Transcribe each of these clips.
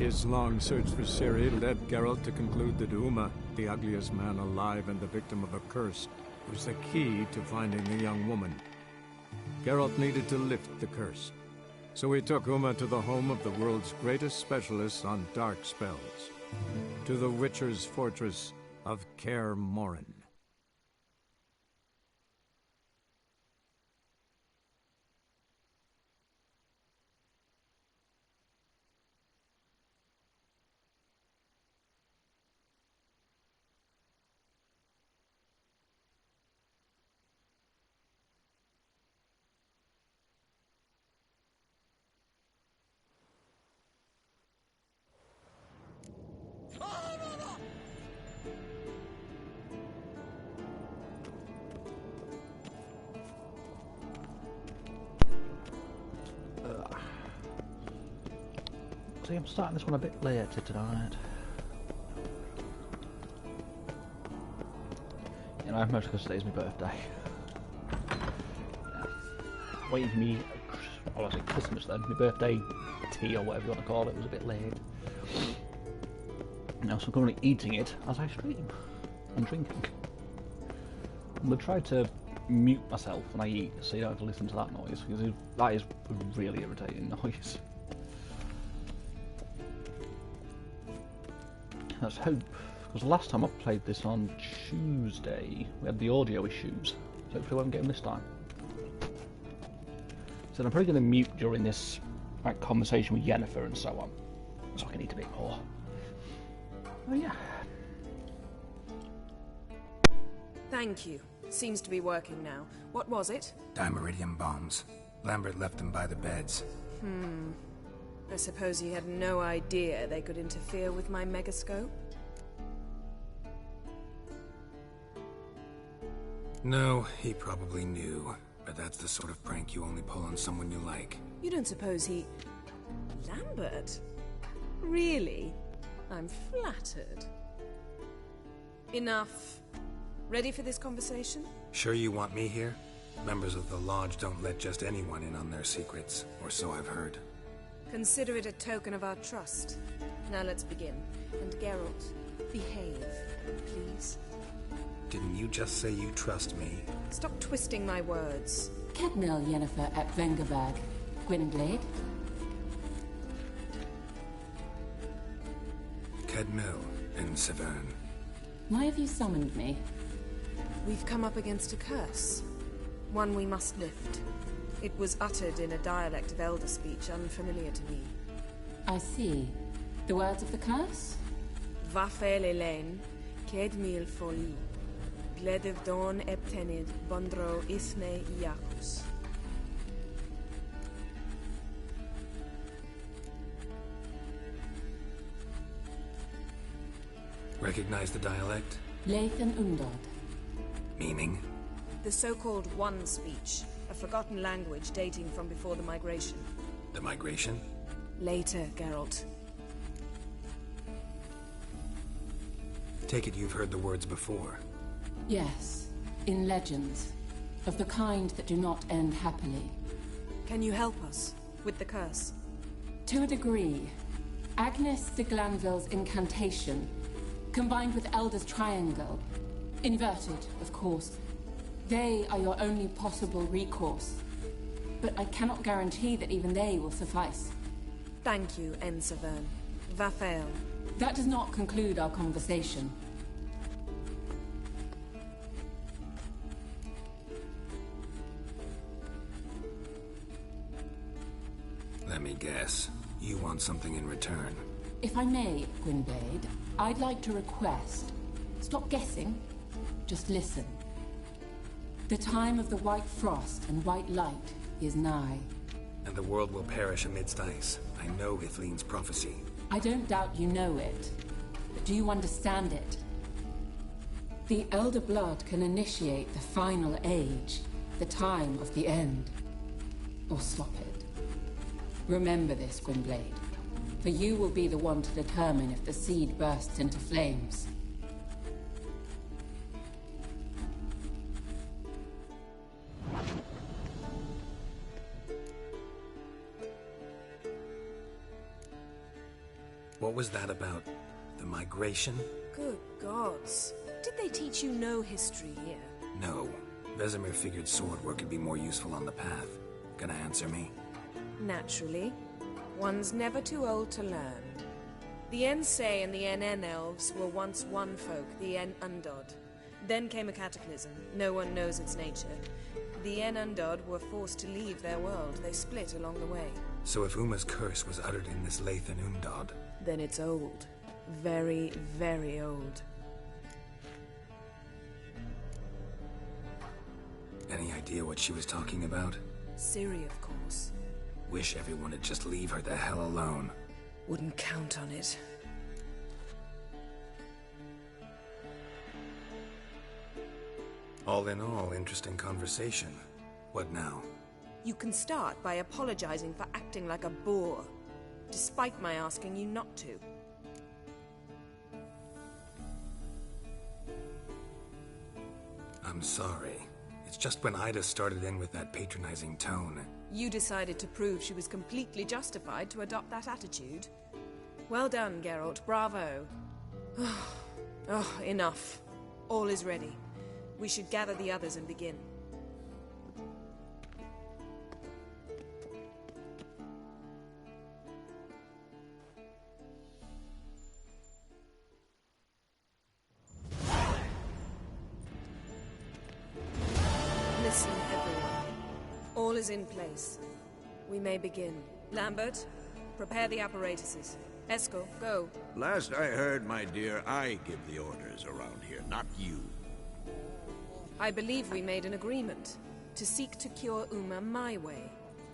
His long search for Ciri led Geralt to conclude that Uma, the ugliest man alive and the victim of a curse, was the key to finding the young woman. Geralt needed to lift the curse, so he took Uma to the home of the world's greatest specialist on dark spells, to the Witcher's fortress of Kaer Morhen. See, I'm starting this one a bit later tonight. You know, mostly because today's my birthday. Waiting for me, well, I say Christmas then, my birthday tea or whatever you want to call it was a bit late. Now, so I'm currently eating it as I stream and drinking. I'm going to try to mute myself when I eat so you don't have to listen to that noise, because that is a really irritating noise. Let's hope, because last time I played this on Tuesday, we had the audio issues, so hopefully I won't get them this time. So I'm probably going to mute during this conversation with Yennefer and so on, so I can eat a bit more. Oh yeah. Thank you. Seems to be working now. What was it? Dimeridium bombs. Lambert left them by the beds. I suppose he had no idea they could interfere with my megascope? No, he probably knew. But that's the sort of prank you only pull on someone you like. You don't suppose he... Lambert? Really? I'm flattered. Enough. Ready for this conversation? Sure you want me here? Members of the Lodge don't let just anyone in on their secrets, or so I've heard. Consider it a token of our trust. Now let's begin. And Geralt, behave, please. Didn't you just say you trust me? Stop twisting my words. Kedmil Yennefer at Vengerberg. Gwynblade? Kedmil and Severn. Why have you summoned me? We've come up against a curse. One we must lift. It was uttered in a dialect of Elder speech unfamiliar to me. I see. The words of the curse? Vafel Elaine, Kedmil Foli, Gledev Dawn Eptenid, Bondro Isne Iacus. Recognize the dialect? Lathan Undod. Meaning? The so-called One speech, a forgotten language dating from before the migration. The migration? Later, Geralt. Take it you've heard the words before. Yes, in legends. Of the kind that do not end happily. Can you help us with the curse? To a degree. Agnes de Glanville's incantation, combined with Elder's triangle, inverted, of course. They are your only possible recourse. But I cannot guarantee that even they will suffice. Thank you, Severn. Vafel. That does not conclude our conversation. Let me guess. You want something in return. If I may, Gwynblade, I'd like to request. Stop guessing. Just listen. The time of the white frost and white light is nigh. And the world will perish amidst ice. I know Ithleen's prophecy. I don't doubt you know it. But do you understand it? The Elder Blood can initiate the final age, the time of the end. Or stop it. Remember this, Gwynblade. For you will be the one to determine if the seed bursts into flames. What was that about? The migration? Good gods. Did they teach you no history here? No. Vesemir figured sword work could be more useful on the path. Gonna answer me? Naturally. One's never too old to learn. The Ensei and the NN elves were once one folk, the En Undod. Then came a cataclysm. No one knows its nature. The En Undod were forced to leave their world. They split along the way. So if Uma's curse was uttered in this Lathan Undod... Then it's old. Very, very old. Any idea what she was talking about? Ciri, of course. Wish everyone would just leave her the hell alone. Wouldn't count on it. All in all, interesting conversation. What now? You can start by apologizing for acting like a boor, despite my asking you not to. I'm sorry. It's just when Ida started in with that patronizing tone. You decided to prove she was completely justified to adopt that attitude. Well done, Geralt. Bravo. Oh, enough. All is ready. We should gather the others and begin. Listen, everyone. All is in place. We may begin. Lambert, prepare the apparatuses. Eskel, go. Last I heard, my dear, I give the orders around here, not you. I believe we made an agreement to seek to cure Uma my way.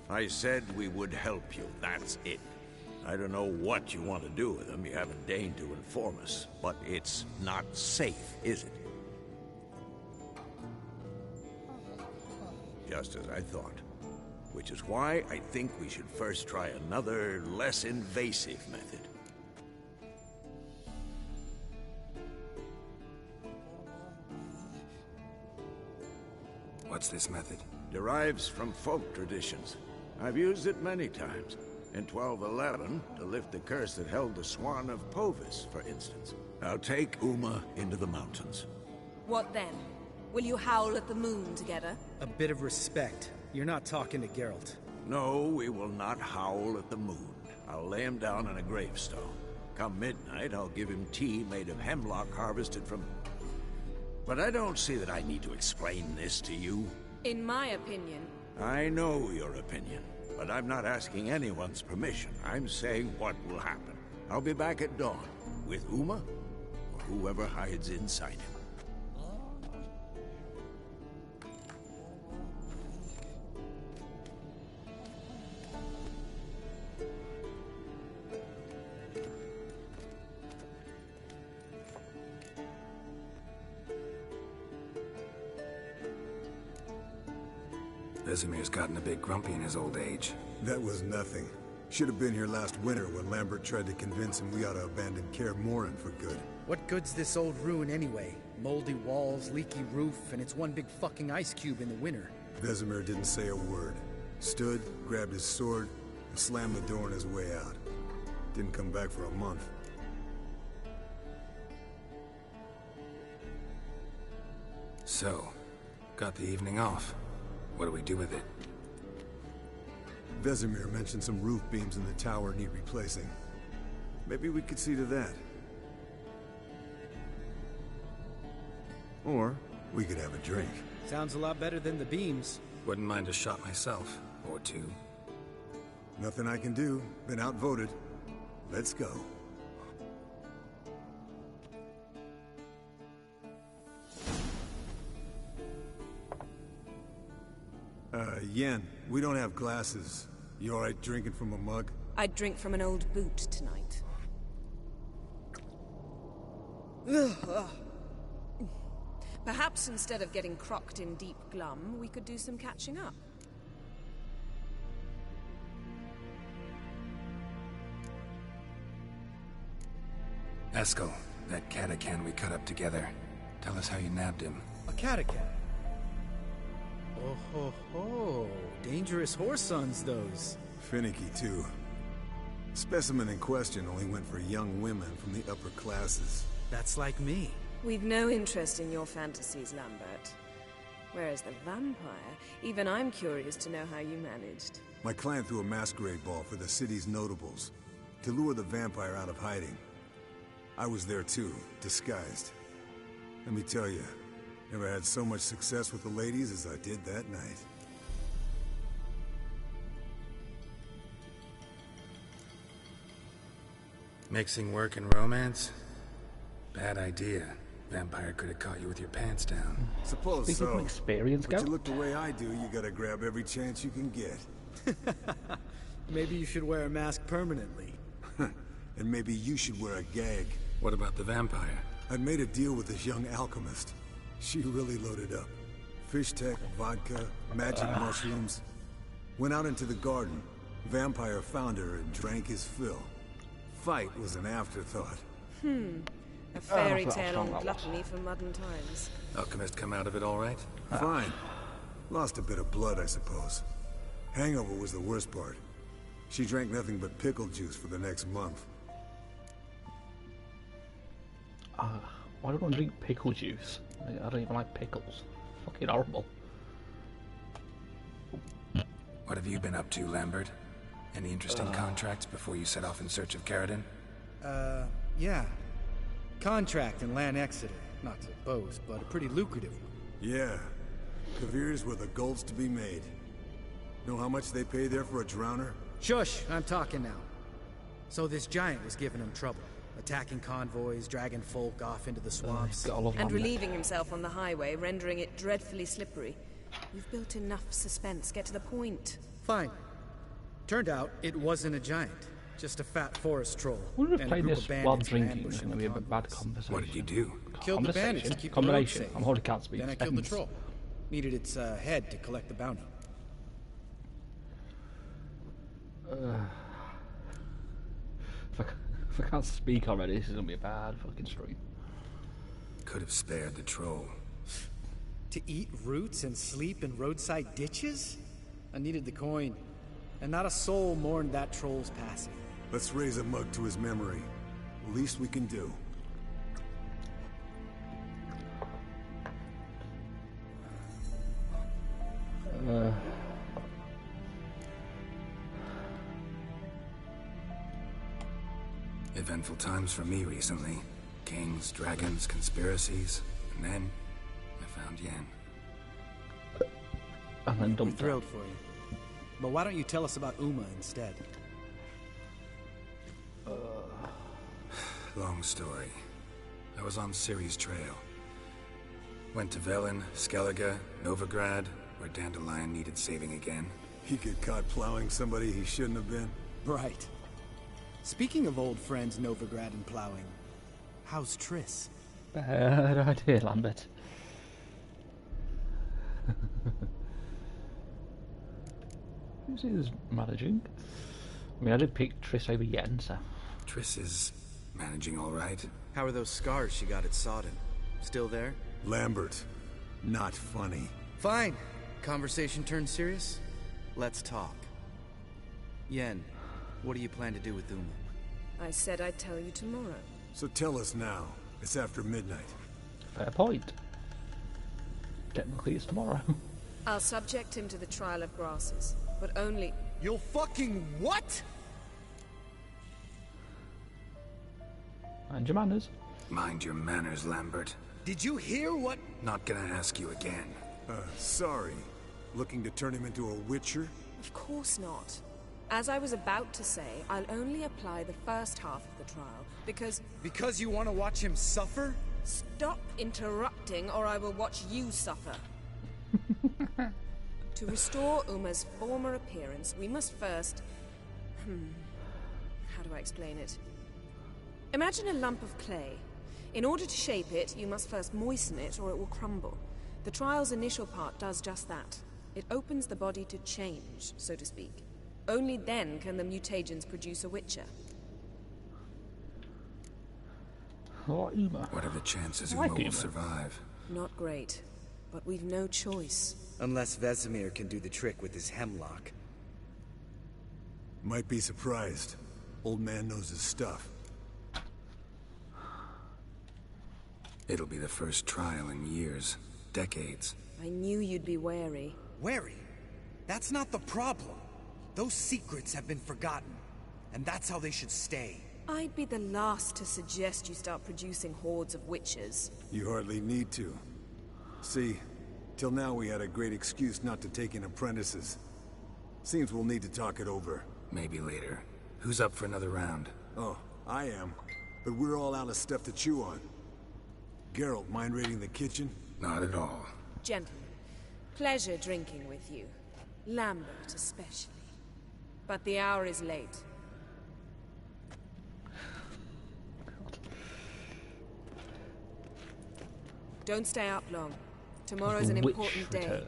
I said we would help you, that's it. I don't know what you want to do with them, you haven't deigned to inform us, but it's not safe, is it? Just as I thought. Which is why I think we should first try another, less invasive method. What's this method? Derives from folk traditions. I've used it many times. In 1211, to lift the curse that held the Swan of Povis, for instance. I'll take Uma into the mountains. What then? Will you howl at the moon together? A bit of respect. You're not talking to Geralt. No, we will not howl at the moon. I'll lay him down on a gravestone. Come midnight, I'll give him tea made of hemlock harvested from... But I don't see that I need to explain this to you. In my opinion... I know your opinion, but I'm not asking anyone's permission. I'm saying what will happen. I'll be back at dawn, with Uma, or whoever hides inside him. Vesemir's gotten a bit grumpy in his old age. That was nothing. Should have been here last winter when Lambert tried to convince him we ought to abandon Kaer Morhen for good. What good's this old ruin anyway? Moldy walls, leaky roof, and it's one big fucking ice cube in the winter. Vesemir didn't say a word. Stood, grabbed his sword, and slammed the door on his way out. Didn't come back for a month. So, got the evening off. What do we do with it? Vesemir mentioned some roof beams in the tower need replacing. Maybe we could see to that. Or we could have a drink. Sounds a lot better than the beams. Wouldn't mind a shot myself, or two. Nothing I can do. Been outvoted. Let's go. Yen, we don't have glasses. You alright drinking from a mug? I'd drink from an old boot tonight. Perhaps instead of getting crocked in deep glum, we could do some catching up. Eskel, that catacan we cut up together. Tell us how you nabbed him. A catacan? Oh ho ho. Dangerous horse sons, those. Finicky, too. Specimen in question only went for young women from the upper classes. That's like me. We've no interest in your fantasies, Lambert. Whereas the vampire, even I'm curious to know how you managed. My clan threw a masquerade ball for the city's notables, to lure the vampire out of hiding. I was there too, disguised. Let me tell you, never had so much success with the ladies as I did that night. Mixing work and romance? Bad idea. Vampire could have caught you with your pants down. Suppose Speaking so. from experience, But you Geralt. look the way I do, you gotta grab every chance you can get. Maybe you should wear a mask permanently. And maybe you should wear a gag. What about the vampire? I'd made a deal with this young alchemist. She really loaded up. Fish tech, vodka, magic mushrooms. Went out into the garden. Vampire found her and drank his fill. Fight was an afterthought. A fairy that's tale not on that gluttony for modern times. Alchemist come out of it all right? Fine. Lost a bit of blood, I suppose. Hangover was the worst part. She drank nothing but pickle juice for the next month. Why don't I drink pickle juice? I don't even like pickles. Fucking horrible. What have you been up to, Lambert? Any interesting contracts before you set off in search of Kaer? Yeah. Contract in Lan Exeter. Not to boast, but a pretty lucrative one. Yeah. Kavir's were the gold's to be made. Know how much they pay there for a drowner? Shush, I'm talking now. So this giant was giving him trouble. Attacking convoys, dragging folk off into the swamps. Got a lot of And land relieving himself on the highway, rendering it dreadfully slippery. You've built enough suspense. Get to the point. Fine. Turned out it wasn't a giant. Just a fat forest troll. I wonder if and a playing group this of while bandits drinking is ambushing going to be a the bit bad convoys. conversation. What did you do? Killed the bandits to keep the road Combination. safe. I'm already can't speak. Then I killed the Sentence. troll. Needed its head to collect the bounty. If I can't speak already, this is going to be a bad fucking stream. Could have spared the troll. To eat roots and sleep in roadside ditches? I needed the coin. And not a soul mourned that troll's passing. Let's raise a mug to his memory. Least we can do. Eventful times for me recently. Kings, dragons, conspiracies. And then, I found Yen. And then We're dumped thrilled for you. But why don't you tell us about Uma instead? Long story. I was on Ciri's trail. Went to Velen, Skellige, Novigrad, where Dandelion needed saving again. He get caught plowing somebody he shouldn't have been. Right. Speaking of old friends Novigrad and plowing, how's Triss? Bad idea, Lambert. Who's his managing? I mean, I did pick Triss over Yen, so... Triss is managing all right. How are those scars she got at Sodden? Still there? Lambert. Not funny. Fine. Conversation turned serious? Let's talk. Yen, what do you plan to do with Uma? I said I'd tell you tomorrow. So tell us now. It's after midnight. Fair point. Technically, it's tomorrow. I'll subject him to the trial of grasses, but only... You'll fucking what? And your manners. Mind your manners, Lambert. Did you hear what? Not gonna ask you again. Sorry. Looking to turn him into a witcher? Of course not. As I was about to say, I'll only apply the first half of the trial, because... Because you want to watch him suffer? Stop interrupting, or I will watch you suffer. To restore Uma's former appearance, we must first... How do I explain it? Imagine a lump of clay. In order to shape it, you must first moisten it, or it will crumble. The trial's initial part does just that. It opens the body to change, so to speak. Only then can the mutagens produce a witcher. Oh, Uma. What are the chances I like Uma will Uma. survive? Not great, but we've no choice. Unless Vesemir can do the trick with his hemlock. Might be surprised. Old man knows his stuff. It'll be the first trial in years. Decades. I knew you'd be wary. Wary? That's not the problem. Those secrets have been forgotten, and that's how they should stay. I'd be the last to suggest you start producing hordes of witches. You hardly need to. See, till now we had a great excuse not to take in apprentices. Seems we'll need to talk it over. Maybe later. Who's up for another round? Oh, I am. But we're all out of stuff to chew on. Geralt, mind raiding the kitchen? Not at all. Gentlemen, pleasure drinking with you. Lambert especially. But the hour is late. Don't stay up long. Tomorrow's an important day.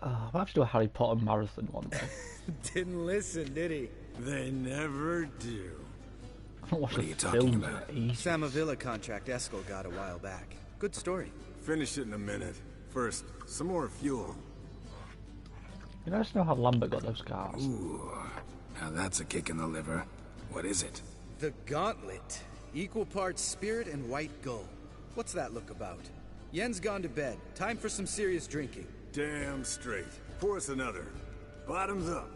I'll have to do a Harry Potter marathon one day. Didn't listen, did he? They never do. What are you talking about? Samavilla contract Eskel got a while back. Good story. Finish it in a minute. First, some more fuel. You guys know how Lambert got those scars? Ooh, now that's a kick in the liver. What is it? The Gauntlet. Equal parts spirit and white gull. What's that look about? Yen's gone to bed. Time for some serious drinking. Damn straight. Pour us another. Bottoms up.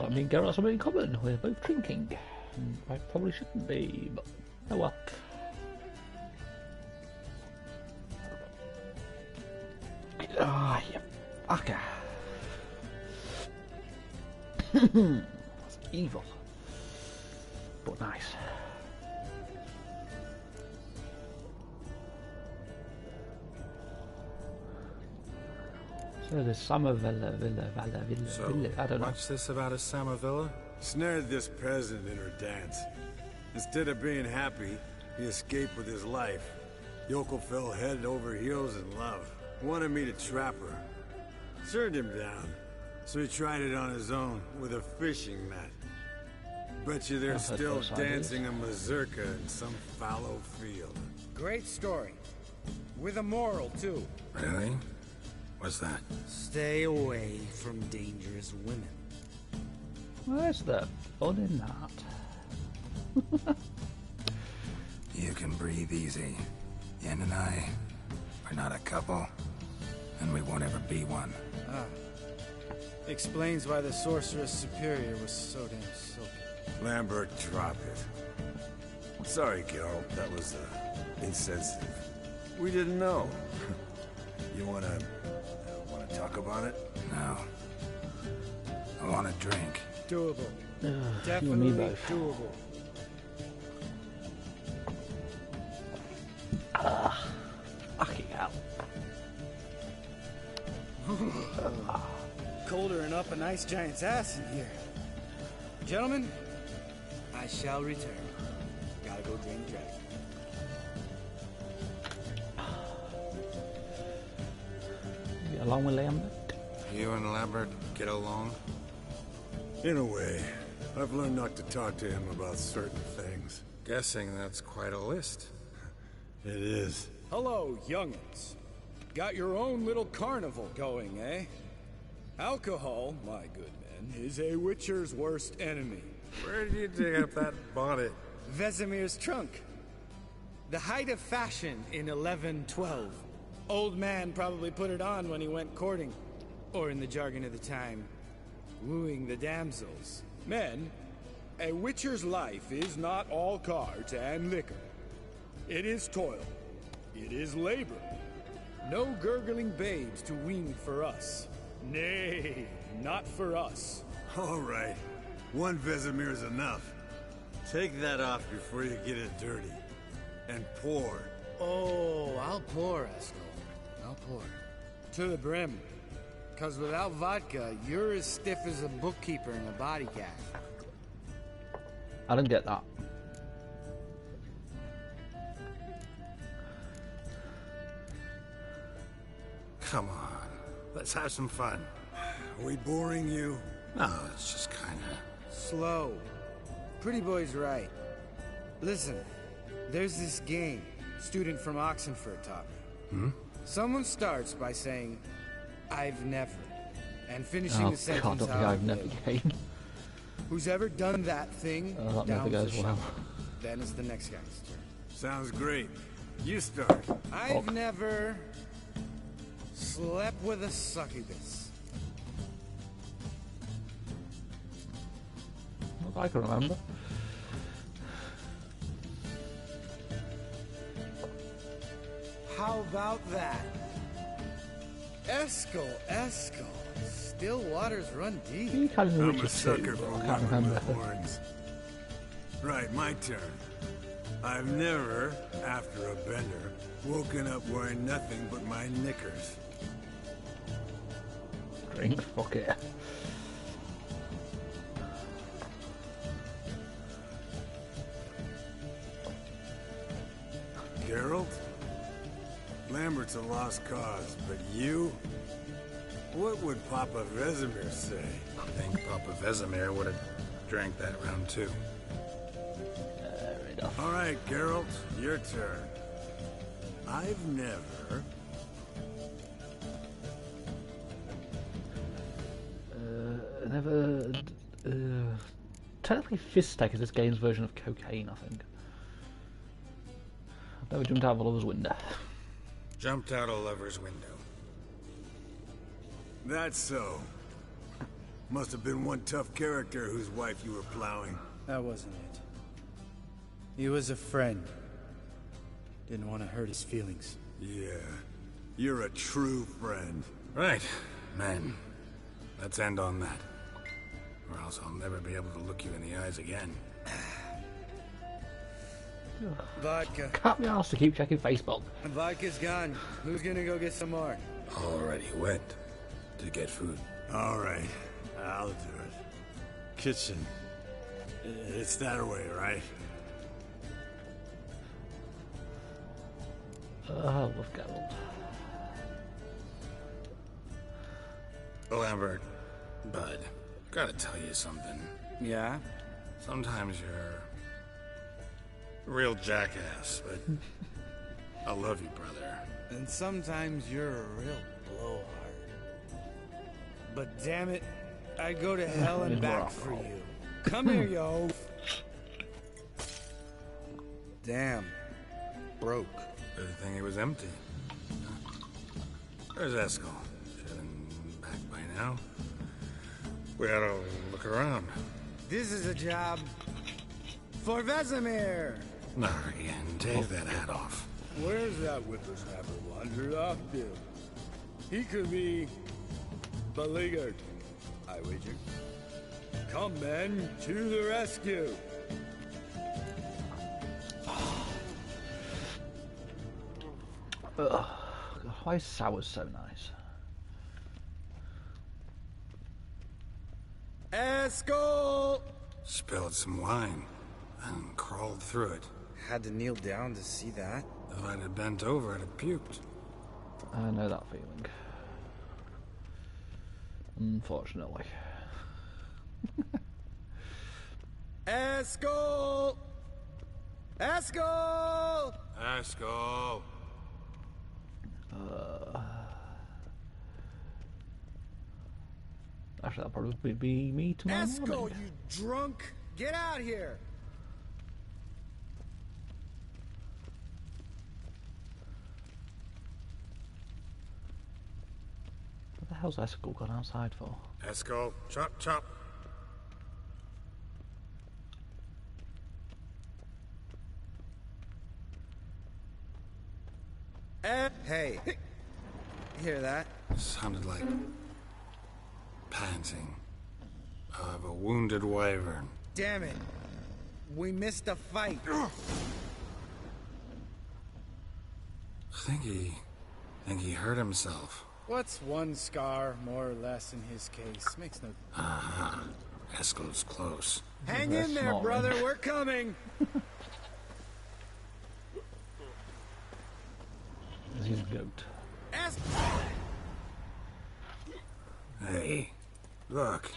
I mean, Geralt has something in common. We're both drinking. I probably shouldn't be, but oh well. Ah, yeah. Okay. That's evil, but nice. So the Samavilla, Villa, I don't know. What's this about a Samavilla? Snared this peasant in her dance. Instead of being happy, he escaped with his life. Yokel fell head over heels in love. Wanted me to trap her. Turned him down. So he tried it on his own with a fishing net. Bet you they're still dancing a mazurka in some fallow field. Great story. With a moral, too. Really? What's that? Stay away from dangerous women. Where's the fun in that? You can breathe easy. Yen and I are not a couple, and we won't ever be one. Ah. Explains why the Sorceress Superior was so damn silky. Lambert, drop it. Sorry, Geralt, that was insensitive. We didn't know. You wanna talk about it? No. I want a drink. Doable. You and me Definitely both. doable. Fucking hell. Colder than up a nice giant's ass in here. Gentlemen, I shall return. Gotta go drain the dragon. Get along with Lambert? You and Lambert get along? In a way. I've learned not to talk to him about certain things. Guessing that's quite a list. It is. Hello, young'uns. Got your own little carnival going, eh? Alcohol, my good men, is a witcher's worst enemy. Where did you dig up that bonnet? Vesemir's trunk. The height of fashion in 1112. Old man probably put it on when he went courting. Or in the jargon of the time, wooing the damsels. Men, a witcher's life is not all cards and liquor. It is toil. It is labor. No gurgling babes to wean for us. Nay, not for us. All right. One Vesemir is enough. Take that off before you get it dirty. And pour. Oh, I'll pour, Eskel. I'll pour. To the brim. 'Cause without vodka, you're as stiff as a bookkeeper in a body gag. I didn't get that. Come on. Let's have some fun. Are we boring you? No, it's just kinda... Slow. Pretty boy's right. Listen, there's this game student from Oxenford taught me. Someone starts by saying, I've never, and finishing Oh the sentence god, I don't think how I've never game. Who's ever done that thing, That never down goes for well. shot. Then it's the next guy's turn. Sounds great. You start. I've never slept with a succubus. Not that I can remember. How about that? Eskel. Still waters run deep. You kind of I'm a sucker for I can't women remember. with horns. Right, my turn. I've never, after a bender, woken up wearing nothing but my knickers. Drink, fuck it. Geralt? Lambert's a lost cause, but you? What would Papa Vesemir say? I think Papa Vesemir would have drank that round too. Fair enough. All right, Geralt, your turn. I've never... Never. Technically, fist tech is this game's version of cocaine, I think. I've never jumped out of a lover's window. Jumped out a lover's window. That's so. Must have been one tough character whose wife you were plowing. That wasn't it. He was a friend. Didn't want to hurt his feelings. Yeah. You're a true friend. Right, men. Let's end on that. Or else I'll never be able to look you in the eyes again. Vodka. Can't be asked to keep checking Facebook. Vodka's gone. Who's gonna go get some more? Already went to get food. All right, I'll do it. Kitchen. It's that way, right? I love Geralt. Lambert, bud, gotta tell you something. Yeah? Sometimes you're a real jackass, but I love you, brother. And sometimes you're a real blowhard. But damn it, I'd go to hell and back for you. Come here, yo. Damn. Broke. Good thing it was empty. Where's Eskel? Should have been back by now. We ought to look around. This is a job for Vesemir. Not again. Take that hat off. Where's that whippersnapper wandered off to? He could be beleaguered, I wager. Come, men, to the rescue. Ugh. Why is sour so nice? Eskel! Spilled some wine and crawled through it. Had to kneel down to see that. If I'd have bent over, I'd have puked. I know that feeling. Unfortunately. Eskel! Eskel! Eskel! Actually, that'll probably be me tomorrow Eskel, morning. you drunk! Get out here! What the hell's Eskel gone outside for? Eskel, chop, chop. Hey, hear that? Sounded like panting of a wounded wyvern. Damn it. We missed a fight. Think he hurt himself. What's one scar, more or less, in his case? Makes no... Eskel's close. Hang They're in there, small, brother. right? We're coming. He's a goat. Hey, look.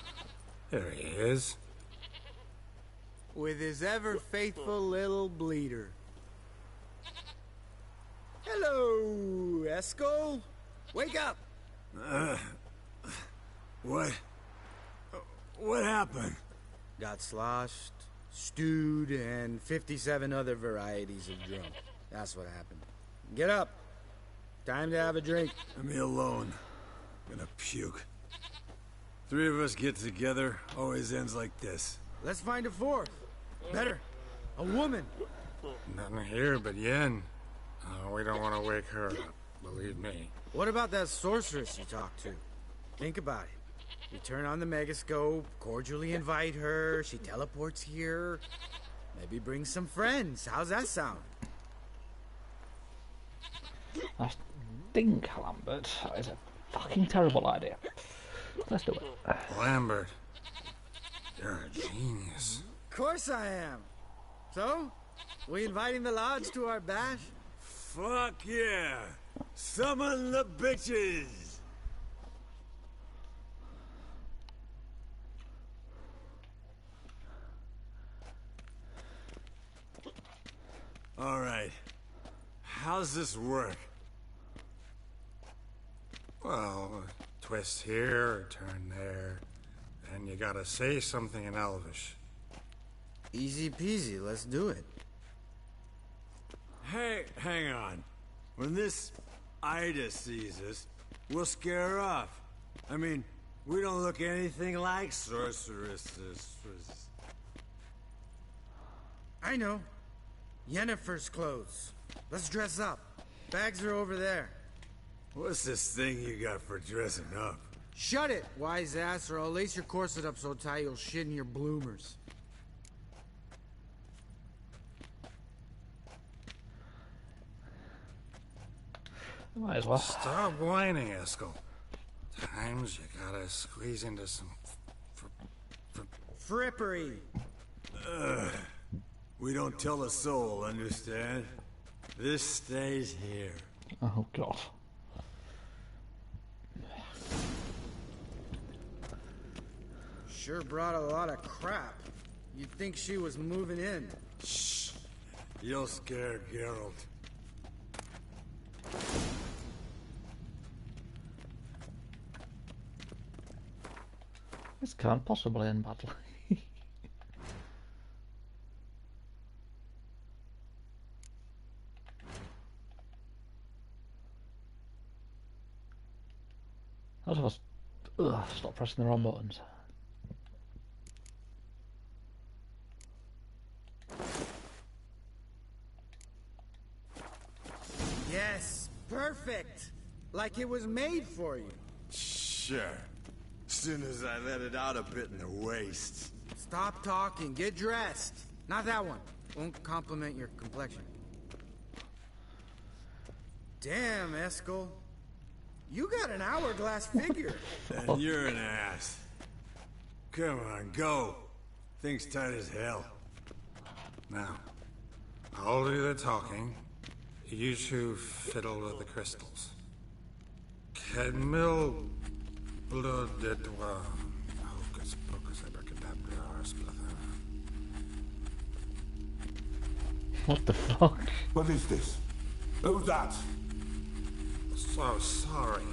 There he is. With his ever faithful little bleeder. Hello, Eskel. Wake up. What? What happened? Got sloshed, stewed, and 57 other varieties of drunk. That's what happened. Get up. Time to have a drink. Leave me alone. I'm gonna puke. Three of us get together, always ends like this. Let's find a fourth. Better. A woman. Nothing here but Yen. We don't want to wake her up, believe me. What about that sorceress you talked to? Think about it. You turn on the megascope, cordially invite her, she teleports here. Maybe bring some friends. How's that sound? I think, Lambert, that is a fucking terrible idea. Let's do it. Lambert, you're a genius. Of course I am. So, we inviting the lodge to our bash? Fuck yeah! Summon the bitches! Alright. How's this work? Well, a twist here, a turn there, and you gotta say something in Elvish. Easy peasy, let's do it. Hey, hang on. When this Ida sees us, we'll scare her off. I mean, we don't look anything like sorceresses. I know. Yennefer's clothes. Let's dress up. Bags are over there. What's this thing you got for dressing up? Shut it, wise ass, or I'll lace your corset up so tight you'll shit in your bloomers. Might as well. Stop whining, Eskel. Times you gotta squeeze into some Frippery. We don't tell a soul, understand? This stays here. Oh god. Sure brought a lot of crap. You'd think she was moving in. Shh. You'll scare Geralt. This can't possibly end badly. How's if I stop pressing the wrong buttons? Yes, perfect. Like it was made for you. Sure. Soon as I let it out a bit in the waist. Stop talking, get dressed. Not that one. Won't compliment your complexion. Damn, Eskel. You got an hourglass figure. And you're an ass. Come on, go. Thing's tight as hell. Now, I'll do the talking. You two fiddle with the crystals. Camille Blood de Doigt. Hocus pocus abracadabra spluther. What the fuck? What is this? Who's that? So sorry.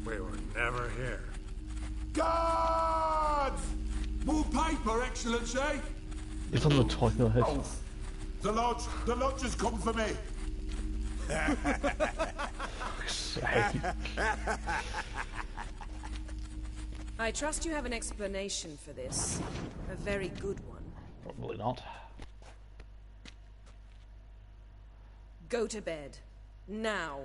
We were never here. Guards! More paper, Excellency! It's on the toilet. Oh, the lodge has come for me. Sake. I trust you have an explanation for this. A very good one. Probably not. Go to bed. Now.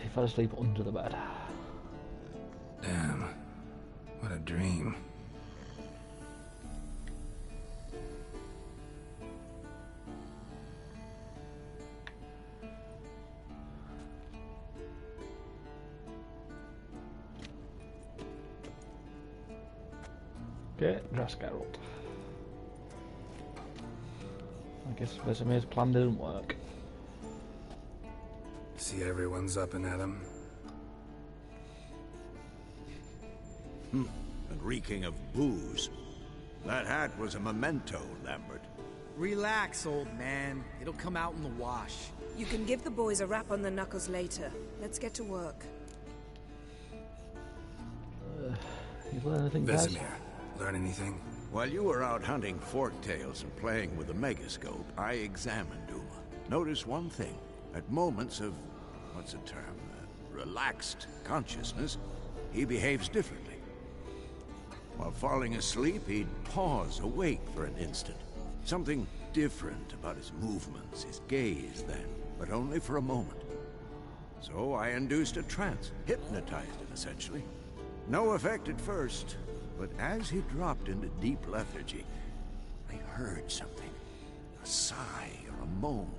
He fell asleep under the bed. Damn. What a dream. Get dressed, Geralt. I guess Vesemir's plan didn't work. See everyone's up and at 'em. And reeking of booze. That hat was a memento, Lambert. Relax, old man. It'll come out in the wash. You can give the boys a rap on the knuckles later. Let's get to work. You learn anything, guys? Vesemir, learn anything? While you were out hunting forktails and playing with the megascope, I examined Uma. Notice one thing. At moments of, what's the term, relaxed consciousness, he behaves differently. While falling asleep, he'd pause, awake for an instant. Something different about his movements, his gaze then, but only for a moment. So I induced a trance, hypnotized him essentially. No effect at first, but as he dropped into deep lethargy, I heard something. A sigh or a moan.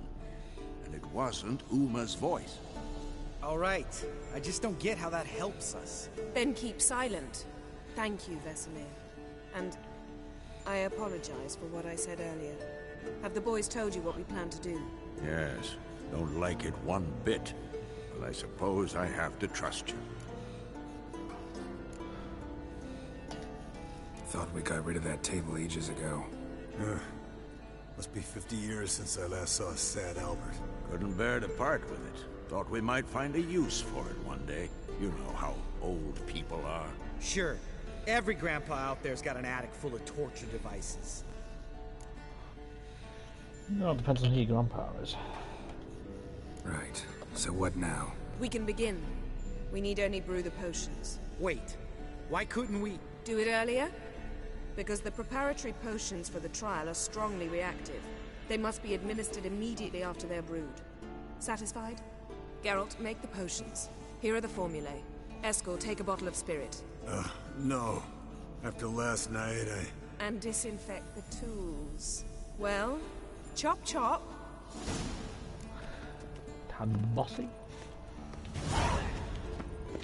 And it wasn't Uma's voice. All right. I just don't get how that helps us. Then keep silent. Thank you, Vesemir. And I apologize for what I said earlier. Have the boys told you what we plan to do? Yes, don't like it one bit. But I suppose I have to trust you. Thought we got rid of that table ages ago. Must be 50 years since I last saw sad Albert. Couldn't bear to part with it. Thought we might find a use for it one day. You know how old people are. Sure. Every grandpa out there's got an attic full of torture devices. No, it depends on who your grandpa is. Right. So what now? We can begin. We need only brew the potions. Wait. Why couldn't we... Do it earlier? Because the preparatory potions for the trial are strongly reactive. They must be administered immediately after they're brewed. Satisfied? Geralt, make the potions. Here are the formulae. Eskel, take a bottle of spirit. No. After last night, And disinfect the tools. Well, chop chop. Tad bossy.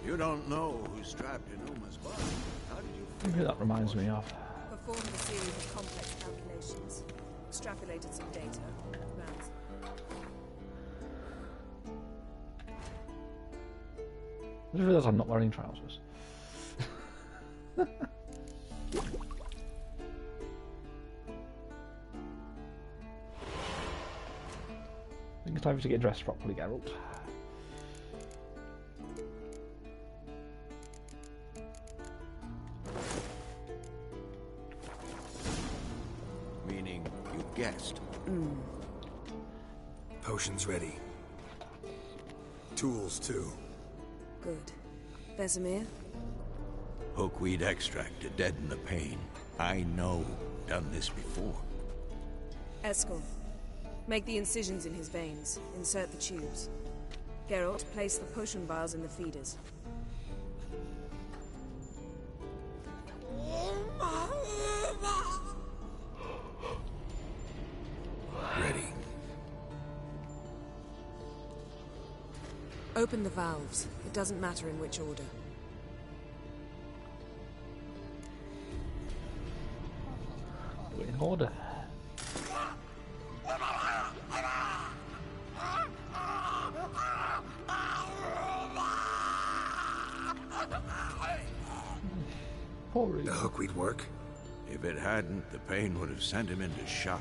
You don't know who's trapped in Uma's body. How did you... Maybe that reminds me of. Performed a series of complex calculations. Extrapolated some data. Rounds. I just realised I'm not wearing trousers. I think it's time for you to get dressed properly, Geralt. Meaning you guessed. Potions ready. tools too. Good. Vesemir? Hookweed extract to deaden the pain. I know. Done this before. Eskel, make the incisions in his veins. Insert the tubes. Geralt, place the potion vials in the feeders. Ready. Open the valves. It doesn't matter in which order. Do it in order. The hookweed work? If it hadn't, the pain would have sent him into shock,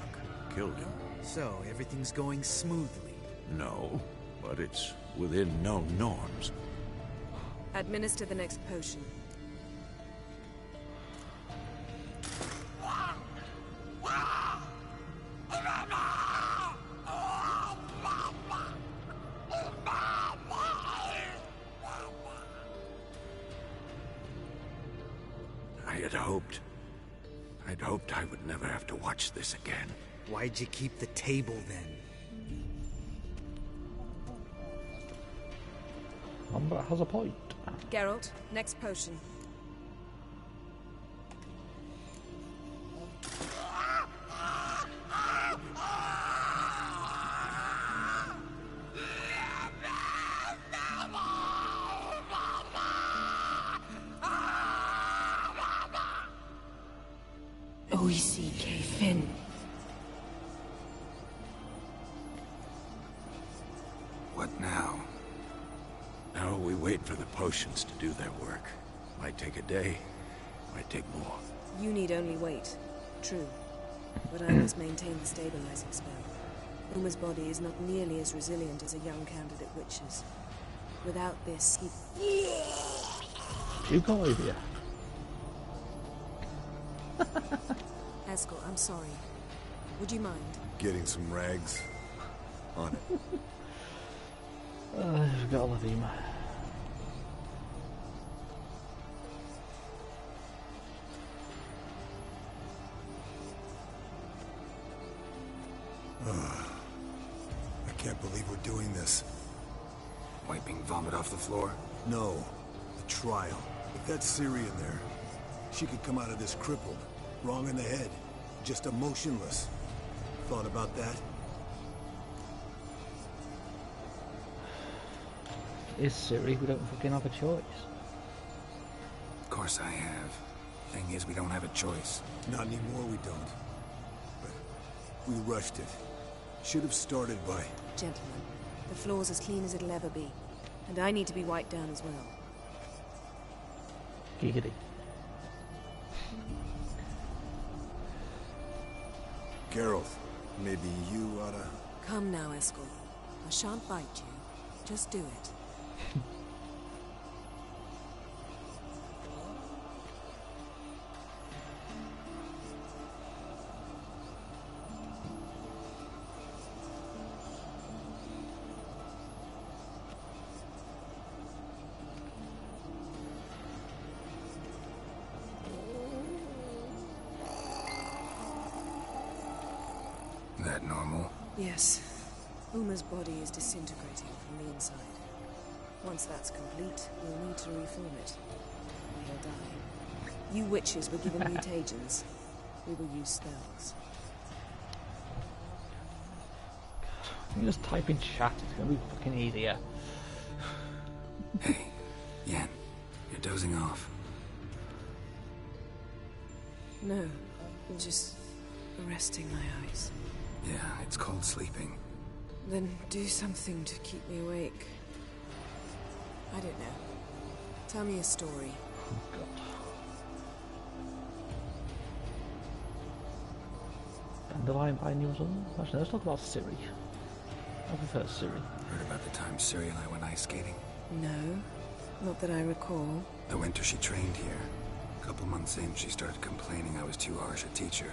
killed him. So, everything's going smoothly. No, but it's within known norms. Administer the next potion. I'd hoped I would never have to watch this again. Why'd you keep the table then? Lambert has a point. Geralt, next potion. potions to do their work. Might take a day, might take more. You need only wait. True. But I must maintain the stabilizing spell. Uma's body is not nearly as resilient as a young candidate witch's. Without this, You go over here. Eskel, I'm sorry. Would you mind? Getting some rags on it. I've got all of him. I can't believe we're doing this. Wiping vomit off the floor? No, the trial. If that's Ciri in there, she could come out of this crippled, wrong in the head, just emotionless. Thought about that? Is Ciri? We don't fucking have a choice. Of course I have. Thing is, we don't have a choice. Not anymore, we don't. But we rushed it. Should have started by... Gentlemen, the floor's as clean as it'll ever be. And I need to be wiped down as well. Giggity. Geralt, maybe you oughta... Come now, Eskel. I shan't bite you. Just do it. That normal? Yes. Uma's body is disintegrating from the inside. Once that's complete, we'll need to reform it. Or he'll die. You witches were given mutagens. We will use spells. You just type in chat, it's gonna be fucking easier. Hey, Yen, you're dozing off. No, I'm just resting my eyes. Yeah, it's called sleeping. Then do something to keep me awake. I don't know. Tell me a story. Oh god. Dandelion by New Zealand? Actually, let's talk about Ciri. I prefer Ciri. Heard about the time Ciri and I went ice skating? No, not that I recall. The winter she trained here. A couple months in, she started complaining I was too harsh a teacher.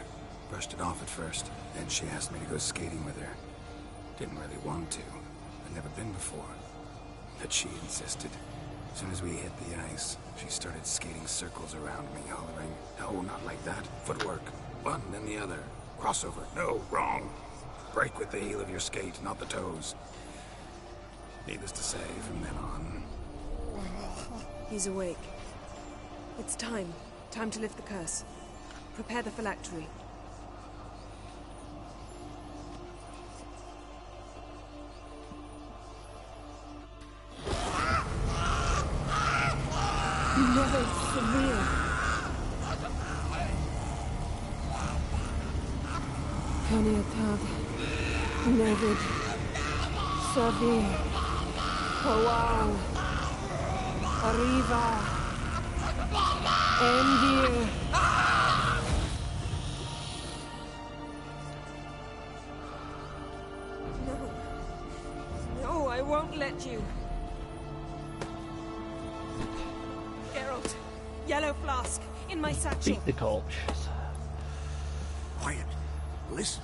Brushed it off at first. Then she asked me to go skating with her. Didn't really want to. I'd never been before. But she insisted. As soon as we hit the ice, she started skating circles around me, hollering, "No, not like that. Footwork. One, then the other. Crossover. No, wrong. Break with the heel of your skate, not the toes." Needless to say, from then on... He's awake. It's time. Time to lift the curse. Prepare the phylactery. Never severe. Kaniatad, Nevid, Savir, Hawal, Arriva, Endir. No. No, I won't let you. Geralt, yellow flask, in my satchel. Beat the corpses. Quiet. Listen.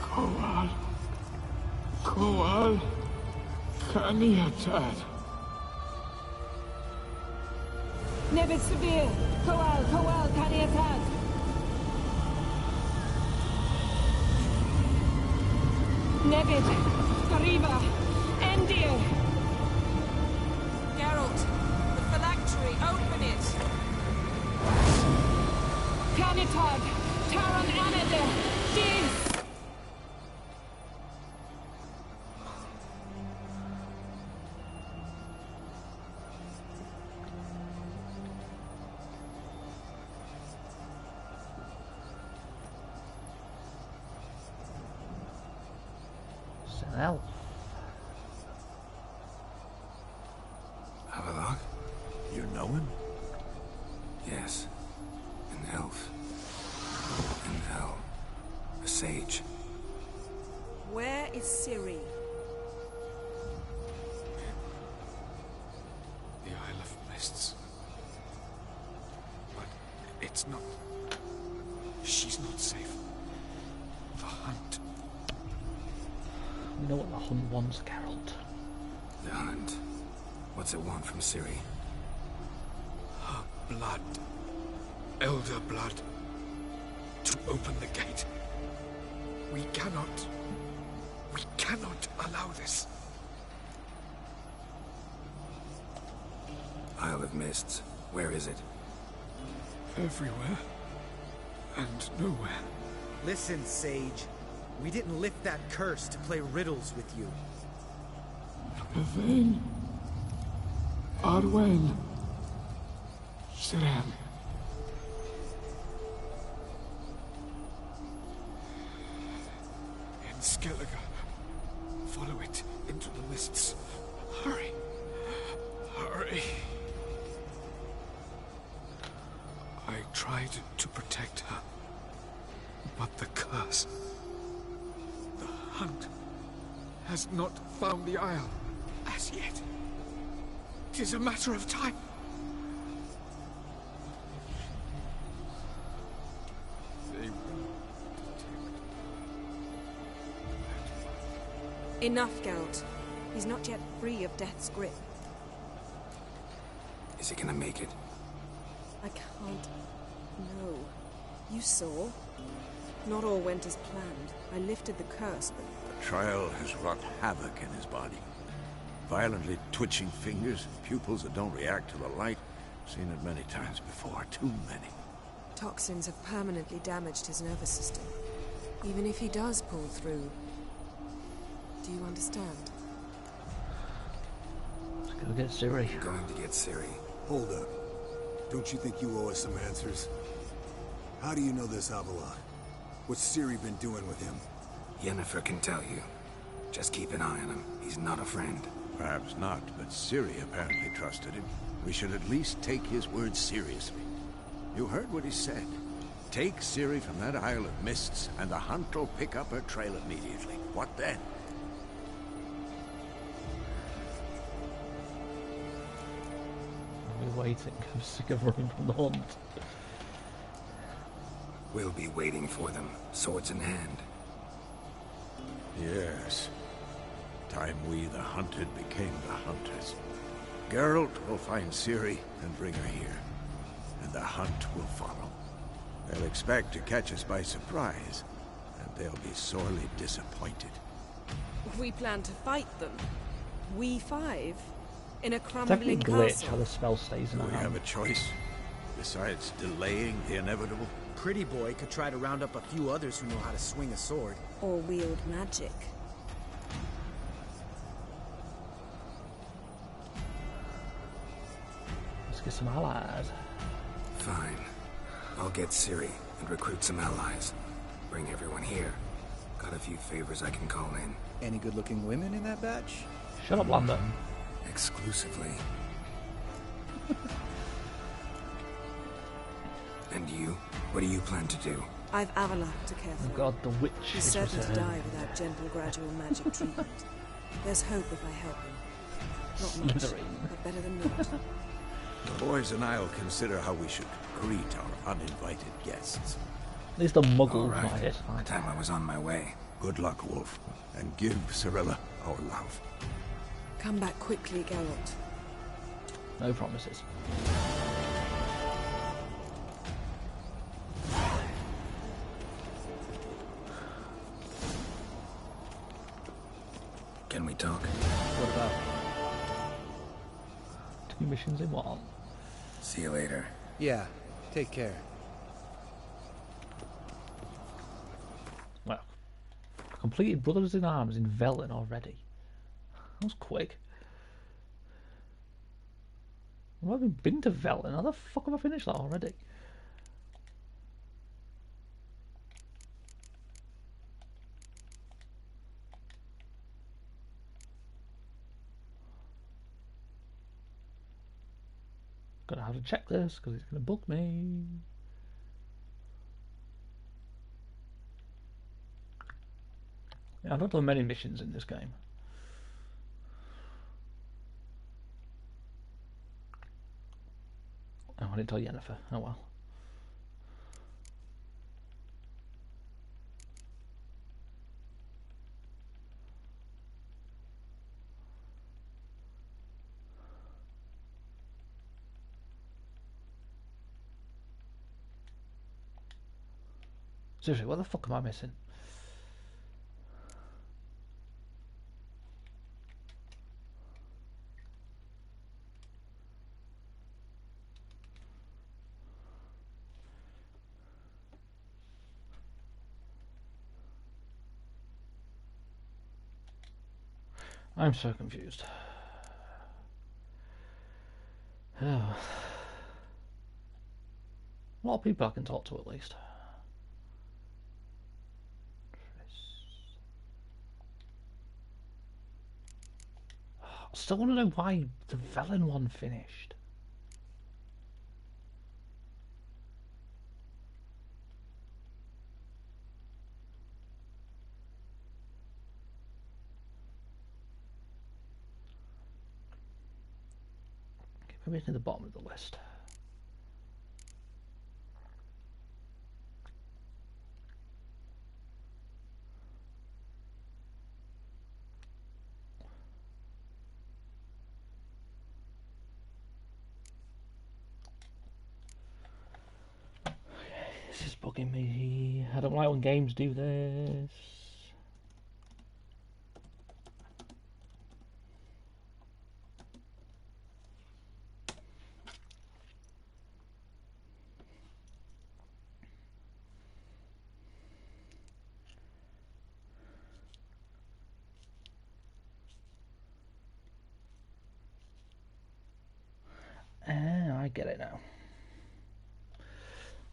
Koal. Koal. Kaniatad. Nevid Severe, Koal, Kaniatad. Nevid, Arriva, Endir. Geralt, the phylactery, open it. Canitad, Taran Anade, Dis. It's an elf. know him? Yes. An elf. An Vel. A sage. Where is Ciri? The Isle of Mists. But it's not... She's not safe. The hunt. We know what the hunt wants, Geralt. The hunt. What's it want from Ciri? Her blood. Elder blood. To open the gate. We cannot allow this. Isle of Mists. Where is it? Everywhere. And nowhere. Listen, Sage. We didn't lift that curse to play riddles with you. Yvain. Arwen. Siren. In Skellige. Follow it into the mists. Hurry. Hurry. I tried to protect her. But the curse... The hunt has not found the Isle as yet. 'Tis a matter of time. They will detect. Enough, Geralt. He's not yet free of death's grip. Is he gonna make it? I can't... No. You saw? Not all went as planned. I lifted the curse, but... The trial has wrought havoc in his body. Violently twitching fingers, pupils that don't react to the light. Seen it many times before, too many. Toxins have permanently damaged his nervous system. Even if he does pull through... Do you understand? Let's go get Ciri. I'm going to get Ciri. Hold up. Don't you think you owe us some answers? How do you know this Avalon? What's Ciri been doing with him? Yennefer can tell you. Just keep an eye on him. He's not a friend. Perhaps not, but Ciri apparently trusted him. We should at least take his words seriously. You heard what he said. Take Ciri from that Isle of Mists, and the hunt will pick up her trail immediately. What then? We're waiting. I'm sick of running from the hunt. We'll be waiting for them, swords in hand. Yes. Time we, the hunted, became the hunters. Geralt will find Ciri and bring her here. And the hunt will follow. They'll expect to catch us by surprise, and they'll be sorely disappointed. We plan to fight them. We five? In a It's crumbling definitely glitch castle? how the spell stays in Do our we have hand. a choice? Besides delaying the inevitable? Pretty Boy could try to round up a few others who know how to swing a sword. Or wield magic? Let's get some allies. Fine. I'll get Ciri and recruit some allies. Bring everyone here. Got a few favors I can call in. Any good-looking women in that batch? Shut up, Lando. Exclusively. And you? What do you plan to do? I've Avalok to care Oh for. god, the witch He's is certain to returned. die without gentle, gradual magic treatment. There's hope if I help him. Not much, Slytherin. but better than not. The boys and I'll consider how we should greet our uninvited guests. At least the muggle All might right. hit. By the time I was on my way. Good luck, Wolf, and give Cirilla our love. Come back quickly, Geralt. No promises. Can we talk? What about 2 missions in one? See you later. Yeah, take care. Well, completed Brothers in Arms in Velen already. That was quick. I've not even been to Velen. How the fuck have I finished that already? Gonna have to check this because it's gonna bug me. Yeah, I've not done many missions in this game. Oh, I didn't tell Yennefer. Oh well. Seriously, what the fuck am I missing? I'm so confused. Oh. A lot of people I can talk to at least. I still want to know why the Velen one finished. Okay, maybe to the bottom of the list. This is bugging me. I don't like when games do this. I get it now.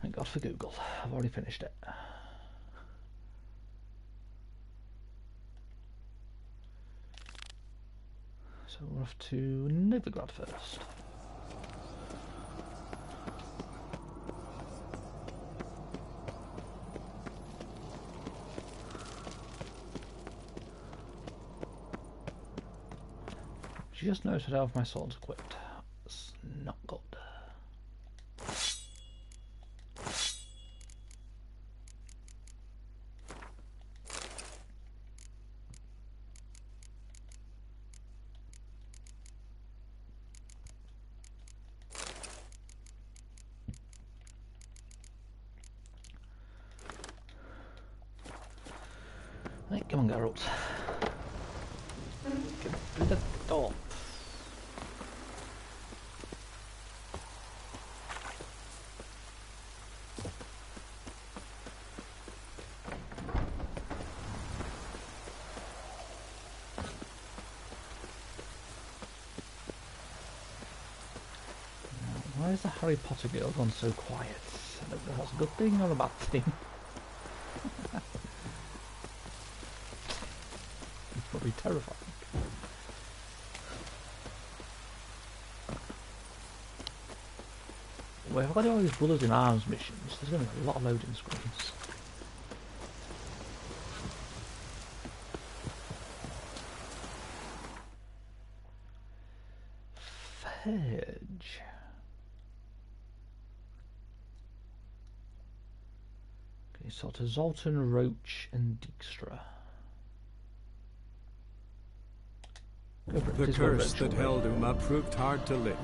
Thank God for Google. I've already finished it. So we're off to Novigrad first. Just noticed I don't have my swords equipped. That's not good. Right, come on, Geralt. Get through the door. Why is the Harry Potter girl gone so quiet? I don't know if that's a good thing or a bad thing. It's probably terrifying. Well, if I've got to do all these Brothers in Arms missions, there's going to be a lot of loading screens. Fudge. Okay, so to Zoltan, Roach, and Dijkstra. The curse that held Uma proved hard to lift,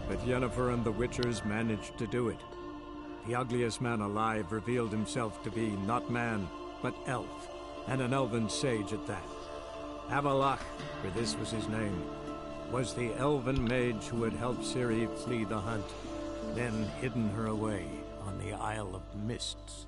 but Yennefer and the Witchers managed to do it. The ugliest man alive revealed himself to be not man, but elf, and an elven sage at that. Avalach, for this was his name, was the elven mage who had helped Ciri flee the hunt, then hidden her away on the Isle of Mists.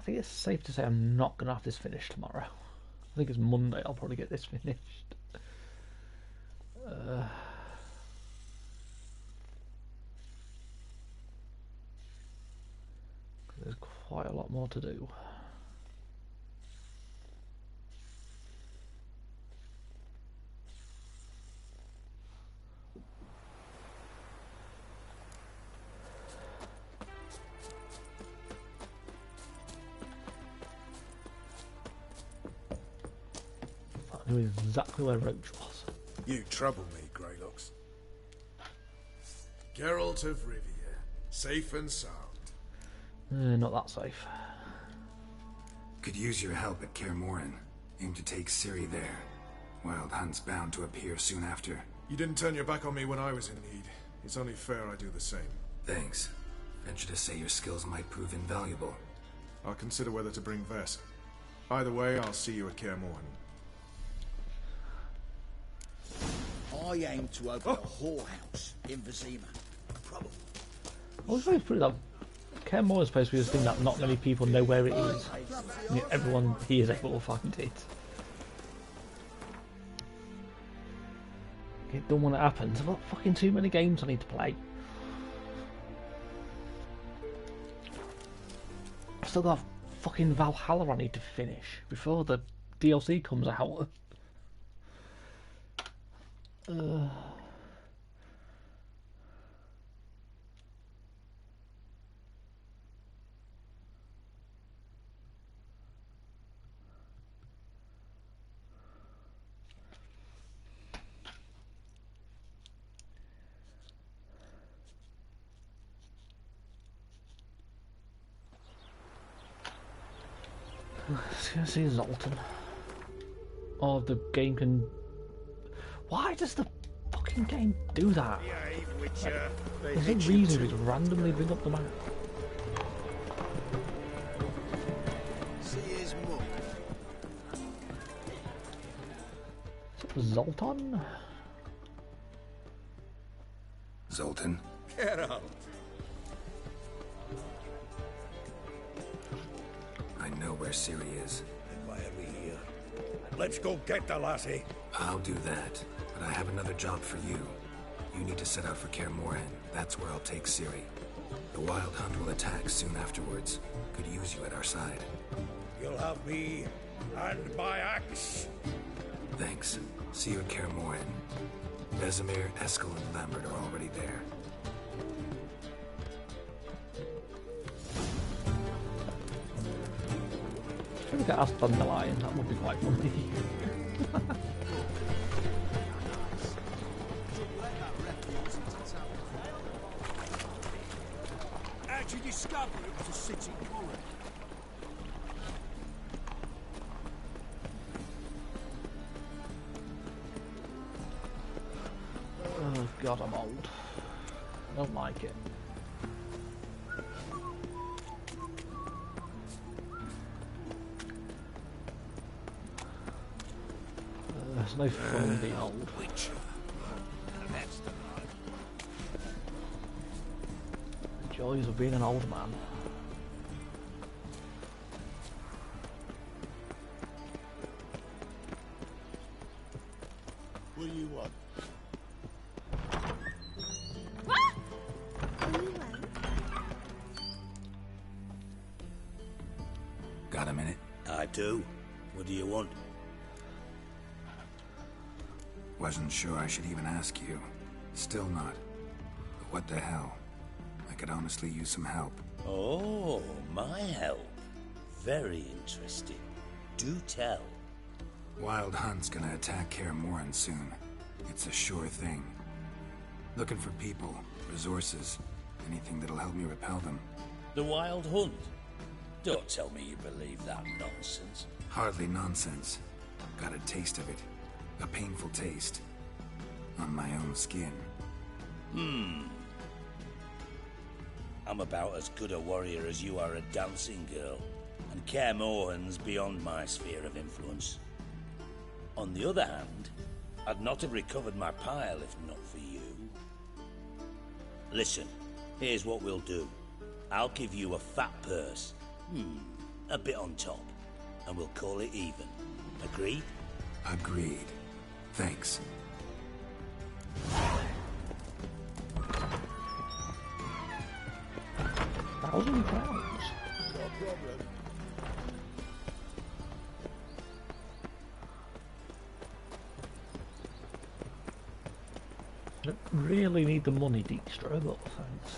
think it's safe to say I'm not going to have this finished tomorrow. I think it's Monday I'll probably get this finished. There's quite a lot more to do. I knew exactly where Roach was. You trouble me, Greylocks. Geralt of Rivia, safe and sound. Not that safe. Could use your help at Kaer Morhen. Aim to take Ciri there. Wild Hunt's bound to appear soon after. You didn't turn your back on me when I was in need. It's only fair I do the same. Thanks. Venture to say your skills might prove invaluable. I'll consider whether to bring Vess. Either way, I'll see you at Kaer Morhen. I aim to open a whorehouse in Vizima. Probably. I was very pretty that Kaer Morhen is supposed to be this thing that not many people know where it is. And yet everyone here is able to find it. It don't want to happen. There's about fucking too many games I need to play. I've still got fucking Valhalla I need to finish before the DLC comes out. Let's go see Zoltan. Oh, the game can... Why does the fucking game do that? There's no reason to just randomly bring up the map. See his mug. Zoltan? Zoltan? Get out. I know where Ciri is. Why are we here? Let's go get the lassie. I'll do that, but I have another job for you. You need to set out for Kaer Morhen. That's where I'll take Ciri. The Wild Hunt will attack soon afterwards. Could use you at our side. You'll have me and my axe. Thanks. See you at Kaer Morhen. Vesemir, Eskel, and Lambert are already there. Should we get asked on the line? That would be quite funny. How'd you discover it was a city quarry? Oh god, I'm old. I don't like it. There's no fun in being old. The joys of being an old man. What do you want? Got a minute? I do. What do you want? Wasn't sure I should even ask you. Still not. But what the hell? I could honestly use some help. Oh, my help. Very interesting. Do tell. Wild Hunt's gonna attack Kaer Morhen soon. It's a sure thing. Looking for people, resources, anything that'll help me repel them. The Wild Hunt? Don't tell me you believe that nonsense. Hardly nonsense. Got a taste of it. A painful taste. On my own skin. I'm about as good a warrior as you are a dancing girl, and Kaer Morhen's beyond my sphere of influence. On the other hand, I'd not have recovered my pile if not for you. Listen, here's what we'll do. I'll give you a fat purse. a bit on top, and we'll call it even. Agreed? Agreed. Thanks. 1,000 crowns. No problem. I don't really need the money, Dijkstra, but thanks.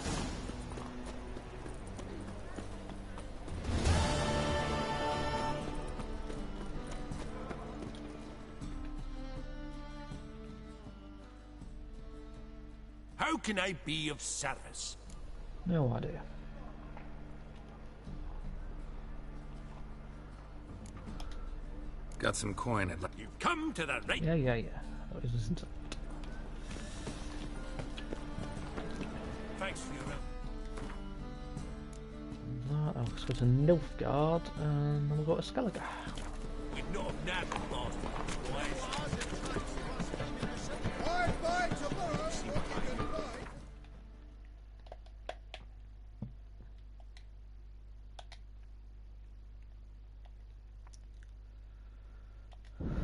How can I be of service? No idea. Got some coin. You've come to the right. Yeah. I was listening to that. Thanks for your help. I'll just go to Nilfgaard and then we'll go to Skellige. We'd not have nabbed the bastard. Bye tomorrow.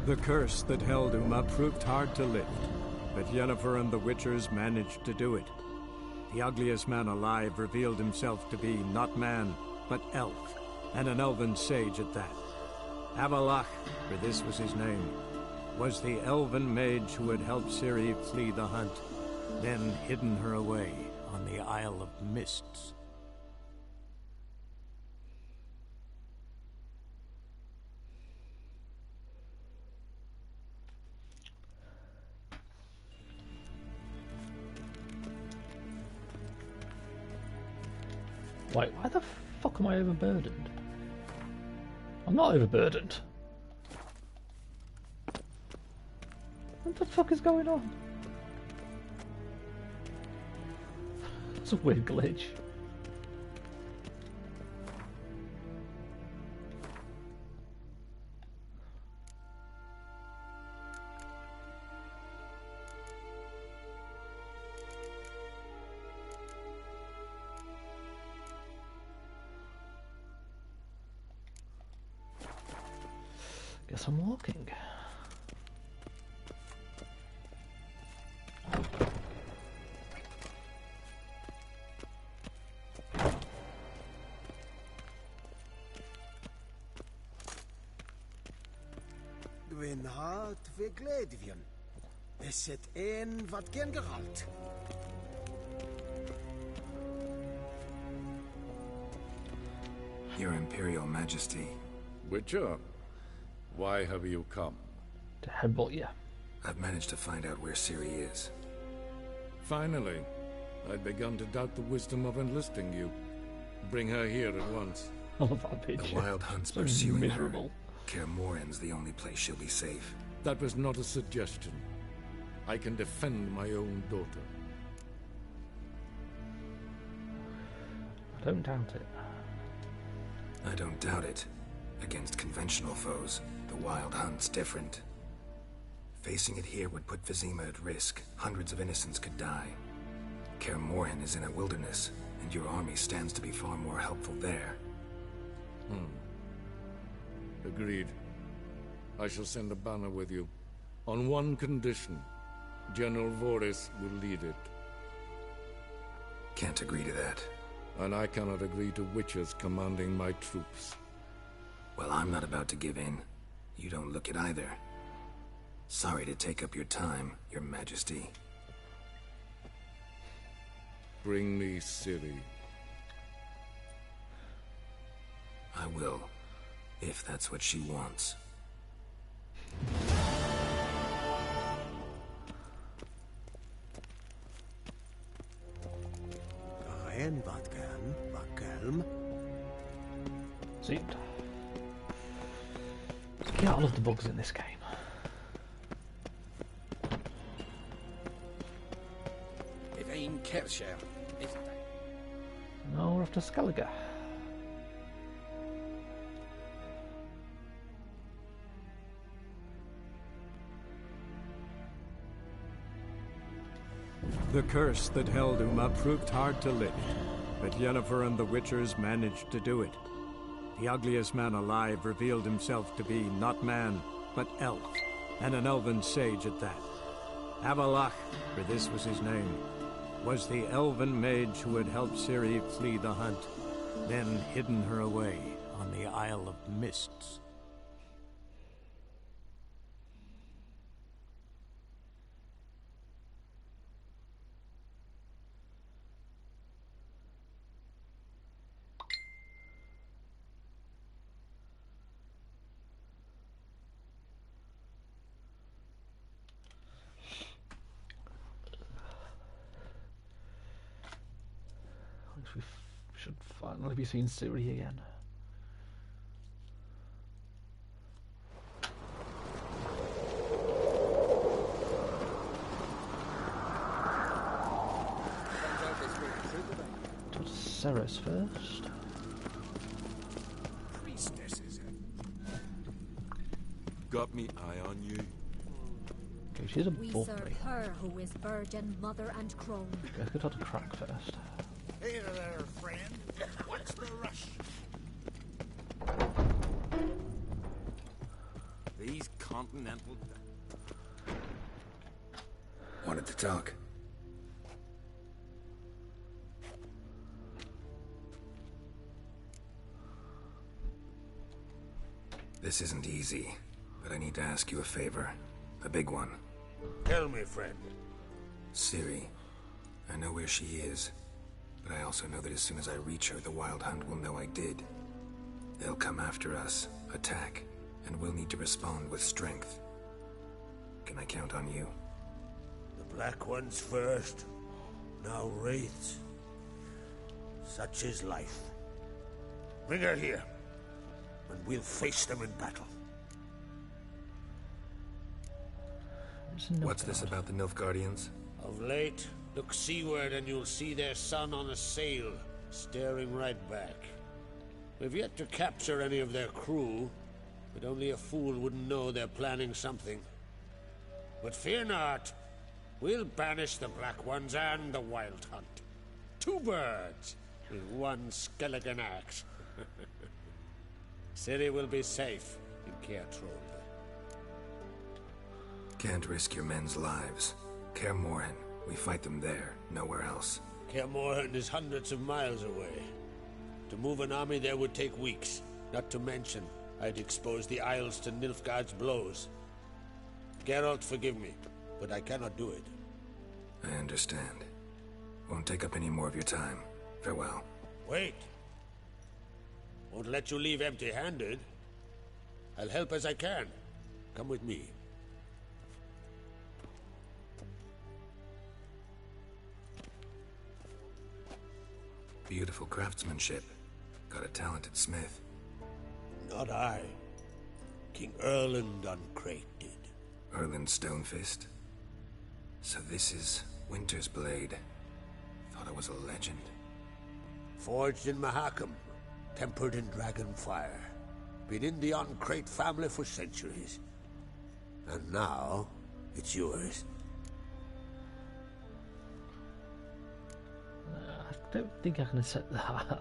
The curse that held Uma proved hard to lift, but Yennefer and the Witchers managed to do it. The ugliest man alive revealed himself to be not man, but elf, and an elven sage at that. Avalach, for this was his name, was the elven mage who had helped Ciri flee the hunt, then hidden her away on the Isle of Mists. Wait, why the fuck am I overburdened? I'm not overburdened. What the fuck is going on? It's a weird glitch. Guess I'm walking. Gwyn hart ve gledvian. Is het een wat gen geralt? Your Imperial Majesty. Witcher, why have you come? To headbutt you. I've managed to find out where Ciri is. Finally. I'd begun to doubt the wisdom of enlisting you. Bring her here at once. I love that picture. The Wild Hunt's So pursuing miserable. her. Kaer Morhen's the only place she'll be safe. That was not a suggestion. I can defend my own daughter. I don't doubt it. I don't doubt it. Against conventional foes, the Wild Hunt's different. Facing it here would put Vizima at risk. Hundreds of innocents could die. Kaer Morhen is in a wilderness, and your army stands to be far more helpful there. Agreed. I shall send a banner with you. On one condition. General Voris will lead it. Can't agree to that. And I cannot agree to witches commanding my troops. Well, I'm not about to give in. You don't look it either. Sorry to take up your time, Your Majesty. Bring me Ciri. I will, if that's what she wants. Ryan Vatkan, Vakelm. See, yeah, I love the bugs in this game. In Kaer. No, we're off to Skellige. The curse that held Uma proved hard to lift, but Yennefer and the Witchers managed to do it. the ugliest man alive revealed himself to be not man, but elf, and an elven sage at that. Avalach, for this was his name, was the elven mage who had helped Ciri flee the hunt, then hidden her away on the Isle of Mists. We should finally be seeing Ciri again. To Ceres first. Priestesses. Got me eye on you. Okay, she's a We bull. serve her who is virgin, mother, and crone. Let's go to Crack first. Hey there, friend. What's the rush? These continental... Wanted to talk. This isn't easy, but I need to ask you a favor. A big one. Tell me, friend. Ciri. I know where she is, but I also know that as soon as I reach her, the Wild Hunt will know I did. They'll come after us, attack, and we'll need to respond with strength. Can I count on you? The Black Ones first, now Wraiths. Such is life. Bring her here, and we'll face them in battle. What's this about the Nilfgaardians? Of late, look seaward and you'll see their sun on a sail, staring right back. We've yet to capture any of their crew, but only a fool wouldn't know they're planning something. But fear not, we'll banish the Black Ones and the Wild Hunt. Two birds with one skeleton axe. Ciri will be safe in Kaer. Can't risk your men's lives. Kaer Morhen. We fight them there, nowhere else. Kaer Morhen is hundreds of miles away. To move an army there would take weeks. Not to mention, I'd expose the Isles to Nilfgaard's blows. Geralt, forgive me, but I cannot do it. I understand. Won't take up any more of your time. Farewell. Wait. Won't let you leave empty-handed. I'll help as I can. Come with me. Beautiful craftsmanship. Got a talented smith. Not I. King Erland Uncrate did. Erland Stonefist? So this is Winter's Blade. Thought I was a legend. Forged in Mahakam, tempered in dragon fire. Been in the Uncrate family for centuries. And now, it's yours. I don't think I can accept that.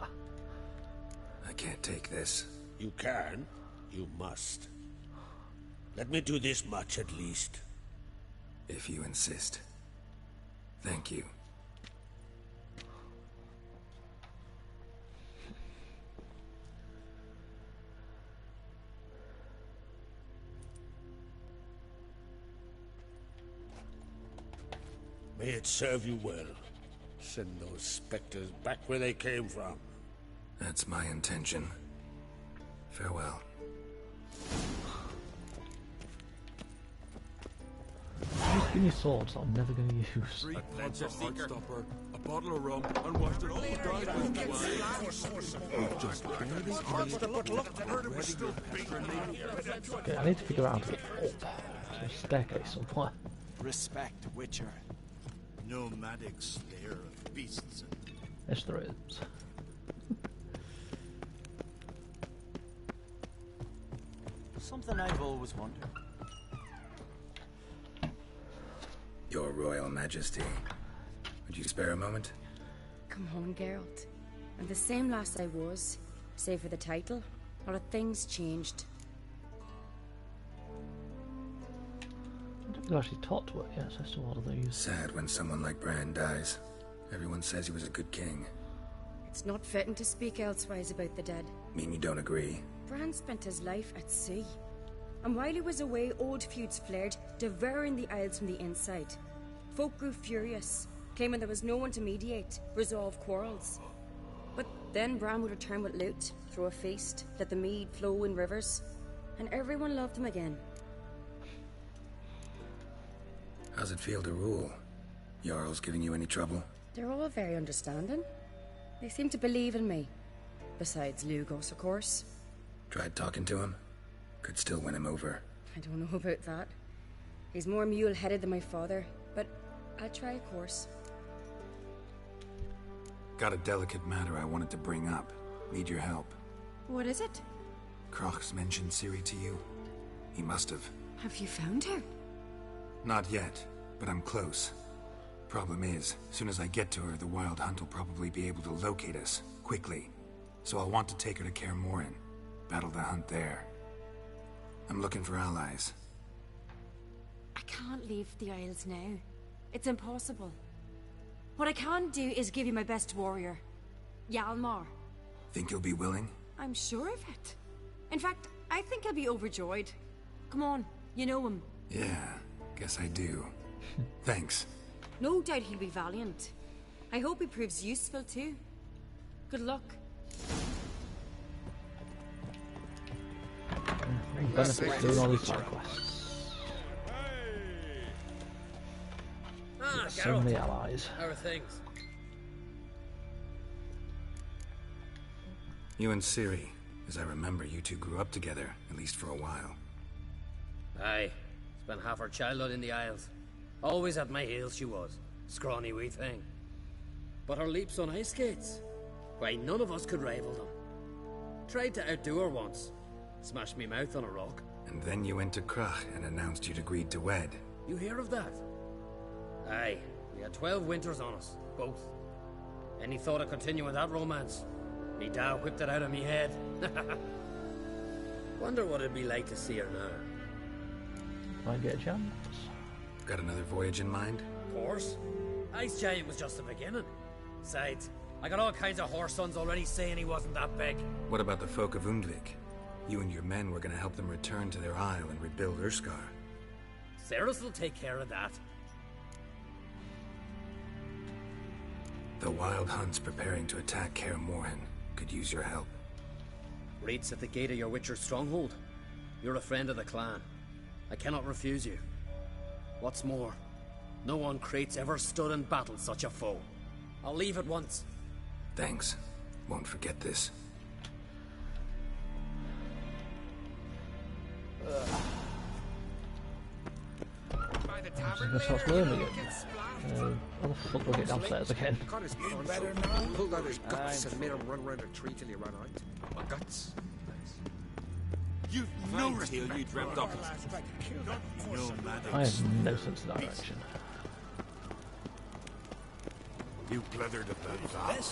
I can't take this. You can. You must. Let me do this much at least. If you insist. Thank you. May it serve you well. Send those specters back where they came from. That's my intention. Farewell. Just give me swords that I'm never going to use. 3 pots of Heartstopper, a bottle of rum, and washed it all down with wine. Just Okay, I need to figure out how to get up. There's a staircase somewhere. Respect, Witcher. Nomadic slayer of beasts. Yes, there is. Something I've always wondered. Your Royal Majesty. Would you spare a moment? Come on, Geralt. I'm the same lass I was, save for the title. Or have things changed? I don't think I actually talked to it yet, so as to all of these. Sad when someone like Bran dies. Everyone says he was a good king. It's not fitting to speak elsewise about the dead. Mean you don't agree? Bran spent his life at sea. And while he was away, old feuds flared, devouring the Isles from the inside. Folk grew furious, claiming there was no one to mediate, resolve quarrels. But then Bran would return with loot, throw a feast, let the mead flow in rivers, and everyone loved him again. How's it feel to rule? Jarl's giving you any trouble? They're all very understanding. They seem to believe in me. Besides Lugos, of course. Tried talking to him? Could still win him over. I don't know about that. He's more mule-headed than my father, but I'll try, of course. Got a delicate matter I wanted to bring up. Need your help. What is it? Crach's mentioned Ciri to you. He must have. Have you found her? Not yet, but I'm close. Problem is, soon as I get to her, the Wild Hunt will probably be able to locate us, quickly. So I'll want to take her to Kaer Morhen. Battle the hunt there. I'm looking for allies. I can't leave the Isles now. It's impossible. What I can do is give you my best warrior, Hjalmar. Think you'll be willing? I'm sure of it. In fact, I think he'll be overjoyed. Come on, you know him. Yeah, guess I do. Thanks. No doubt he'll be valiant. I hope he proves useful too. Good luck. Benefits doing all these side quests. So many allies. How are things? You and Ciri. As I remember, you two grew up together, at least for a while. Aye. Spent half her childhood in the Isles. Always at my heels she was. Scrawny wee thing. But her leaps on ice skates, why, none of us could rival them. Tried to outdo her once. Smashed me mouth on a rock. And then you went to Crach and announced you'd agreed to wed. You hear of that? Aye. We had 12 winters on us, both. Any thought of continuing that romance? Me dad whipped it out of me head. Wonder what it'd be like to see her now. Might get a chance. Got another voyage in mind? Of course. Ice Giant was just the beginning. Besides, I got all kinds of horse sons already saying he wasn't that big. What about the folk of Undvik? You and your men were gonna help them return to their isle and rebuild Urskar. Cerys will take care of that. The Wild Hunt's preparing to attack Kaer Morhen. Could use your help. Raid's at the gate of your Witcher's stronghold. You're a friend of the clan. I cannot refuse you. What's more, no one Crate's ever stood and battled such a foe. I'll leave at once. Thanks. Won't forget this. That's what's learning it. How the fuck do I get downstairs again? Pulled out his guts and made him run around a tree till he ran out. My guts? You've no till you dreamt up. I have no sense of direction. You blethered about that.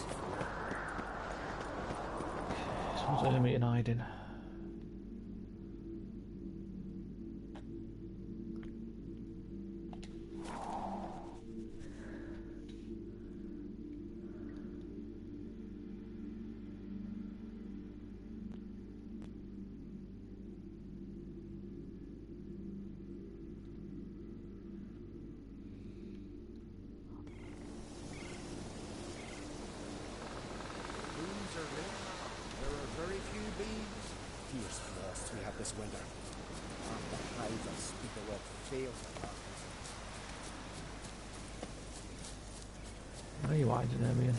Someone's enemy in hiding. This winter. The hives of speaker work fails at Where are you hiding, Evian?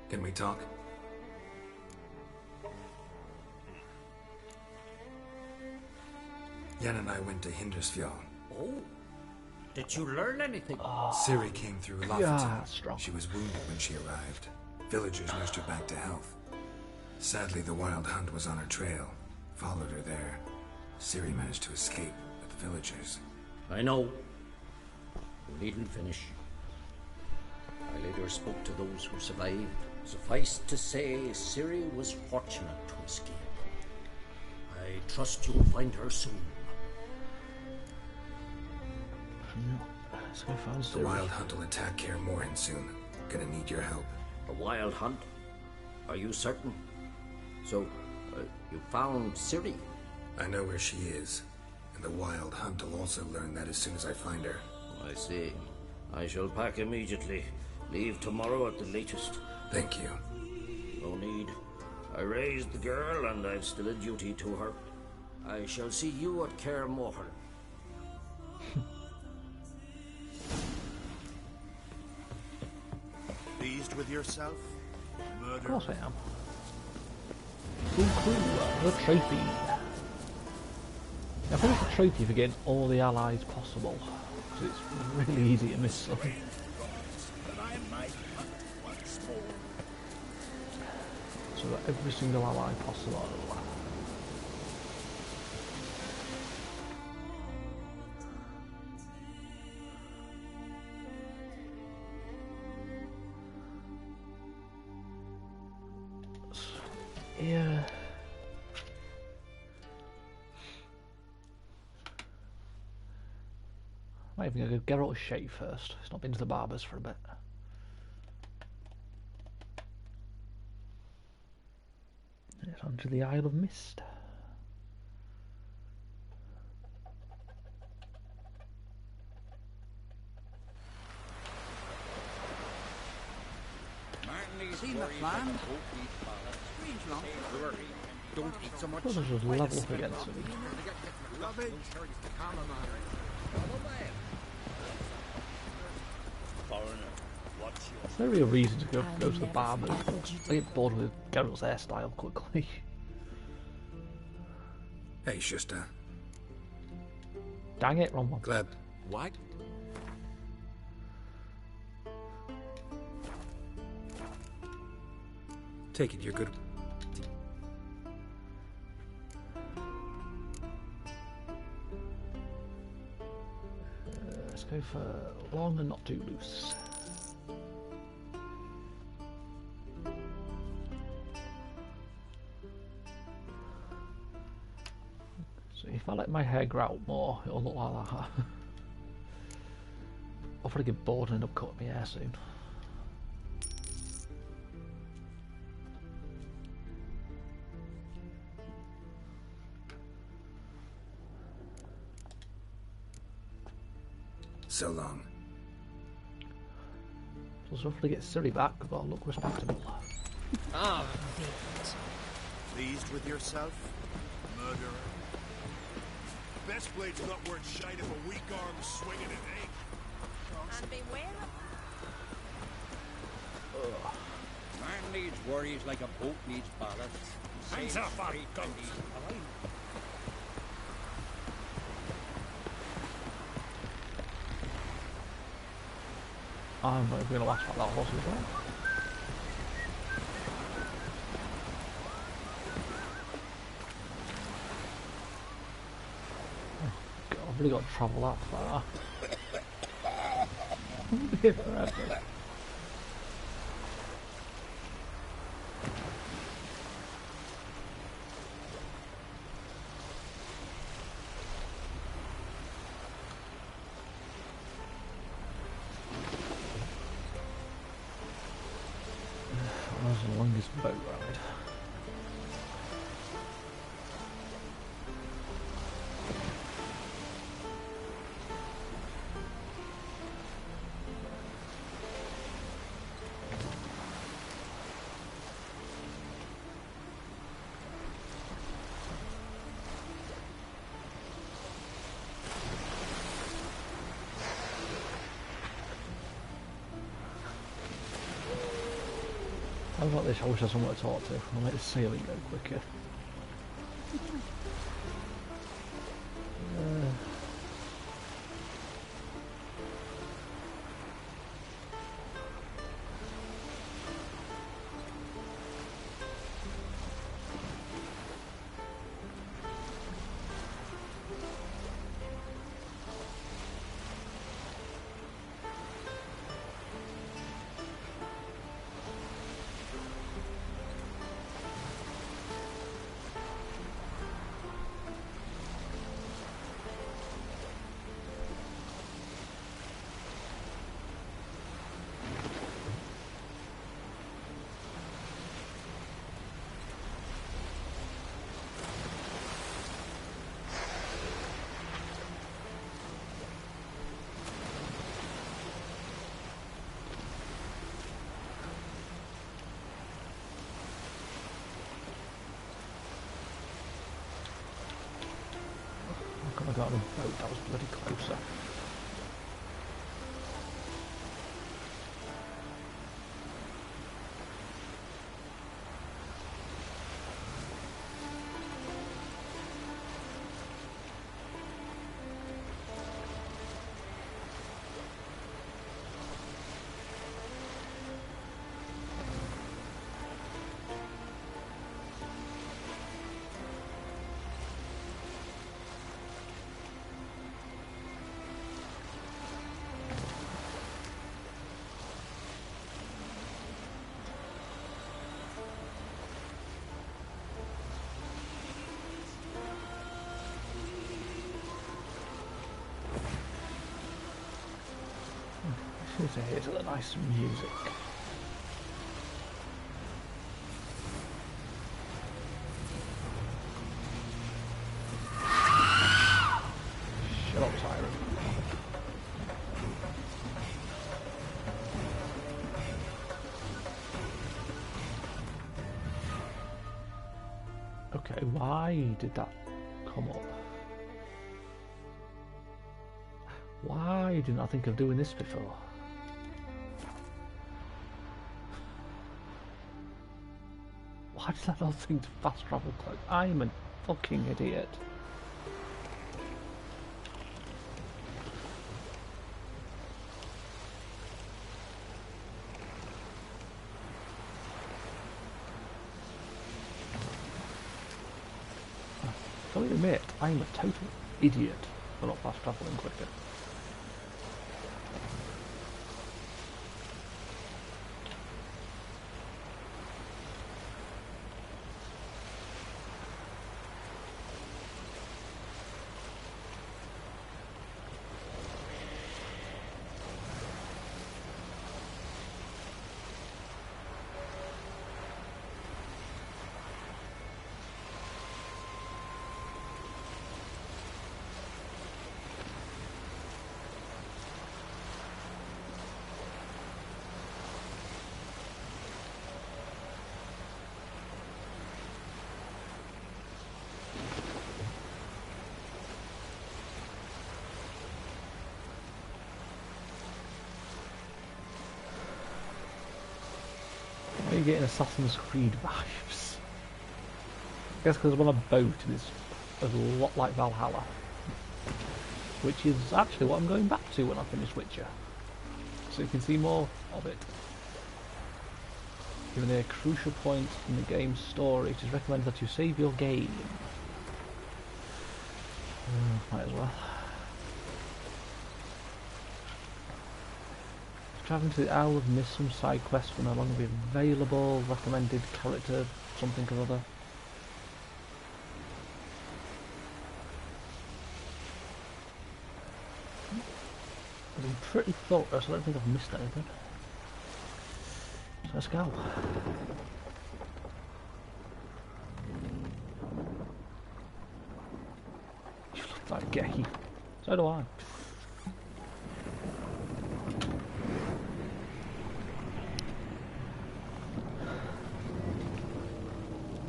Can we talk? Yen and I went to Hindersfjall. Oh, did you learn anything? Ciri came through Lofton. Yeah, strong. She was wounded when she arrived. Villagers nursed her back to health. Sadly, the Wild Hunt was on her trail. followed her there. Ciri managed to escape with the villagers. I know. You needn't finish. I later spoke to those who survived. Suffice to say, Ciri was fortunate to escape. I trust you'll find her soon. Let's go find The Ciri. Wild Hunt will attack Kaer Morhen soon. Gonna need your help. A wild hunt? Are you certain? So, you found Ciri? I know where she is. And the Wild Hunt will also learn that as soon as I find her. I see. I shall pack immediately. Leave tomorrow at the latest. Thank you. No need. I raised the girl, and I've still a duty to her. I shall see you at Kaer Morhen. Pleased with yourself? Of course I am. Cool. The trophy. I think it's a trophy for getting all the allies possible. So it's really easy to miss some. So that every single ally possible. Yeah. Might even go get out a shave first. It's not been to the barbers for a bit. It's onto the Isle of Mist. Seen the plan? Don't eat so much. Let's just level up against him. Is there a real reason to go to the barbers? I get bored with Geralt's hairstyle quickly. Hey, Schuster. Dang it, wrong one. Glad. What? Take it, you're good. Let's go for long and not too loose. So if I let my hair grow out more, it'll look like that. I'll probably get bored and end up cutting my hair soon. So long. So let's hopefully get Ciri back, but I'll look respectable. Ah, pleased with yourself, murderer? Best blade's not worth shite if a weak arm's swinging it ain't. And beware of... Man needs worries like a boat needs ballast. Hands up, our guns! I'm not going to last like that horse as well. I've really got to travel that far. I'll be here forever. That was the longest boat ride. How about this? I wish I had someone to talk to. I'll make the sailing go quicker. I got on a boat, that was bloody closer. Here's the nice music. Shut up, Siren. Okay, why did that come up? Why didn't I think of doing this before? Why did I not think to fast travel cloak? I'm a fucking idiot. I fully admit, I'm a total idiot for not fast traveling quicker. Why are you getting Assassin's Creed vibes? I guess because I'm on a boat and it's a lot like Valhalla. Which is actually what I'm going back to when I finish Witcher. So you can see more of it. Given a crucial point in the game's story, it is recommended that you save your game. Might as well. Travelling to the Isle of Mist, some side quests will no longer be available. Recommended character, something or other. I've been pretty thorough, so I don't think I've missed anything. So let's go. You look like gay. So do I.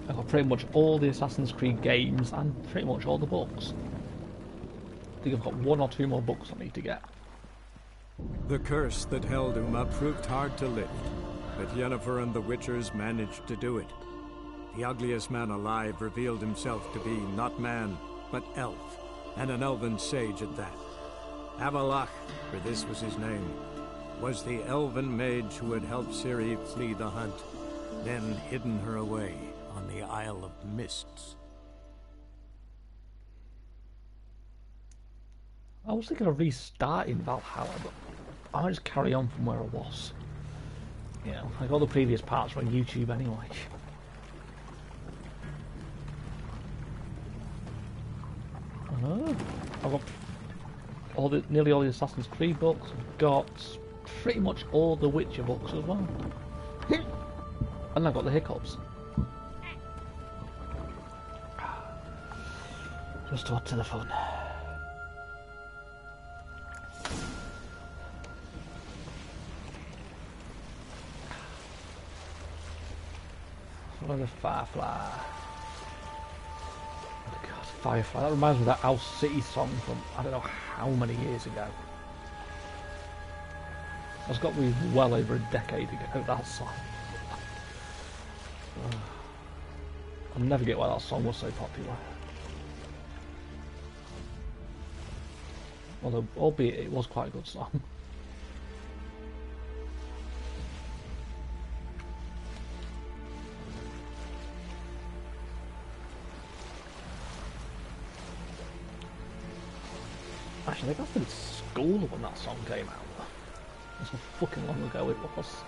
I've got pretty much all the Assassin's Creed games and pretty much all the books. I think I've got one or two more books I need to get. The curse that held Uma proved hard to lift, but Yennefer and the Witchers managed to do it. The ugliest man alive revealed himself to be not man, but elf, and an elven sage at that. Avalach, for this was his name, was the elven mage who had helped Ciri flee the hunt, then hidden her away on the Isle of Mists. I was thinking of restarting Valhalla, but I might just carry on from where I was. You know, like all the previous parts were on YouTube anyway. I've got nearly all the Assassin's Creed books. I've got pretty much all the Witcher books as well. And I've got the hiccups. Just to add to the fun. What the Firefly? Oh God. Firefly. That reminds me of that Owl City song from I don't know how many years ago. That's got me well over a decade ago, that song. I'll never get why that song was so popular. Although, albeit it was quite a good song. Actually, I think I was in school when that song came out. That's how fucking long ago it was.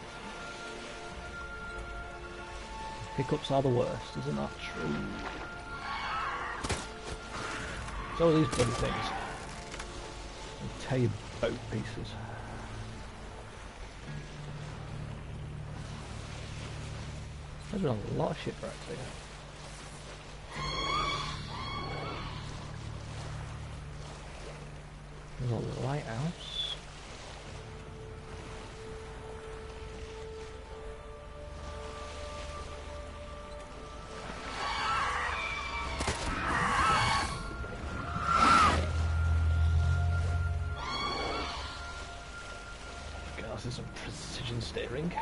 Hiccups are the worst, isn't that true? So are these bloody things. They tear your boat pieces. There's been a lot of shipwrecks here. There's a lighthouse. Okay, this is some precision steering.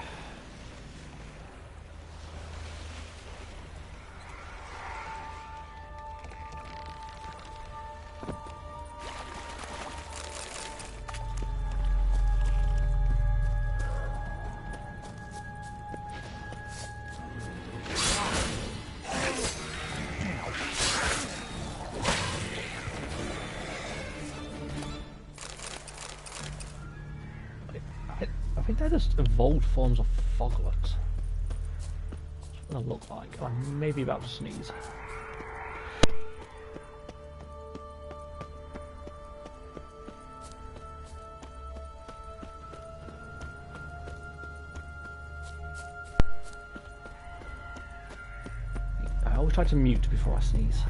I think they're just evolved forms of foglets. That's what they look like. I'm maybe about to sneeze. I always try to mute before I sneeze.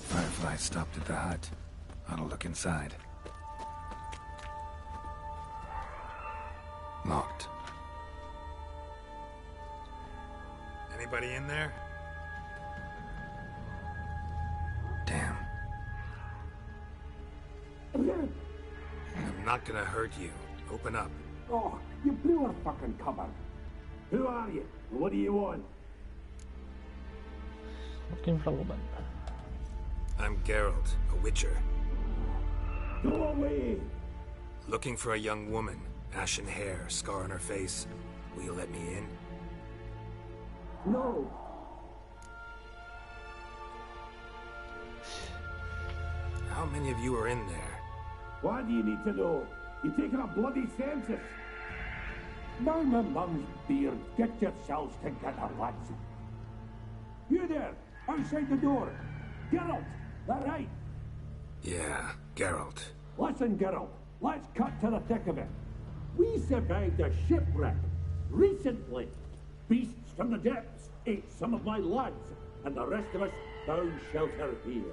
Firefly stopped at the hut. I'll look inside. Locked. Anybody in there? Damn. I'm not gonna hurt you. Open up. Oh, you blew our fucking cover. Who are you? What do you want? Looking for a woman. I'm Geralt, a witcher. Go away! Looking for a young woman. Ashen hair, scar on her face. Will you let me in? No! How many of you are in there? Why do you need to know? You're taking a bloody census. Now my mum's beard, get yourselves together, lads. You there, outside the door. Geralt, that right? Yeah, Geralt. Listen, Geralt, let's cut to the thick of it. We survived a shipwreck recently. Beasts from the depths ate some of my lads, and the rest of us found shelter here.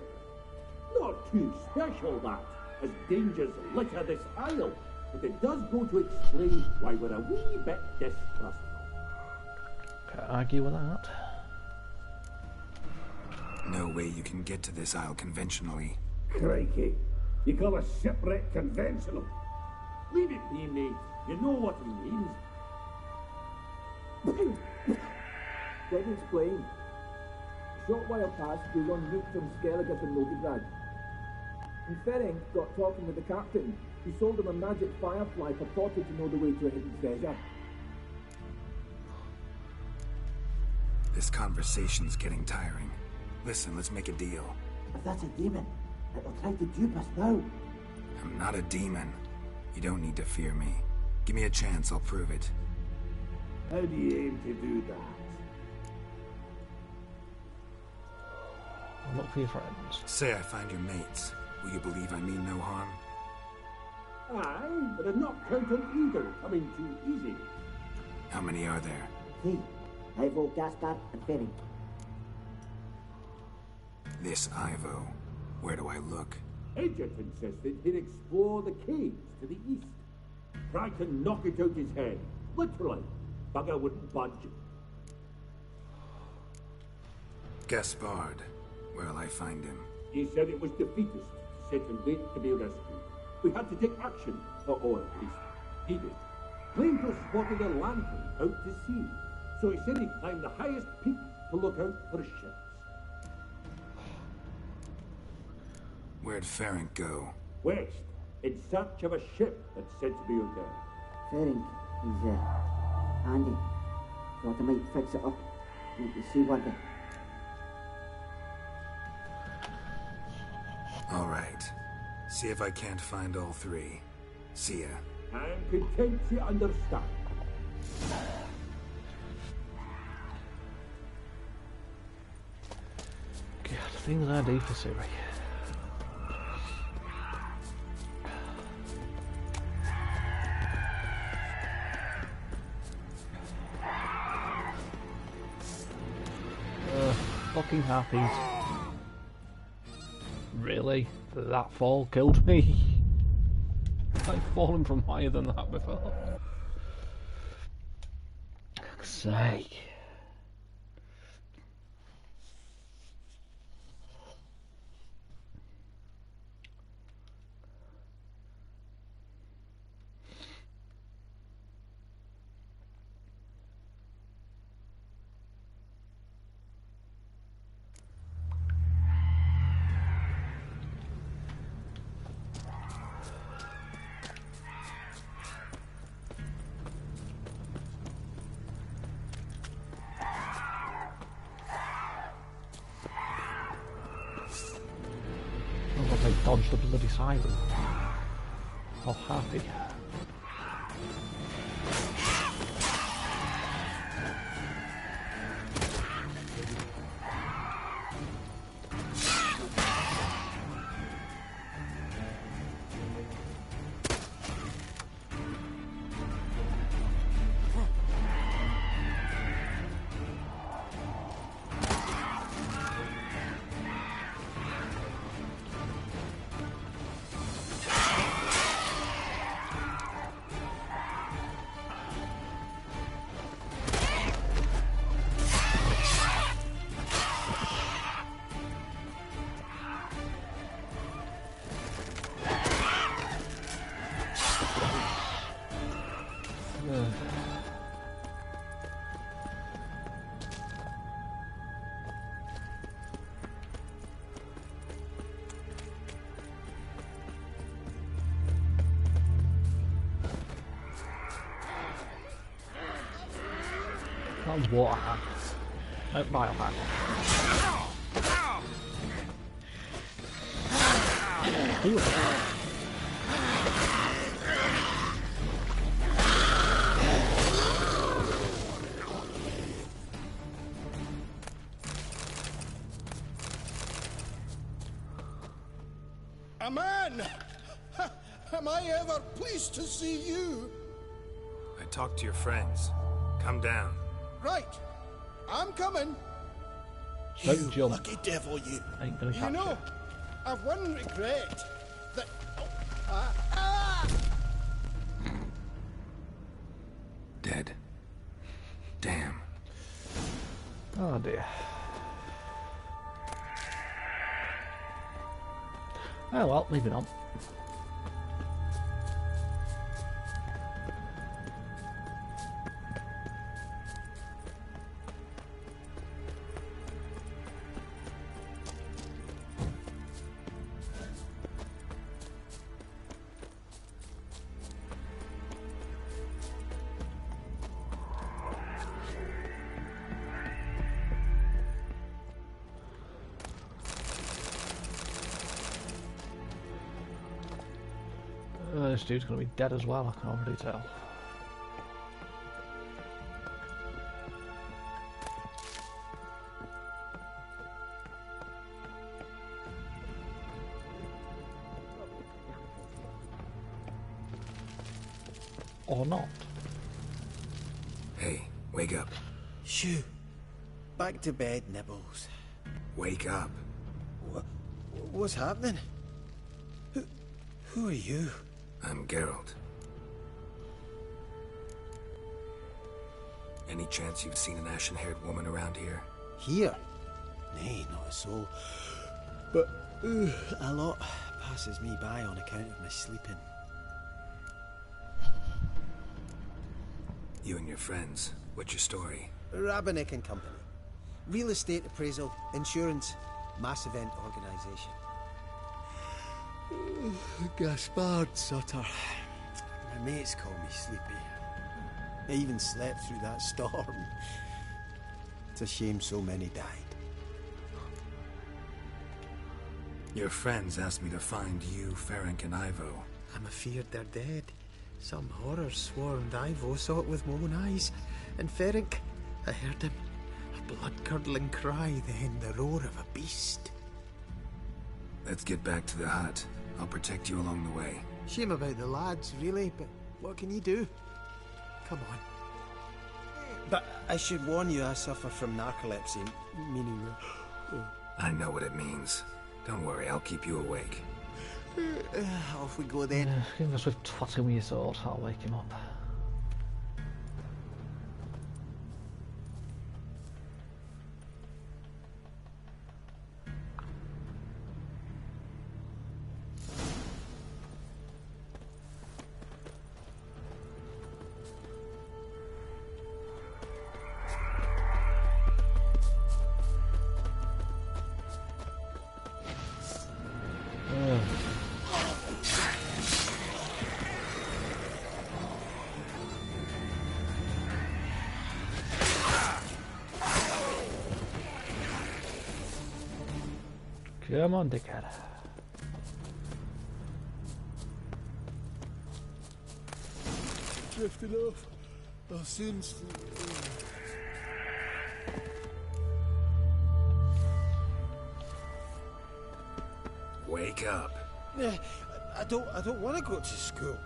Not too special, that, as dangers litter this isle, but it does go to explain why we're a wee bit distrustful. Can't argue with that. No way you can get to this isle conventionally. Crikey, you call a shipwreck conventional? Leave it be, mate. You know what he means. Let me explain. A short while past, we were en route from Skellige to Novigrad. And Ferenc got talking with the captain, who sold him a magic firefly purported to know the way to a hidden treasure. This conversation's getting tiring. Listen, let's make a deal. If that's a demon, it'll try to dupe us now. I'm not a demon. You don't need to fear me. Give me a chance, I'll prove it. How do you aim to do that? Look for your friends. Say I find your mates. Will you believe I mean no harm? Aye, but I'm not count on either coming too easy. How many are there? 3. Ivo, Gaspar, and Ferenc. This Ivo. Where do I look? Agent insisted he'd explore the caves to the east. Tried to knock it out his head. Literally. Bugger wouldn't budge. Gaspard. Where'll I find him? He said it was defeatist, set and wait to be rescued. We had to take action, or at least he did. Claimed to have spotted a lantern out to sea, so he said he climbed the highest peak to look out for ships. Where'd Ferenc go? West, in search of a ship that's said to be out there. Ferenc, he's handy. Thought I might fix it up. Need to see what the... All right. See if I can't find all three. See ya. I'm content to understand. God, things I do for Siri. Fucking harpies. Really? That fall killed me? I've fallen from higher than that before. For fuck's sake. Dodged the bloody siren. Oh, happy. That was water hack. No, biohack. A man! Am I ever pleased to see you? I talked to your friends. Come down. Right. I'm coming. Don't you jump. Lucky devil, you. Ain't gonna catch You know, you. I've one regret. That... Dead. Damn. Oh dear. Oh well, moving on. This dude's gonna be dead as well, I can already tell. Or not. Hey, wake up. Shoo. Back to bed, Nibbles. Wake up. What's happening? Who are you? I'm Geralt. Any chance you've seen an ashen-haired woman around here? Here? Nay, not a soul. But a lot passes me by on account of my sleeping. You and your friends, what's your story? Rabbinick and Company. Real estate appraisal, insurance, mass event organisation. Gaspard Sutter. My mates call me Sleepy. I even slept through that storm. It's a shame so many died. Your friends asked me to find you, Ferenc, and Ivo. I'm afeard they're dead. Some horror swarmed Ivo, saw it with my own eyes. And Ferenc, I heard him. A blood-curdling cry, then the roar of a beast. Let's get back to the hut. I'll protect you along the way. Shame about the lads, really, but what can you do? Come on. But I should warn you, I suffer from narcolepsy, meaning... I know what it means. Don't worry, I'll keep you awake. Off we go then. Yeah, give us with twatting with your sword, I'll wake him up. Come on, dickhead. Drifting off. I'll soon sleep. Wake up. I don't want to go to school.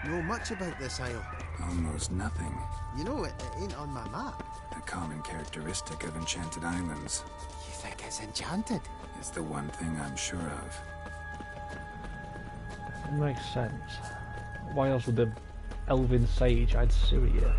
Know much about this isle? Almost nothing. You know, it ain't on my map. A common characteristic of enchanted islands. You think it's enchanted? It's the one thing I'm sure of. Makes sense. Why else would the elven sage hide Syria?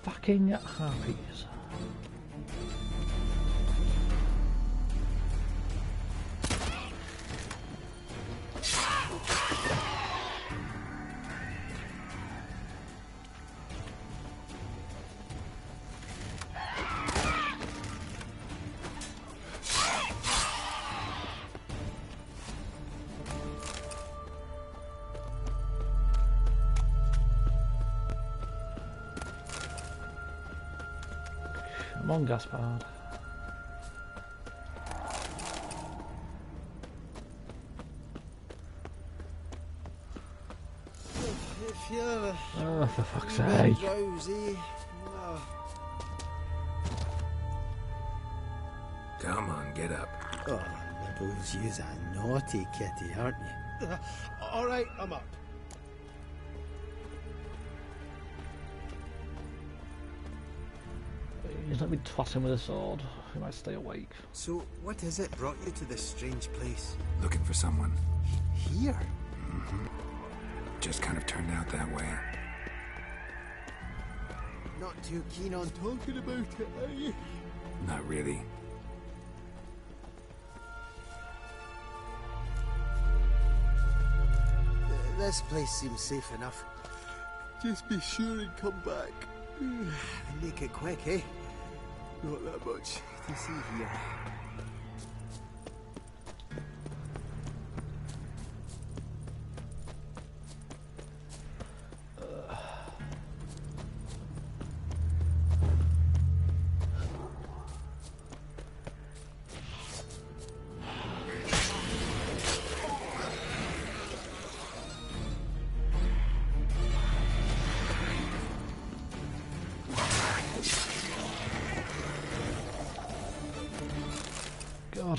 Fucking harpies. Come on, Gaspard. If you're Oh, for fuck's sake. drowsy, Come on, get up. Oh, Nibbles, you's a naughty kitty, aren't you? All right, I'm up. He's let me twat him with a sword. He might stay awake. So, what is it brought you to this strange place? Looking for someone. Here? Mm-hmm. Just kind of turned out that way. Not too keen on talking about it, are you? Not really. This place seems safe enough. Just be sure and come back. And make it quick, eh? Not that much to see here.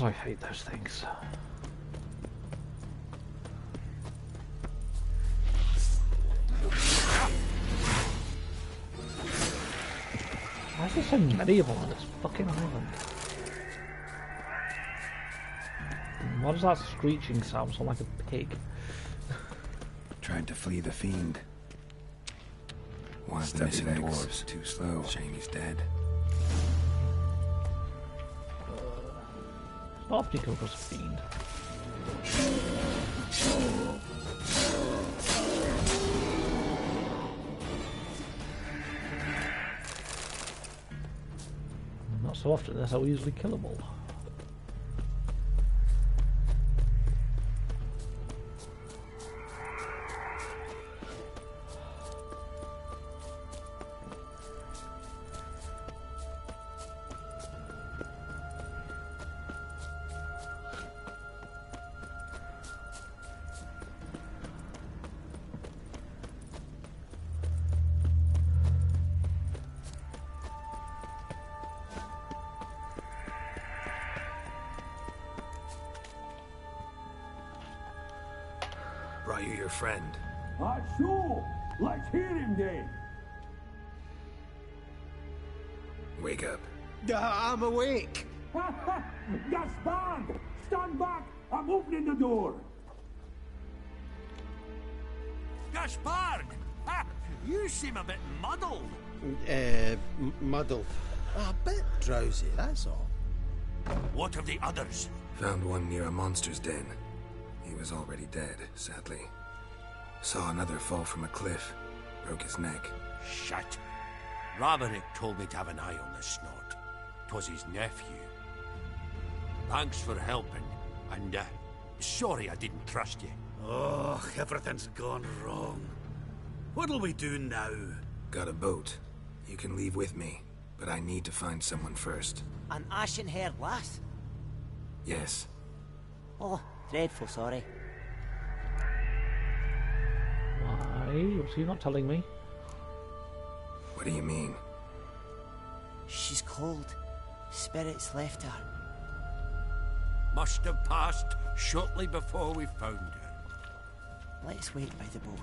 I hate those things. Why is there so many of them on this fucking island? What does that screeching sound sound like a pig? Tried to flee the fiend. One of the missing dwarves. Too slow. Shame he's dead. It's not often you come across a fiend. Not so often, they're so easily killable. Brought you your friend. Sure. Let's hear him then. Wake up. I'm awake. Gaspard! Stand back! I'm opening the door. Gaspard! Ha! You seem a bit muddled. Muddled. A bit drowsy, that's all. What of the others? Found one near a monster's den. He was already dead, sadly. Saw another fall from a cliff. Broke his neck. Shit. Ramarick told me to have an eye on the snot. 'Twas his nephew. Thanks for helping, and sorry I didn't trust you. Oh, everything's gone wrong. What'll we do now? Got a boat. You can leave with me, but I need to find someone first. An ashen-haired lass? Yes. Oh, dreadful sorry. Why? Was he not telling me? What do you mean? She's cold. Spirits left her. Must have passed shortly before we found her. Let's wait by the boat.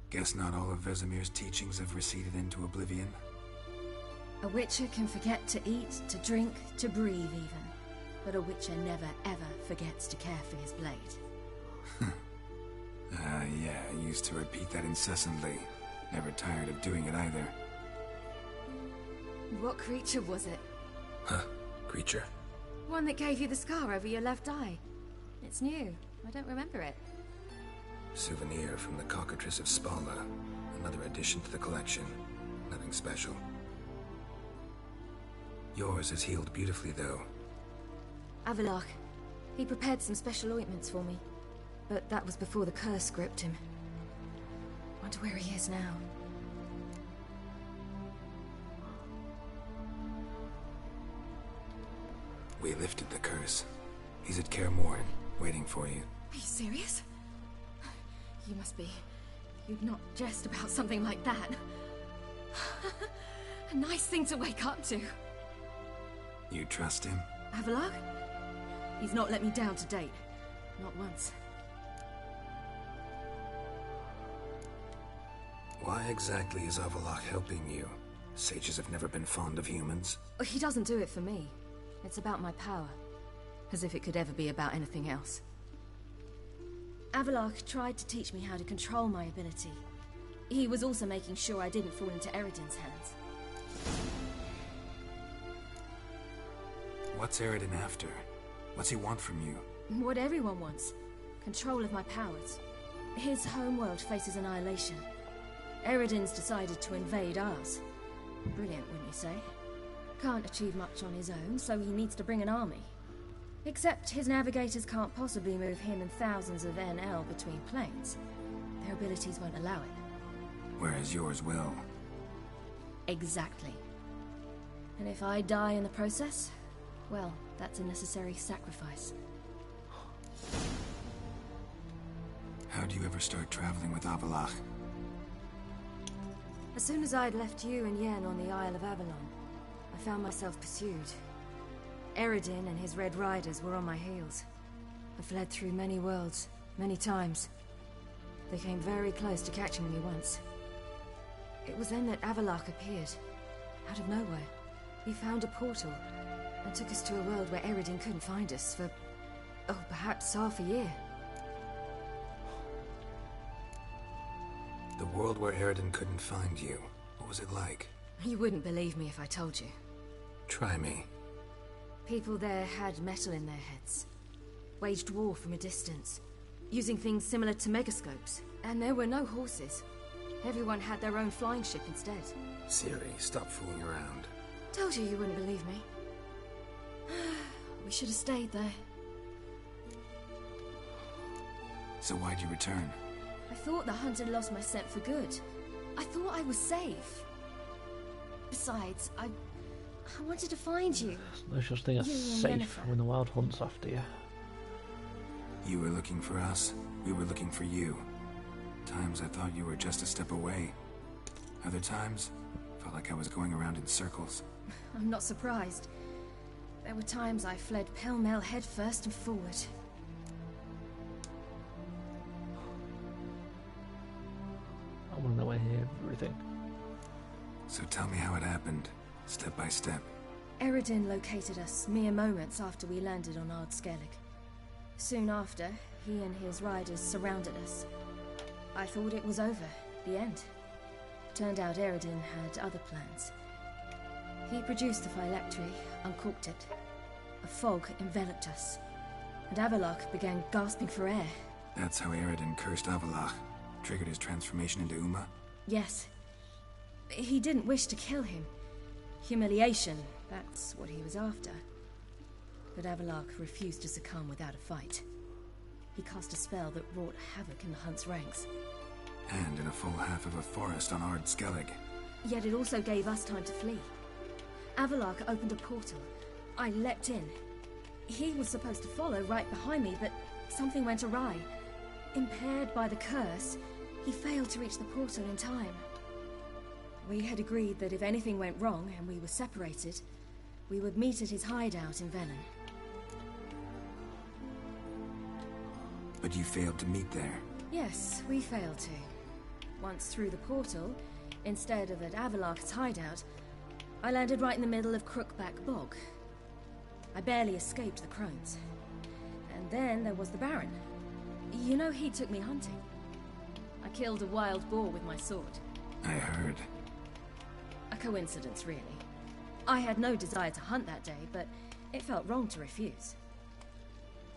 Guess not all of Vesemir's teachings have receded into oblivion. A witcher can forget to eat, to drink, to breathe even. But a witcher never ever forgets to care for his blade. Yeah, I used to repeat that incessantly. Never tired of doing it either. What creature was it? Huh? Creature? One that gave you the scar over your left eye. It's new. I don't remember it. Souvenir from the Cockatrice of Spala. Another addition to the collection. Nothing special. Yours is healed beautifully, though. Avallac'h. He prepared some special ointments for me. But that was before the curse gripped him. Wonder where he is now. We lifted the curse. He's at Kaer Morhen, waiting for you. Are you serious? You must be. You'd not jest about something like that. A nice thing to wake up to. You trust him? Avallac'h? He's not let me down to date. Not once. Why exactly is Avallac'h helping you? Sages have never been fond of humans. He doesn't do it for me. It's about my power. As if it could ever be about anything else. Avallac'h tried to teach me how to control my ability. He was also making sure I didn't fall into Eredin's hands. What's Eredin after? What's he want from you? What everyone wants. Control of my powers. His homeworld faces annihilation. Eredin's decided to invade ours. Brilliant, wouldn't you say? Can't achieve much on his own, so he needs to bring an army. Except his navigators can't possibly move him and thousands of NL between planes. Their abilities won't allow it. Whereas yours will. Exactly. And if I die in the process, well, that's a necessary sacrifice. How'd you ever start traveling with Avallac'h? As soon as I'd left you and Yen on the Isle of Avalon, I found myself pursued. Eredin and his Red Riders were on my heels. I fled through many worlds, many times. They came very close to catching me once. It was then that Avallac'h appeared, out of nowhere. He found a portal, and took us to a world where Eredin couldn't find us for, oh, perhaps half a year. The world where Eredin couldn't find you. What was it like? You wouldn't believe me if I told you. Try me. People there had metal in their heads. Waged war from a distance. Using things similar to megascopes. And there were no horses. Everyone had their own flying ship instead. Ciri, stop fooling around. Told you you wouldn't believe me. We should have stayed there. So why'd you return? I thought the hunt had lost my scent for good. I thought I was safe. Besides, I wanted to find you. There's no such thing as safe when the wild hunts after you. You were looking for us. We were looking for you. Times I thought you were just a step away. Other times, felt like I was going around in circles. I'm not surprised. There were times I fled pell-mell head first and forward. I want to know everything. So tell me how it happened, step by step. Eredin located us mere moments after we landed on Ard Skellig. Soon after, he and his riders surrounded us. I thought it was over, the end. Turned out Eredin had other plans. He produced the phylactery, uncorked it. A fog enveloped us, and Avallac'h began gasping for air. That's how Eredin cursed Avallac'h. Triggered his transformation into Uma? Yes. He didn't wish to kill him. Humiliation, that's what he was after. But Avallac'h refused to succumb without a fight. He cast a spell that wrought havoc in the hunt's ranks. And in a full half of a forest on Ard Skellig. Yet it also gave us time to flee. Avallac'h opened a portal. I leapt in. He was supposed to follow right behind me, but something went awry. Impaired by the curse, he failed to reach the portal in time. We had agreed that if anything went wrong and we were separated, we would meet at his hideout in Velen. But you failed to meet there. Yes, we failed to. once through the portal, instead of at Avalok's hideout, I landed right in the middle of Crookback Bog. I barely escaped the crones. And then there was the Baron. You know, he took me hunting. I killed a wild boar with my sword. I heard. A coincidence, really. I had no desire to hunt that day, but it felt wrong to refuse.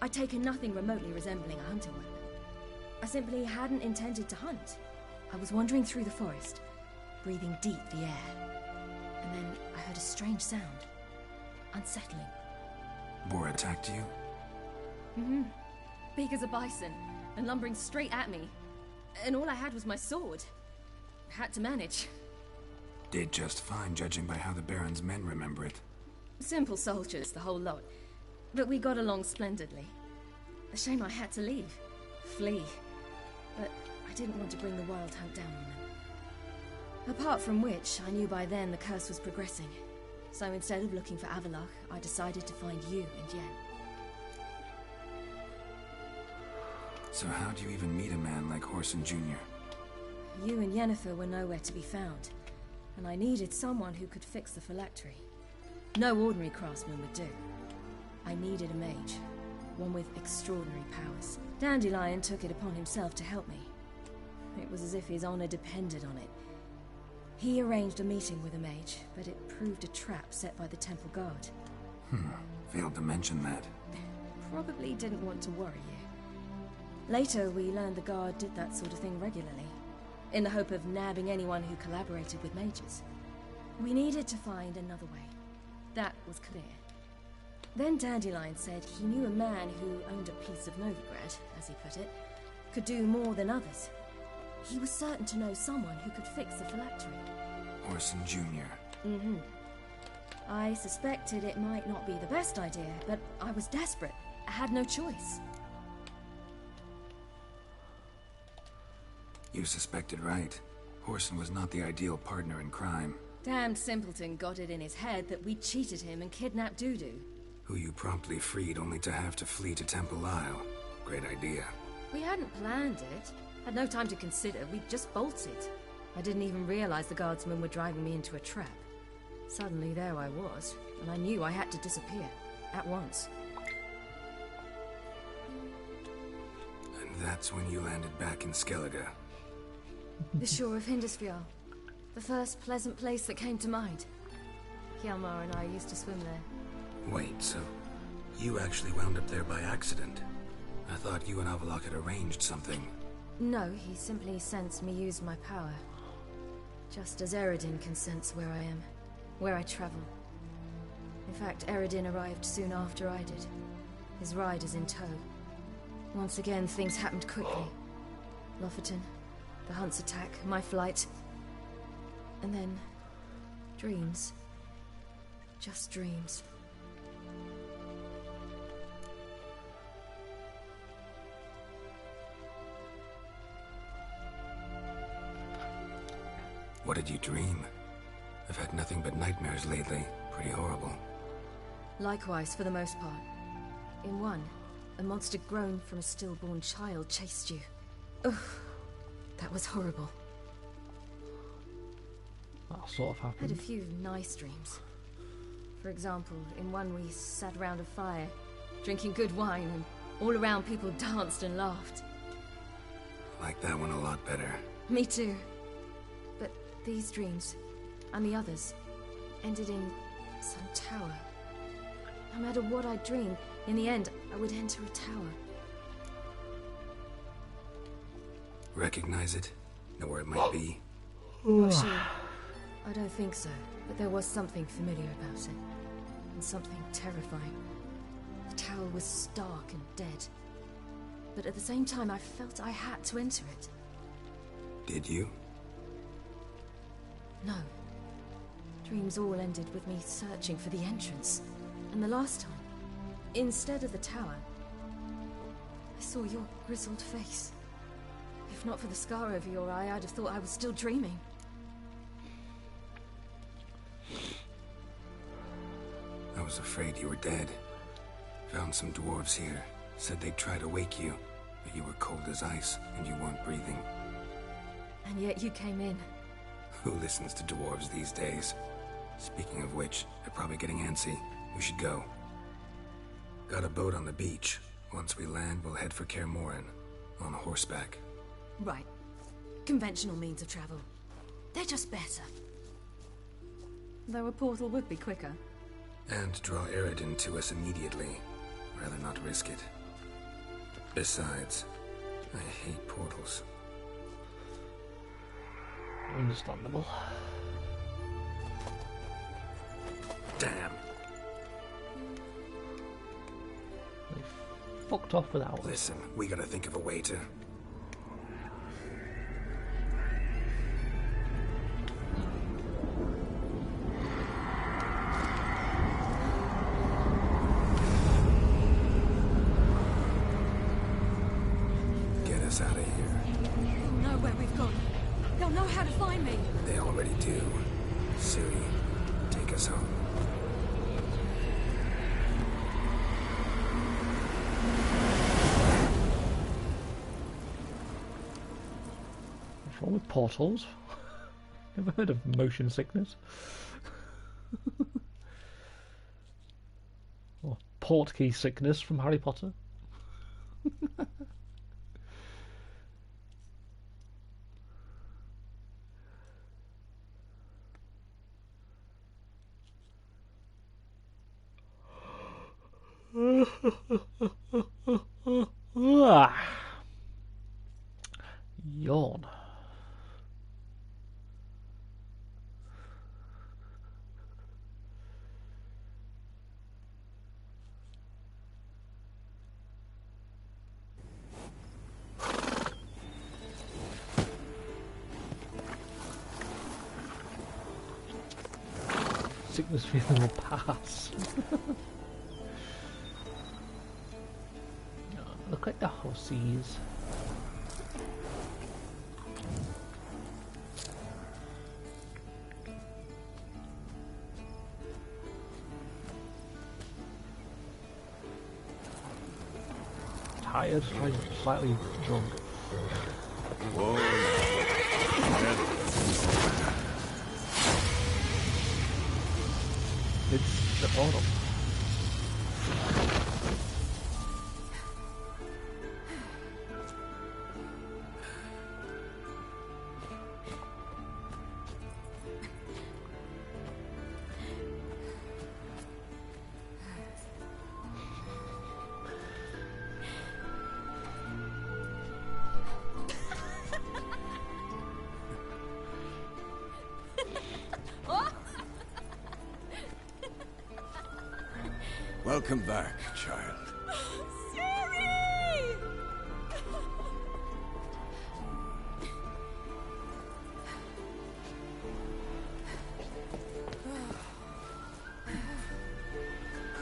I'd taken nothing remotely resembling a hunting weapon. I simply hadn't intended to hunt. I was wandering through the forest, breathing deep the air. And then I heard a strange sound. Unsettling. Boar attacked you? Mm-hmm. Big as a bison, and lumbering straight at me. And all I had was my sword. Had to manage. Did just fine, judging by how the Baron's men remember it. Simple soldiers, the whole lot. But we got along splendidly. A shame I had to leave. Flee. But I didn't want to bring the Wild Hunt down on them. Apart from which, I knew by then the curse was progressing. So instead of looking for Avalok, I decided to find you and Yen. So how do you even meet a man like Horson Jr.? You and Yennefer were nowhere to be found, and I needed someone who could fix the phylactery. No ordinary craftsman would do. I needed a mage, one with extraordinary powers. Dandelion took it upon himself to help me. It was as if his honor depended on it. He arranged a meeting with a mage, but it proved a trap set by the temple guard. Failed to mention that. Probably didn't want to worry you. Later, we learned the guard did that sort of thing regularly, in the hope of nabbing anyone who collaborated with mages. We needed to find another way. That was clear. Then Dandelion said he knew a man who owned a piece of Novigrad, as he put it, could do more than others. He was certain to know someone who could fix the phylactery. Horson Jr. Mm-hmm. I suspected it might not be the best idea, but I was desperate. I had no choice. You suspected right. Horson was not the ideal partner in crime. Damned simpleton got it in his head that we cheated him and kidnapped Dudu. Who you promptly freed only to have to flee to Temple Isle. Great idea. We hadn't planned it. Had no time to consider. We just bolted. I didn't even realize the guardsmen were driving me into a trap. Suddenly there I was, and I knew I had to disappear. At once. And that's when you landed back in Skellige. The shore of Hindisfjall. The first pleasant place that came to mind. Hjalmar and I used to swim there. Wait, so you actually wound up there by accident? I thought you and Avalok had arranged something. No, he simply sensed me use my power. Just as Eredin can sense where I am, where I travel. In fact, Eredin arrived soon after I did. His riders in tow. Once again, things happened quickly. Lofoten, the Hunt's attack, my flight. And then, dreams. Just dreams. What did you dream? I've had nothing but nightmares lately. Pretty horrible. Likewise, for the most part. In one, a monster grown from a stillborn child chased you. Ugh, that was horrible. That sort of happened. Had a few nice dreams. For example, in one we sat around a fire, drinking good wine, and all around people danced and laughed. Like that one a lot better. Me too. But these dreams, and the others, ended in some tower. No matter what I dreamed, in the end, I would enter a tower. Recognize it? Know where it might be? Not sure. I don't think so, but there was something familiar about it. And something terrifying. The tower was stark and dead. But at the same time, I felt I had to enter it. Did you? No. Dreams all ended with me searching for the entrance. And the last time, instead of the tower, I saw your grizzled face. If not for the scar over your eye, I'd have thought I was still dreaming. I was afraid you were dead. Found some dwarves here. Said they'd try to wake you, but you were cold as ice and you weren't breathing. And yet you came in. Who listens to dwarves these days? Speaking of which, they're probably getting antsy. We should go. Got a boat on the beach. Once we land, we'll head for Kaer on horseback. Right. Conventional means of travel. They're just better. Though a portal would be quicker. And draw Eridan to us immediately. Rather not risk it. Besides, I hate portals. Understandable. Damn. They fucked off without us. Listen, we gotta think of a way to... get us out of here. They'll know where we've gone. They'll know how to find me. They already do. Ciri, take us home. What's wrong with portals? Never heard of motion sickness. Or portkey sickness from Harry Potter. Yawn. Sickness feeling will pass. Look at the horses. Tired, slightly drunk. Whoa. It's the bottom. Welcome back, child. Ciri!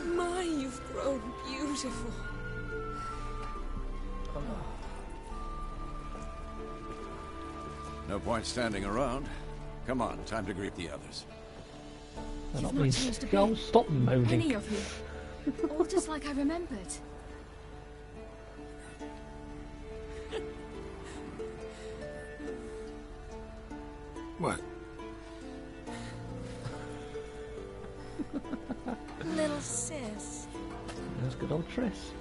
My, you've grown beautiful. No point standing around. Come on, time to greet the others. They're not You've being not changed a bit. girls, stop moaning. Any of you. All just like I remembered. What? Little sis. There's good old Triss.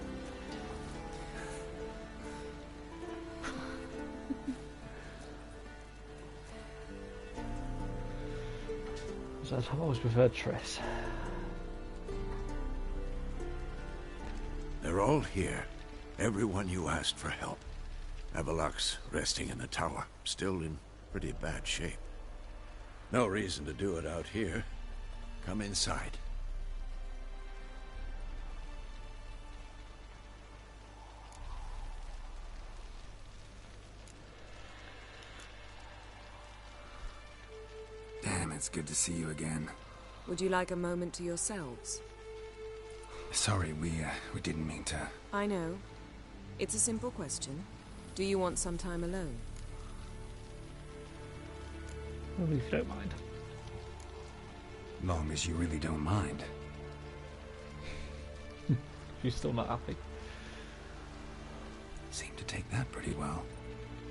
So I've always preferred Triss. They're all here. Everyone you asked for help. Avalok's resting in the tower, still in pretty bad shape. No reason to do it out here. Come inside. Damn, it's good to see you again. Would you like a moment to yourselves? Sorry, we didn't mean to... I know. It's a simple question. Do you want some time alone? Well, if you don't mind. Long as you really don't mind. You're still not happy. Seem to take that pretty well.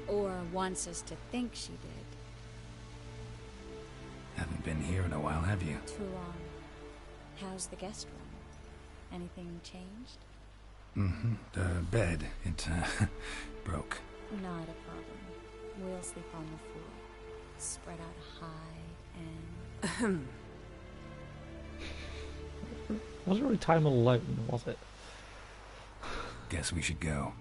Or wants us to think she did. Haven't been here in a while, have you? Too long. How's the guest room? Anything changed? Mm-hmm. The bed, it, broke. Not a problem. We'll sleep on the floor. Spread out high and... Wasn't really time alone, was it? Guess we should go.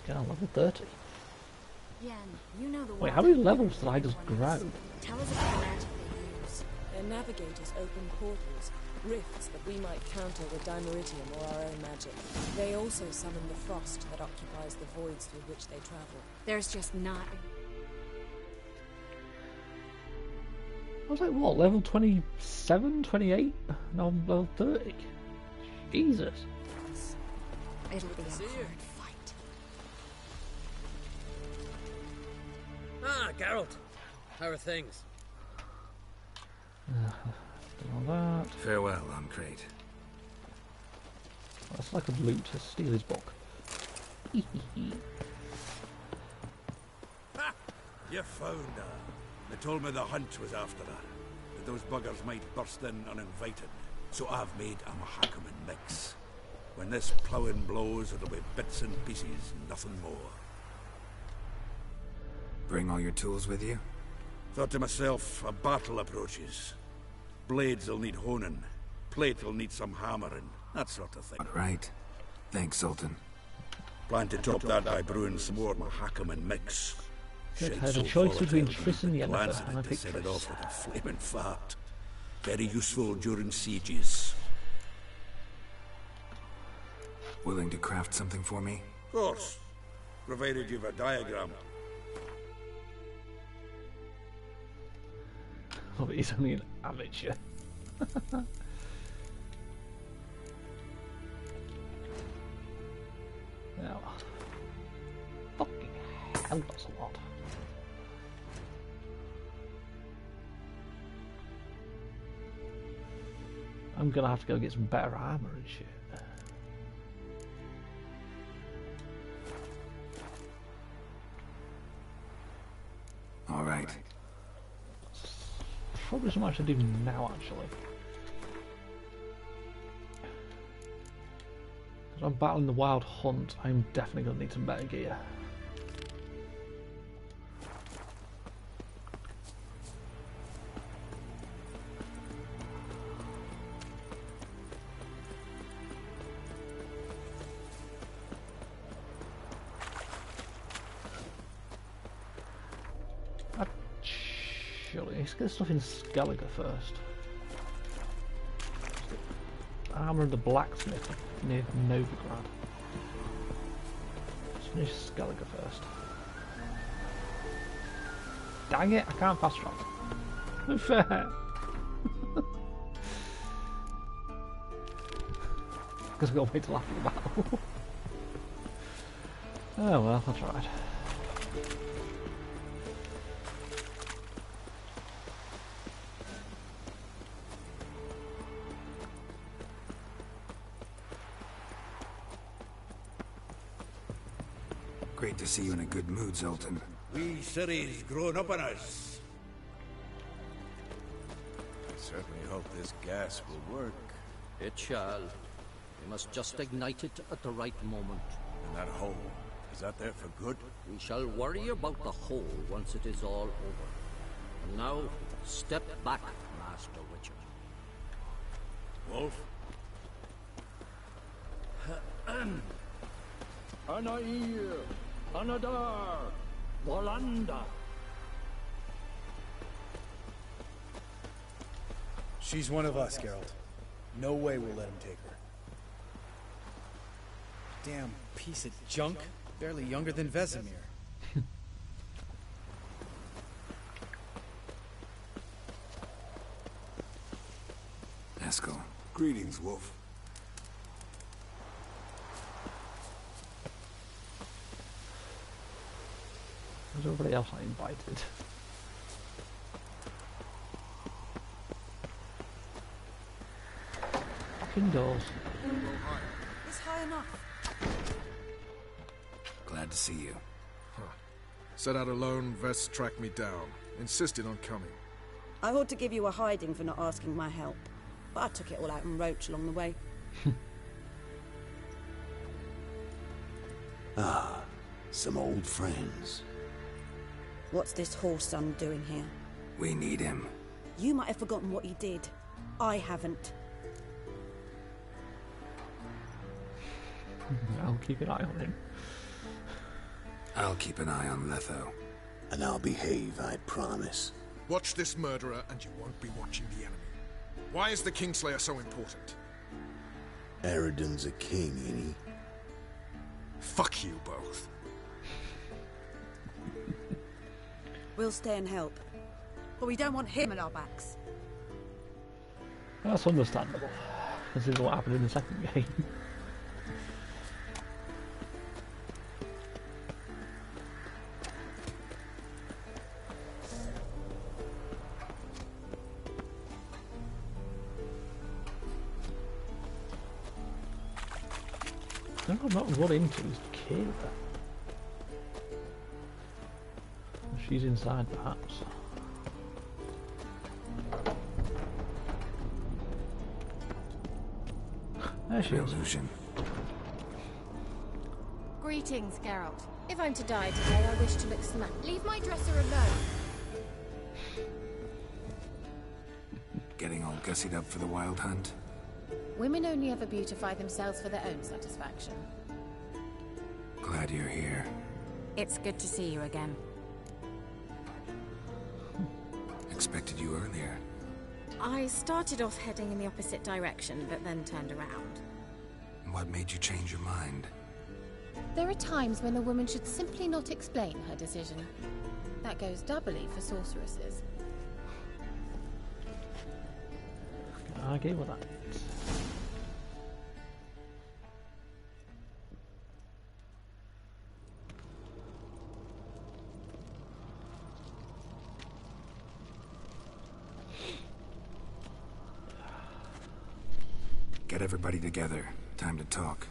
Get on level 30. Yen, you know the Wait, how many levels did I just grow? Tell us about the magic they use. Their navigators open portals, rifts that we might counter with Dimeridium or our own magic. They also summon the frost that occupies the voids through which they travel. There's just not... I was like, what, level 27, 28? Now I'm level 30. Jesus. It'll be a hard fight. Ah, Geralt. How are things? All that. Farewell, Crate. That's like a loot to steal his book. Ha! You found her. They told me the hunt was after her, that those buggers might burst in uninvited. So I've made a Mahakaman mix. When this ploughing blows, it'll be bits and pieces, nothing more. Bring all your tools with you? Thought to myself, a battle approaches. Blades will need honing, plate will need some hammering, that sort of thing. Right. Thanks, Sultan. Plan to top that by brewing some more Mahakaman mix. Good, had a choice between Triss and Plans Yennefer, and I to picked set it Triss. off with a flaming fart. Very useful during sieges. Willing to craft something for me? Of course, provided you've a diagram. Oh, but he's only an amateur. Now, fucking hell, that's a lot. I'm gonna have to go get some better armor and shit. All right. Probably something I should do now, actually. Because I'm battling the Wild Hunt, I'm definitely going to need some better gear. Let's get stuff in Skellige first. Armour of the blacksmith near Novigrad. Let's finish Skellige first. Dang it, I can't fast travel. Unfair. Because I've got to wait till after the battle. Oh well, I tried. Great to see you in a good mood, Zoltan. We Ciri's grown up on us. I certainly hope this gas will work. It shall. We must just ignite it at the right moment. And that hole, is that there for good? We shall worry about the hole once it is all over. And now, step back, Master Witcher. Wolf? Anair, Anadar, Volanda. She's one of us, Geralt. No way we'll let him take her. Damn piece of junk. Barely younger than Vesemir. Eskel. Greetings, Wolf. There's everybody else I invited. fucking doors. It's high enough. Glad to see you. Huh. Set out alone, Vess tracked me down. Insisted on coming. I ought to give you a hiding for not asking my help, but I took it all out on Roach along the way. Ah, some old friends. What's this horse son doing here? We need him. You might have forgotten what he did. I haven't. I'll keep an eye on him. I'll keep an eye on Letho. And I'll behave, I promise. Watch this murderer and you won't be watching the enemy. Why is the Kingslayer so important? Eridan's a king, ain't he? Fuck you both. We'll stay and help. But we don't want him at our backs. That's understandable. This is what happened in the second game. I'm not run into is Kaer. She's inside, perhaps. There she is. Illusion. Greetings, Geralt. If I'm to die today, I wish to look smart. Leave my dresser alone. Getting all gussied up for the wild hunt? Women only ever beautify themselves for their own satisfaction. Glad you're here. It's good to see you again. Expected you earlier. I started off heading in the opposite direction, but then turned around. What made you change your mind? There are times when a woman should simply not explain her decision. That goes doubly for sorceresses. I gave her that. Get everybody together. Time to talk.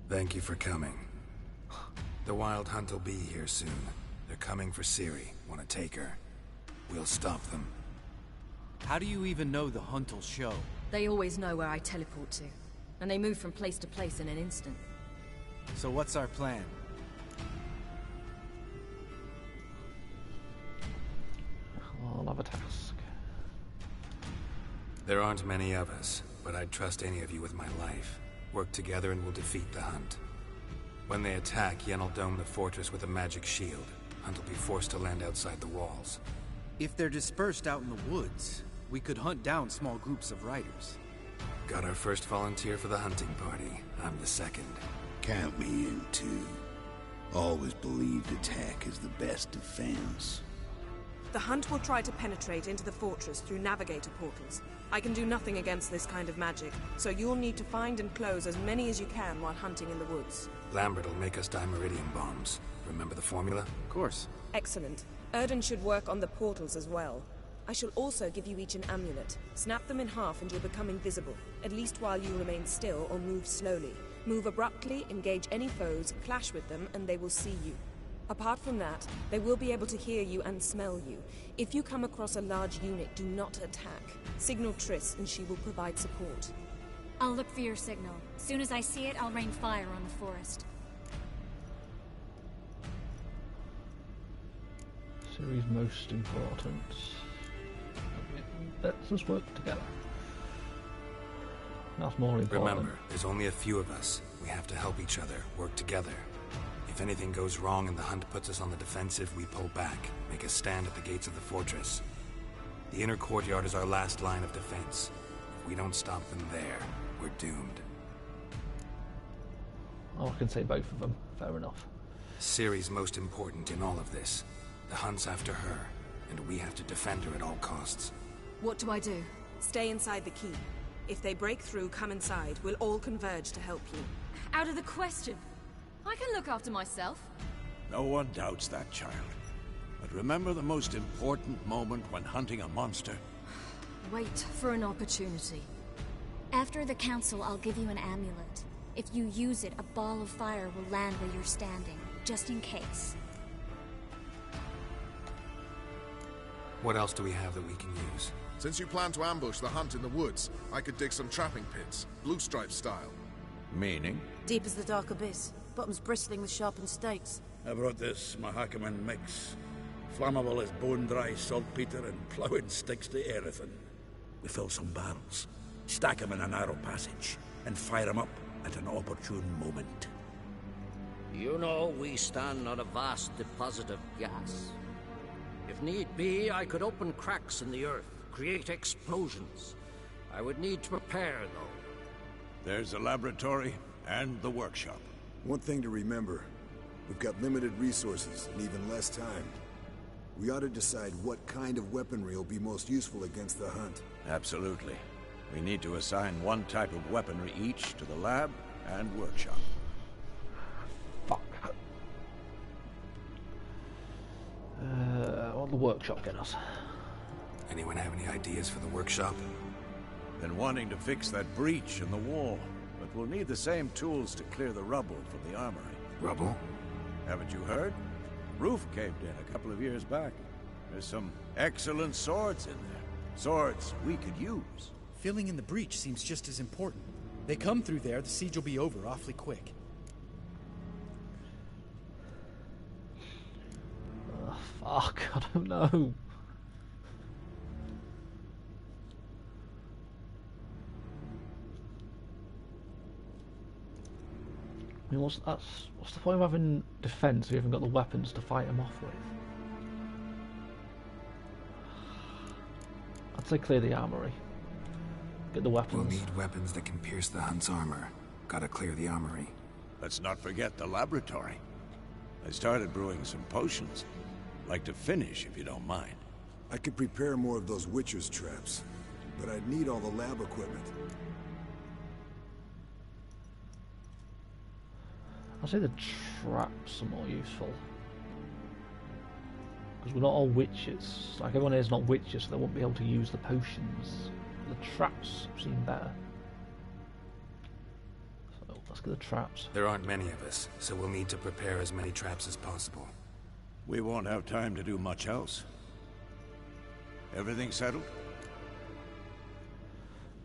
Thank you for coming. The Wild Hunt will be here soon. They're coming for Ciri. Want to take her? We'll stop them. How do you even know the Hunt will show? They always know where I teleport to. And they move from place to place in an instant. So what's our plan? I'll have a task. There aren't many of us, but I'd trust any of you with my life. Work together and we'll defeat the Hunt. When they attack, Yen'll dome the fortress with a magic shield. Hunt will be forced to land outside the walls. If they're dispersed out in the woods, we could hunt down small groups of riders. Got our first volunteer for the hunting party. I'm the second. Count me in, too. Always believed attack is the best defense. The Hunt will try to penetrate into the fortress through navigator portals. I can do nothing against this kind of magic, so you'll need to find and close as many as you can while hunting in the woods. Lambert will make us dimeridium bombs. Remember the formula? Of course. Excellent. Erden should work on the portals as well. I shall also give you each an amulet. Snap them in half and you'll become invisible, at least while you remain still or move slowly. Move abruptly, engage any foes, clash with them, and they will see you. Apart from that, they will be able to hear you and smell you. If you come across a large unit, do not attack. Signal Triss and she will provide support. I'll look for your signal. As soon as I see it, I'll rain fire on the forest. Ciri's most important. Let's just work together. That's more important. Remember, there's only a few of us. We have to help each other, work together. If anything goes wrong and the Hunt puts us on the defensive, we pull back, make a stand at the gates of the fortress. The inner courtyard is our last line of defense. If we don't stop them there, we're doomed. Oh, I can say both of them. Fair enough. Ciri's most important in all of this. The hunt's after her, and we have to defend her at all costs. What do I do? Stay inside the keep. If they break through, come inside. We'll all converge to help you. Out of the question. I can look after myself. No one doubts that, child. But remember the most important moment when hunting a monster? Wait for an opportunity. After the council, I'll give you an amulet. If you use it, a ball of fire will land where you're standing, just in case. What else do we have that we can use? Since you plan to ambush the hunt in the woods, I could dig some trapping pits, blue stripe style. Meaning? Deep as the dark abyss, bottoms bristling with sharpened stakes. I brought this Mahakaman mix. Flammable as bone-dry saltpeter and ploughing sticks to everything. We fill some barrels, stack them in a narrow passage, and fire them up at an opportune moment. You know, we stand on a vast deposit of gas. If need be, I could open cracks in the earth, create explosions. I would need to prepare, though. There's the laboratory and the workshop. One thing to remember, we've got limited resources and even less time. We ought to decide what kind of weaponry will be most useful against the hunt. Absolutely. We need to assign one type of weaponry each to the lab and workshop. Fuck. What'll the workshop get us? Anyone have any ideas for the workshop? Been wanting to fix that breach in the wall, but we'll need the same tools to clear the rubble from the armory. Rubble? Haven't you heard? Roof caved in a couple of years back. There's some excellent swords in there. Swords we could use. Filling in the breach seems just as important. They come through there, the siege will be over awfully quick. Fuck, I don't know. I mean, what's the point of having defense if you haven't got the weapons to fight them off with? I'd say clear the armory. Get the weapons. We'll need weapons that can pierce the hunt's armor. Gotta clear the armory. Let's not forget the laboratory. I started brewing some potions. Like to finish, if you don't mind. I could prepare more of those Witcher's traps, but I'd need all the lab equipment. I'd say the traps are more useful. Because we're not all witches. Like, everyone here is not witches, so they won't be able to use the potions. The traps seem better. So, let's get the traps. There aren't many of us, so we'll need to prepare as many traps as possible. We won't have time to do much else. Everything settled?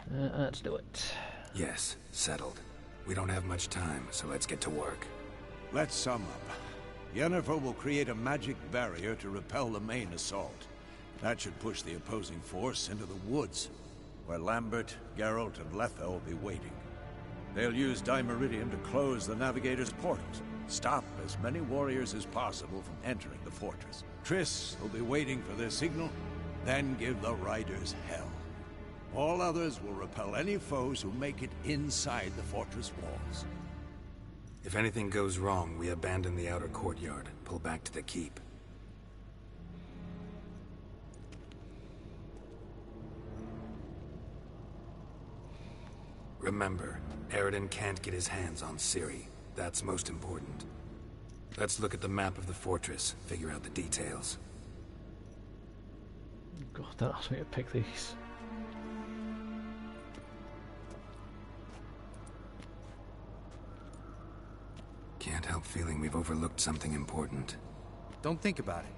Let's do it. Yes, settled. We don't have much time, so let's get to work. Let's sum up. Yennefer will create a magic barrier to repel the main assault. That should push the opposing force into the woods, where Lambert, Geralt, and Letha will be waiting. They'll use Dimeridium to close the Navigator's portals, stop as many warriors as possible from entering the fortress. Triss will be waiting for their signal, then give the riders hell. All others will repel any foes who make it inside the fortress walls. If anything goes wrong, we abandon the outer courtyard, pull back to the keep. Remember, Aroden can't get his hands on Ciri. That's most important. Let's look at the map of the fortress, figure out the details. God, don't ask me to pick these. Can't help feeling we've overlooked something important. Don't think about it.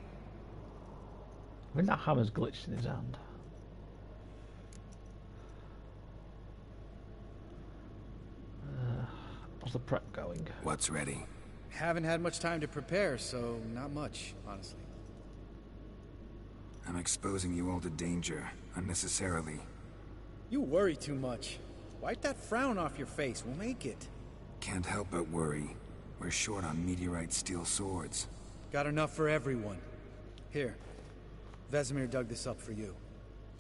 I think that hammer's glitched in his hand. How's the prep going? What's ready? Haven't had much time to prepare, so not much, honestly. I'm exposing you all to danger, unnecessarily. You worry too much. Wipe that frown off your face, we'll make it. Can't help but worry. We're short on meteorite steel swords. Got enough for everyone. Here, Vesemir dug this up for you.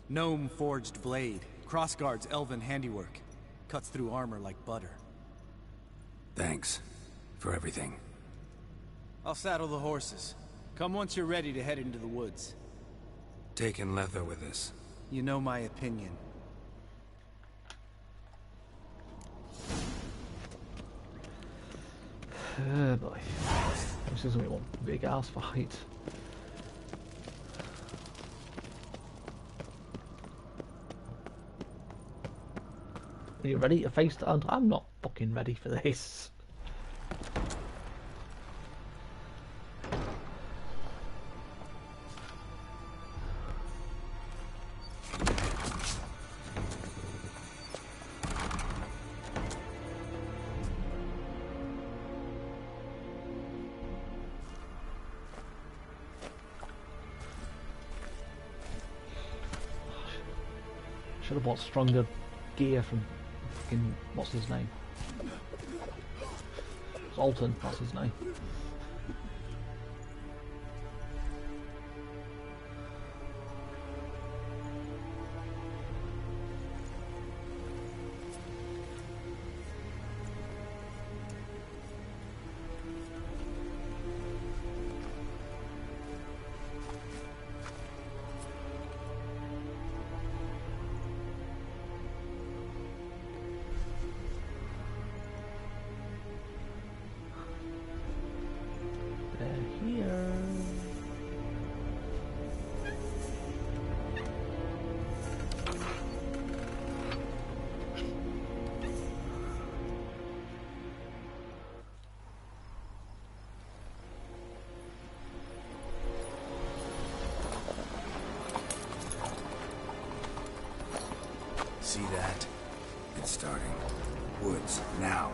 Gnome-forged blade. Crossguard's elven handiwork. Cuts through armor like butter. Thanks for everything. I'll saddle the horses. Come once you're ready to head into the woods. Taking Letho with us. You know my opinion. Oh boy. This is going to be one big ass fight. Are you ready to face the hunt? I'm not fucking ready for this. Should have bought stronger gear from fucking, what's his name? Zoltan, that's his name. See that? It's starting. Woods, now.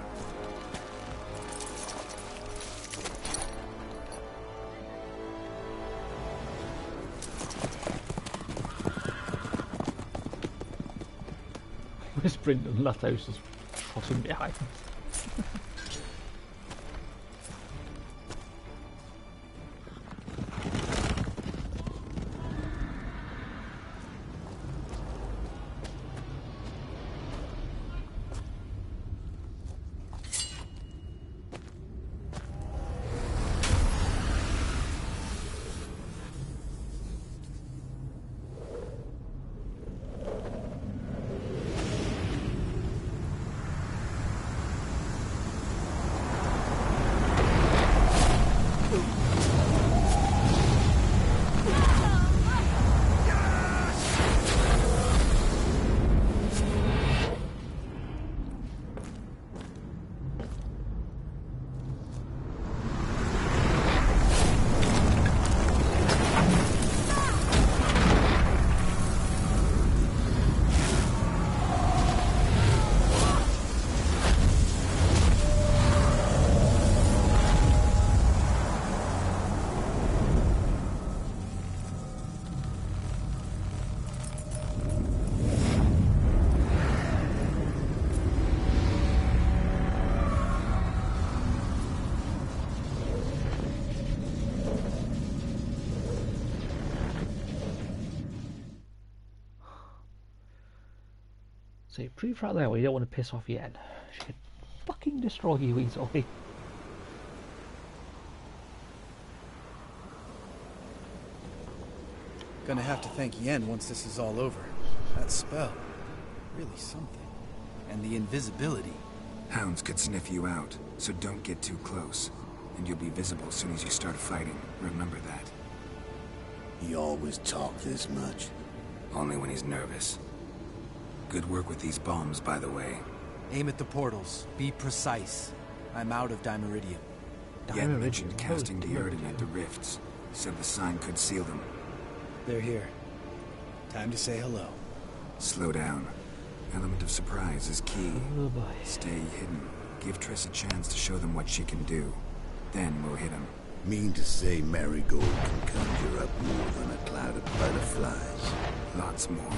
Whispering and Lethos is trotting behind. So you're pretty far there where you don't want to piss off Yen. She could fucking destroy you easily. Gonna have to thank Yen once this is all over. That spell. Really something. And the invisibility. Hounds could sniff you out, so don't get too close. And you'll be visible as soon as you start fighting. Remember that. He always talk this much? Only when he's nervous. Good work with these bombs, by the way. Aim at the portals. Be precise. I'm out of Dimeridium. Yen mentioned casting the Erden at the rifts. Said the sign could seal them. They're here. Time to say hello. Slow down. Element of surprise is key. Oh boy. Stay hidden. Give Triss a chance to show them what she can do. Then we'll hit him. Mean to say Marigold can conjure up more than a cloud of butterflies? Lots more.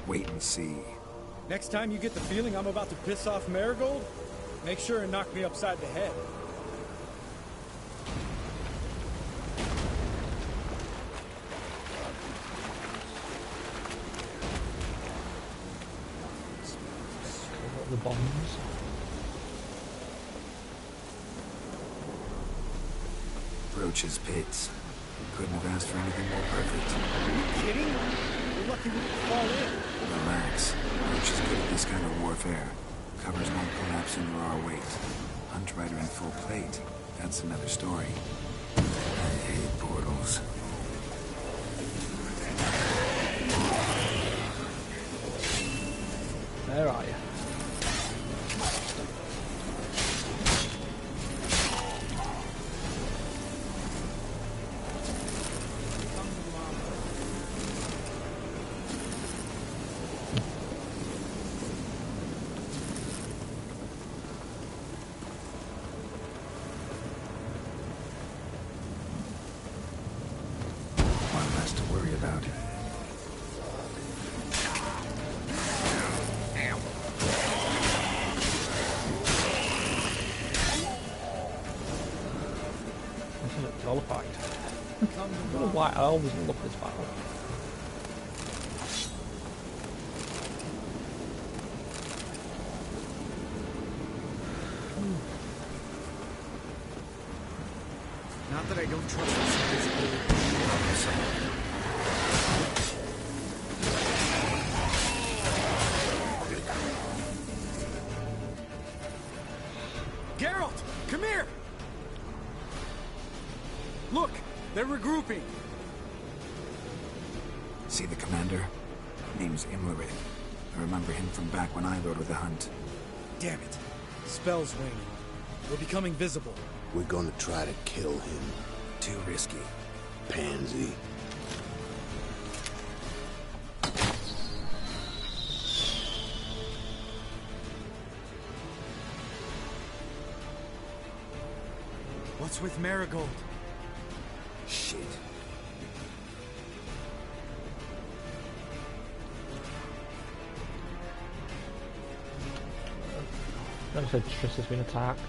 Wait and see. Next time you get the feeling I'm about to piss off Marigold, make sure and knock me upside the head. the bombs. Roach's pits. Couldn't have asked for anything more perfect. Are you kidding? We're lucky we didn't fall in. Relax. Roach is good at this kind of warfare. Covers won't collapse under our weight. Hunt Rider in full plate. That's another story. I hate portals. Where are you? One less to worry about. Qualified. I don't know why I always love this battle. Not that I don't trust this. Geralt, come here! Look, they're regrouping. See the commander? Name's Imlerith. I remember him from back when I rode with the hunt. Damn it. Spell's waning. We're becoming visible. We're gonna try to kill him. Too risky. Pansy. What's with Marigold? Shit. I said Triss has been attacked.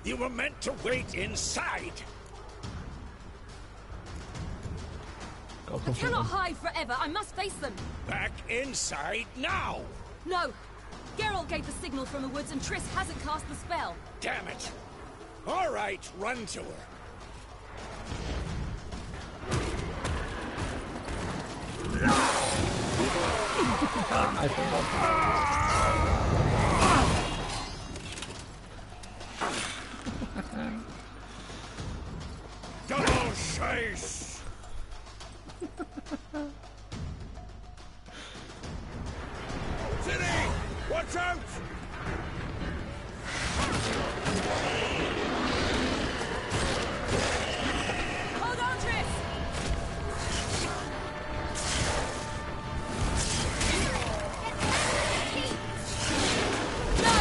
You were meant to wait inside. I cannot hide forever. I must face them. Back inside now. No. Geralt gave the signal from the woods and Triss hasn't cast the spell. Damn it. All right, run to her. Double chase! City! Watch out! Hold on, Triss! No!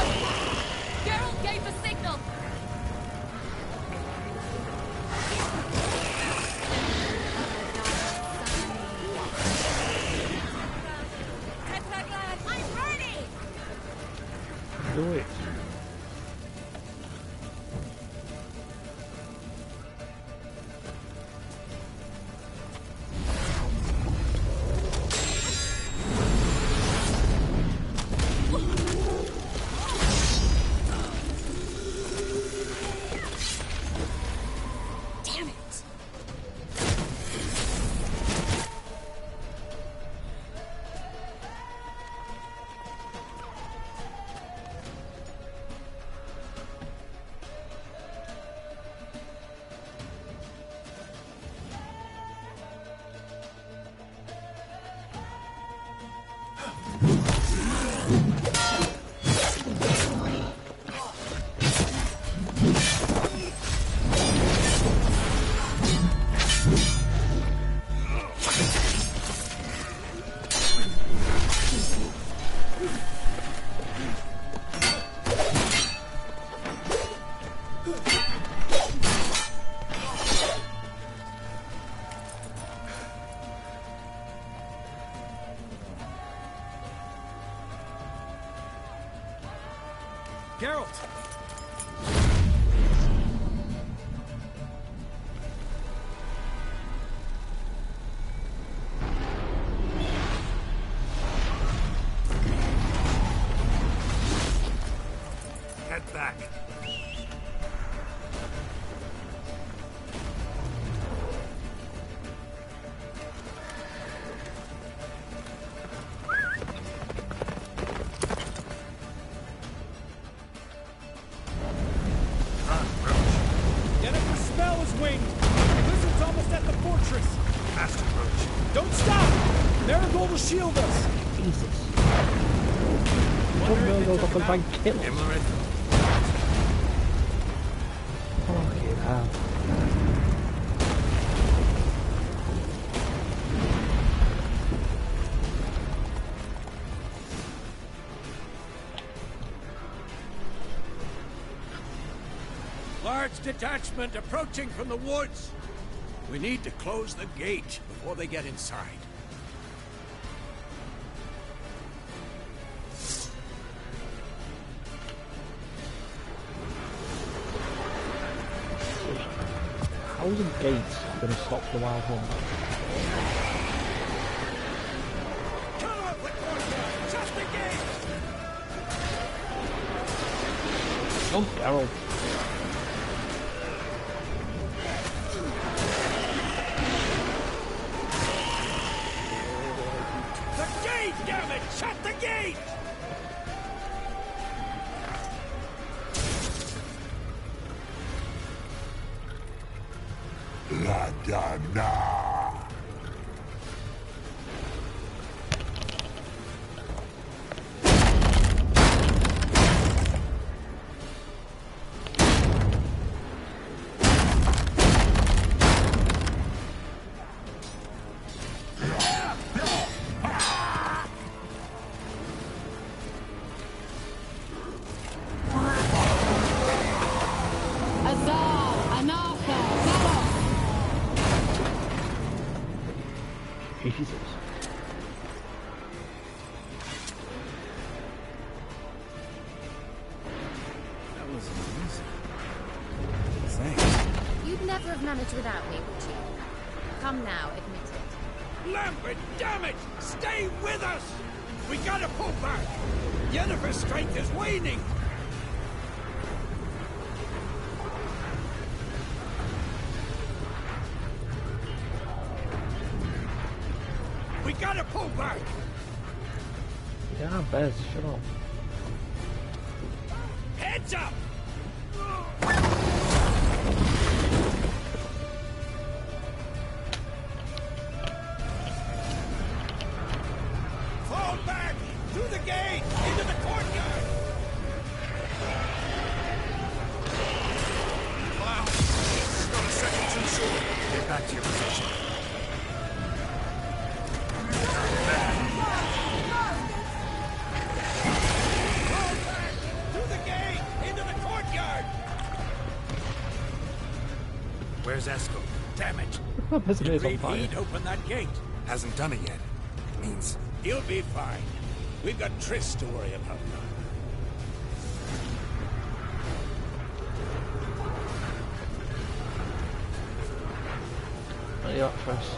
Geralt gave the signal! Head back. Jennifer's spell is winged. The wizard's almost at the fortress. Faster, Roach. Don't stop! Marigold will shield us. Jesus. Marigold up and try and kill us. Fucking hell. Large detachment approaching from the woods. We need to close the gate before they get inside. How's the gate going to stop the wild hunt? Cut off the courtyard! Shut the gate! Oh, Geralt. The gate, damn it! Shut the gate! La da na. Jesus. That was amazing. Thanks. You'd never have managed without me, would you? Come now, admit it. Lambert, damn it! Stay with us! We gotta pull back! Yennefer's strength is waning! We gotta pull back! Yeah, Bez, shut up. Heads up! Fall back! Through the gate! Into the courtyard! Wow! Not a second too soon! Get back to your position. Where's Esco? Damn it! Did Reed open that gate? Hasn't done it yet. Means he'll be fine. We've got Triss to worry about now. What are you up first?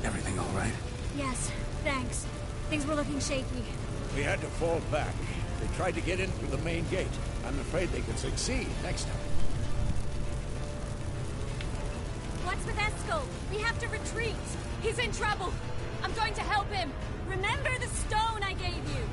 Everything all right? Yes, thanks. Things were looking shaky. We had to fall back. They tried to get in through the main gate. I'm afraid they could succeed next time. What's with Eskel? We have to retreat. He's in trouble. I'm going to help him. Remember the stone I gave you.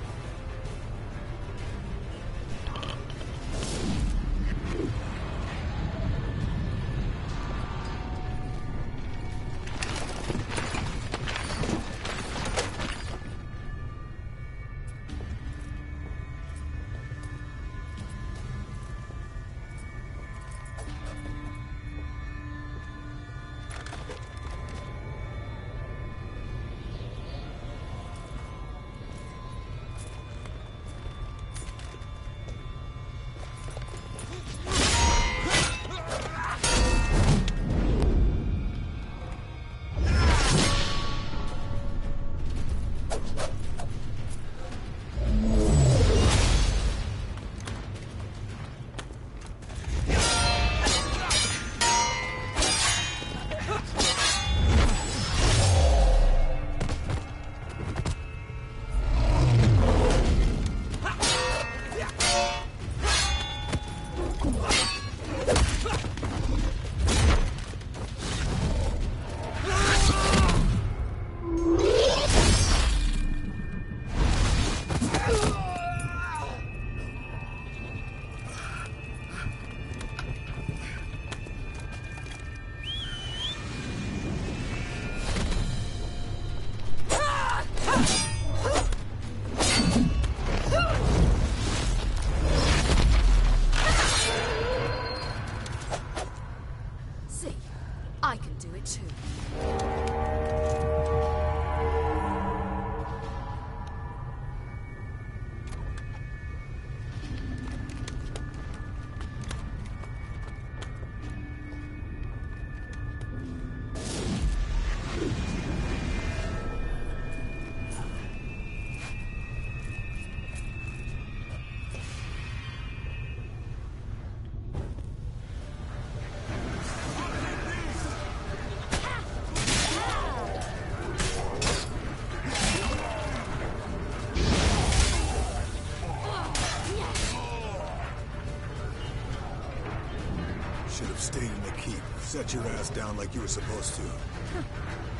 have stayed in the keep. Set your ass down like you were supposed to.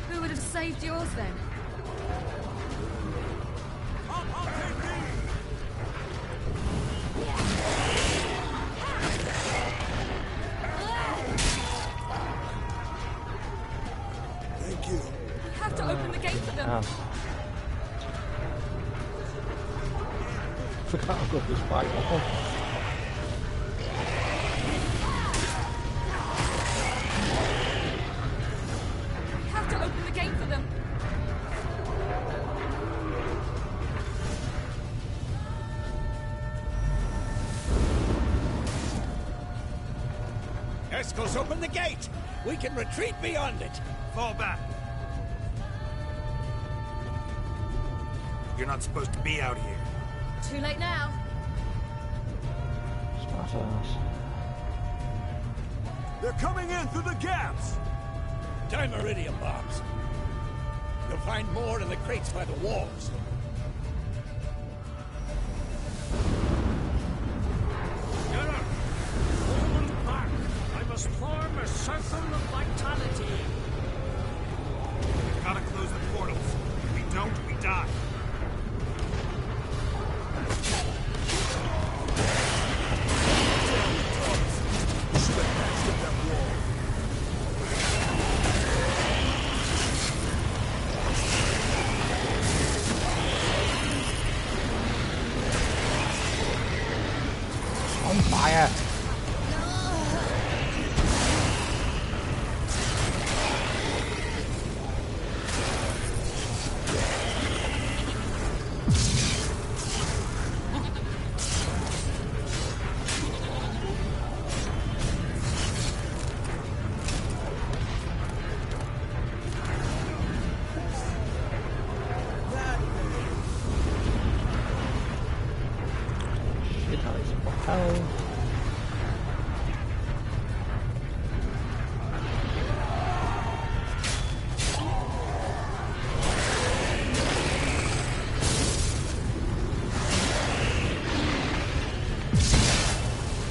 Who would have saved yours then? Thank you. You have to open the gate for them. Forgot I've got this bike. You have to open the gate for them. Escos, open the gate! We can retreat beyond it! Fall back. You're not supposed to be out here. Too late now. Smart ass. They're coming in through the gaps! Time iridium bombs. You'll find more in the crates by the walls. Get up! Woman back! I must form a circle of vitality. We've gotta close the portals. If we don't, we die. On fire! Shit, that is what hell.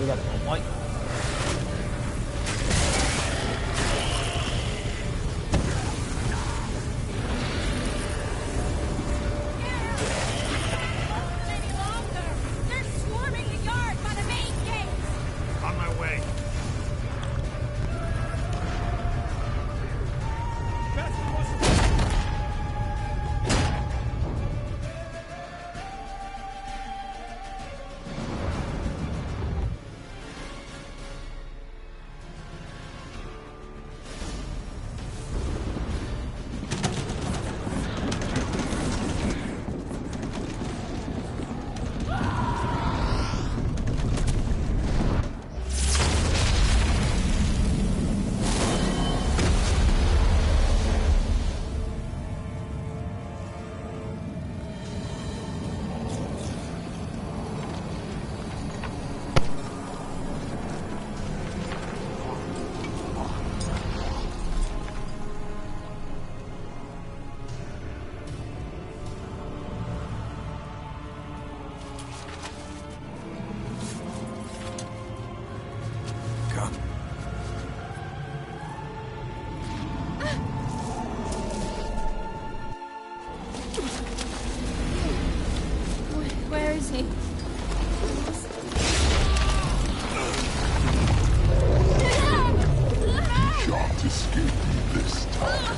We got it on white. They're swarming the yard by the main gate! On my way. Come. Where is he? Shan't escape me this time.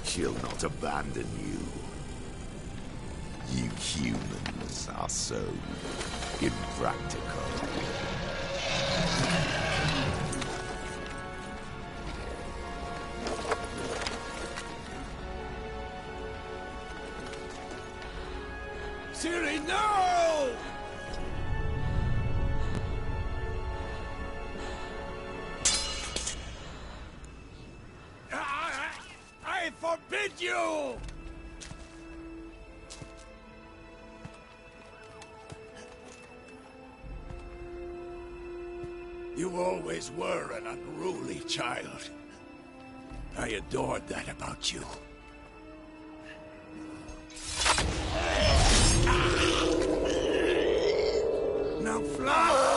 She'll not abandon you. You humans are so impractical. Ciri, no! I forbid you! You always were an unruly child. I adored that about you. Now fly!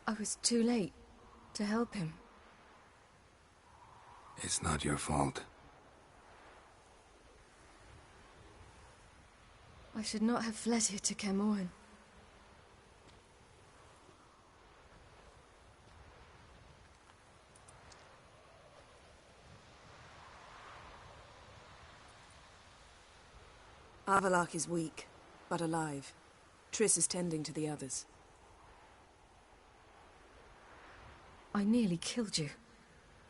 I was too late to help him. It's not your fault. I should not have fled here to Kaer Morhen. Avalak is weak, but alive. Triss is tending to the others. I nearly killed you.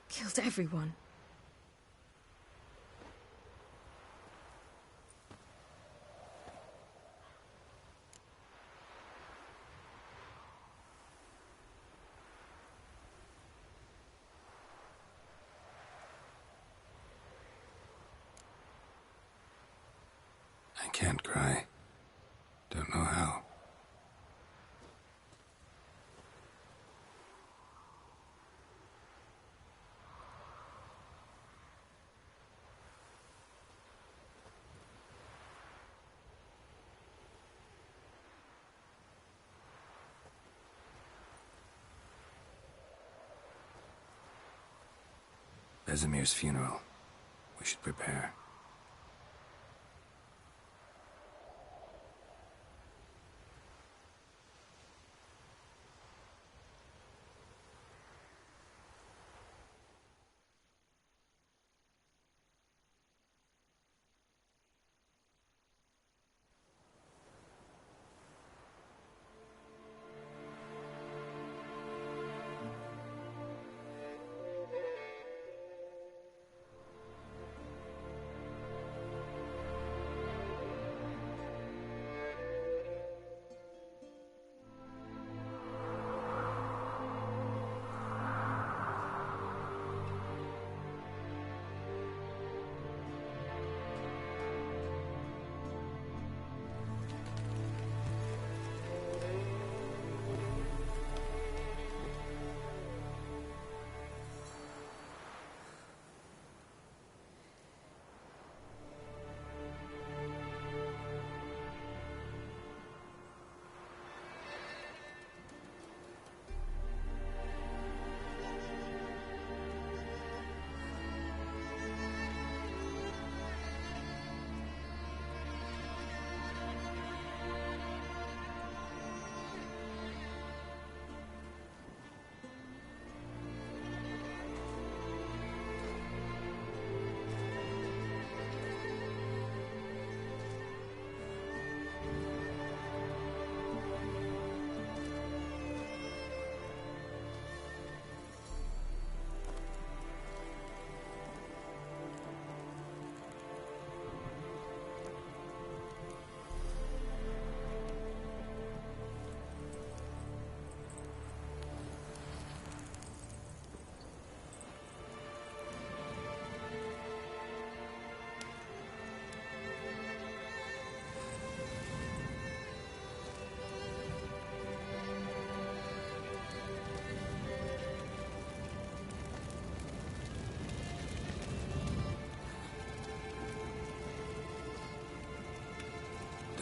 Killed everyone. I can't cry. Don't know how. Vesemir's funeral. We should prepare.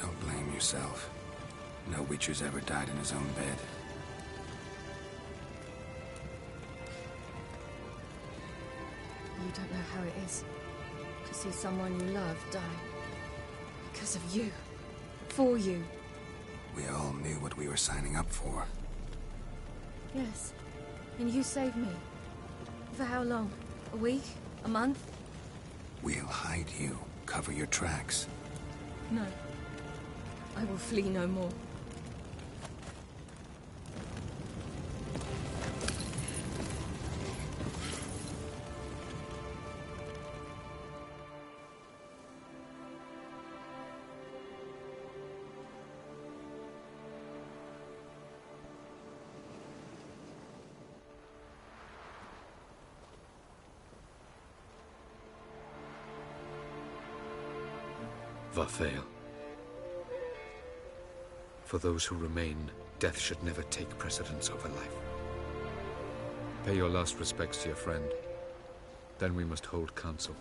Don't blame yourself. No Witcher's ever died in his own bed. You don't know how it is to see someone you love die. Because of you. For you. We all knew what we were signing up for. Yes. And you saved me. For how long? A week? A month? We'll hide you. Cover your tracks. No. I will flee no more. Vafael. For those who remain, death should never take precedence over life. Pay your last respects to your friend. Then we must hold council.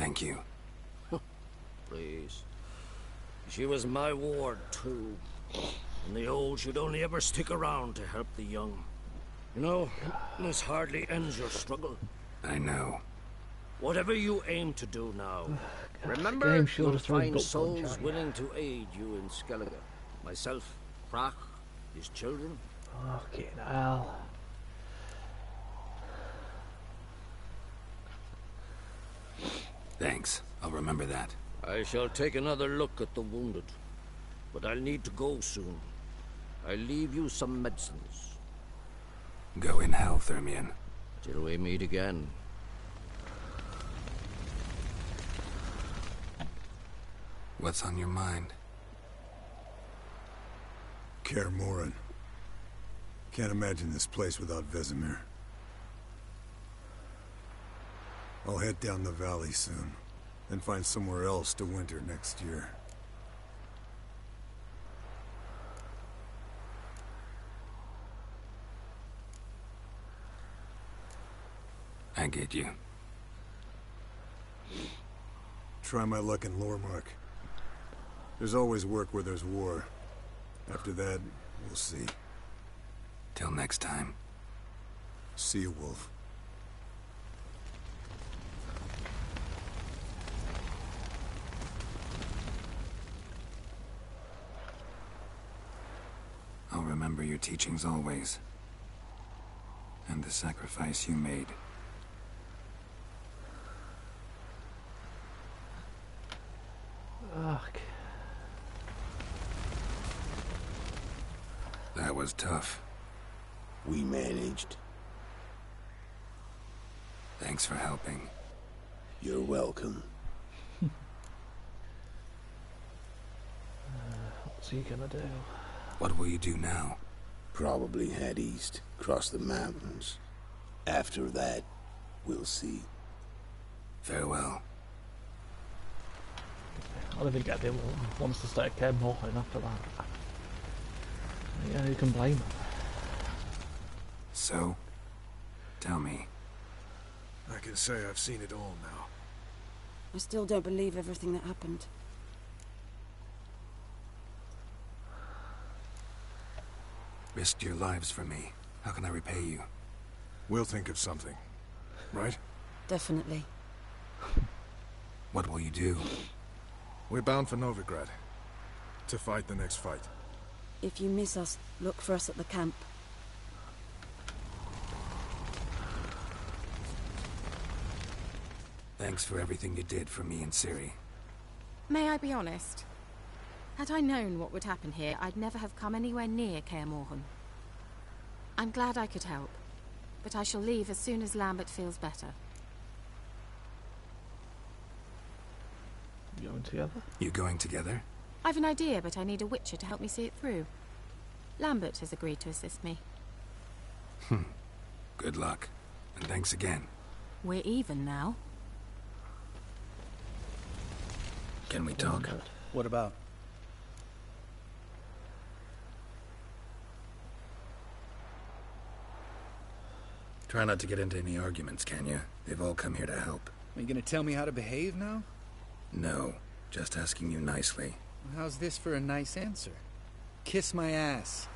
Thank you. Please. She was my ward, too. And the old should only ever stick around to help the young. You know, this hardly ends your struggle. I know. Whatever you aim to do now, Game remember sure you'll to throw find butt souls punch at you. willing to aid you in Skellige. Myself, Frak, his children. Fucking hell. Thanks. I'll remember that. I shall take another look at the wounded. But I'll need to go soon. I'll leave you some medicines. Go in hell, Thermian. Till we meet again. What's on your mind? Kaer Morhen. Can't imagine this place without Vesemir. I'll head down the valley soon, and find somewhere else to winter next year. I get you. Try my luck in Lormark. There's always work where there's war. After that, we'll see. Till next time. See you, Wolf. I'll remember your teachings always. And the sacrifice you made. Fuck. That was tough. We managed. Thanks for helping. You're welcome. What's he gonna do? What will you do now? Probably head east, cross the mountains. After that, we'll see. Farewell. I don't think anyone wants to stay at Kaer Morhen after that. Yeah, who can blame him? So, tell me. I can say I've seen it all now. I still don't believe everything that happened. Risked your lives for me. How can I repay you? We'll think of something. Right? Definitely. What will you do? We're bound for Novigrad. To fight the next fight. If you miss us, look for us at the camp. Thanks for everything you did for me and Ciri. May I be honest? Had I known what would happen here, I'd never have come anywhere near Kaer Morhen. I'm glad I could help, but I shall leave as soon as Lambert feels better. Going together? You going together? I've an idea, but I need a witcher to help me see it through. Lambert has agreed to assist me. Good luck. And thanks again. We're even now. Can we talk? What about? Try not to get into any arguments, can you? They've all come here to help. Are you gonna tell me how to behave now? No, just asking you nicely. How's this for a nice answer? Kiss my ass.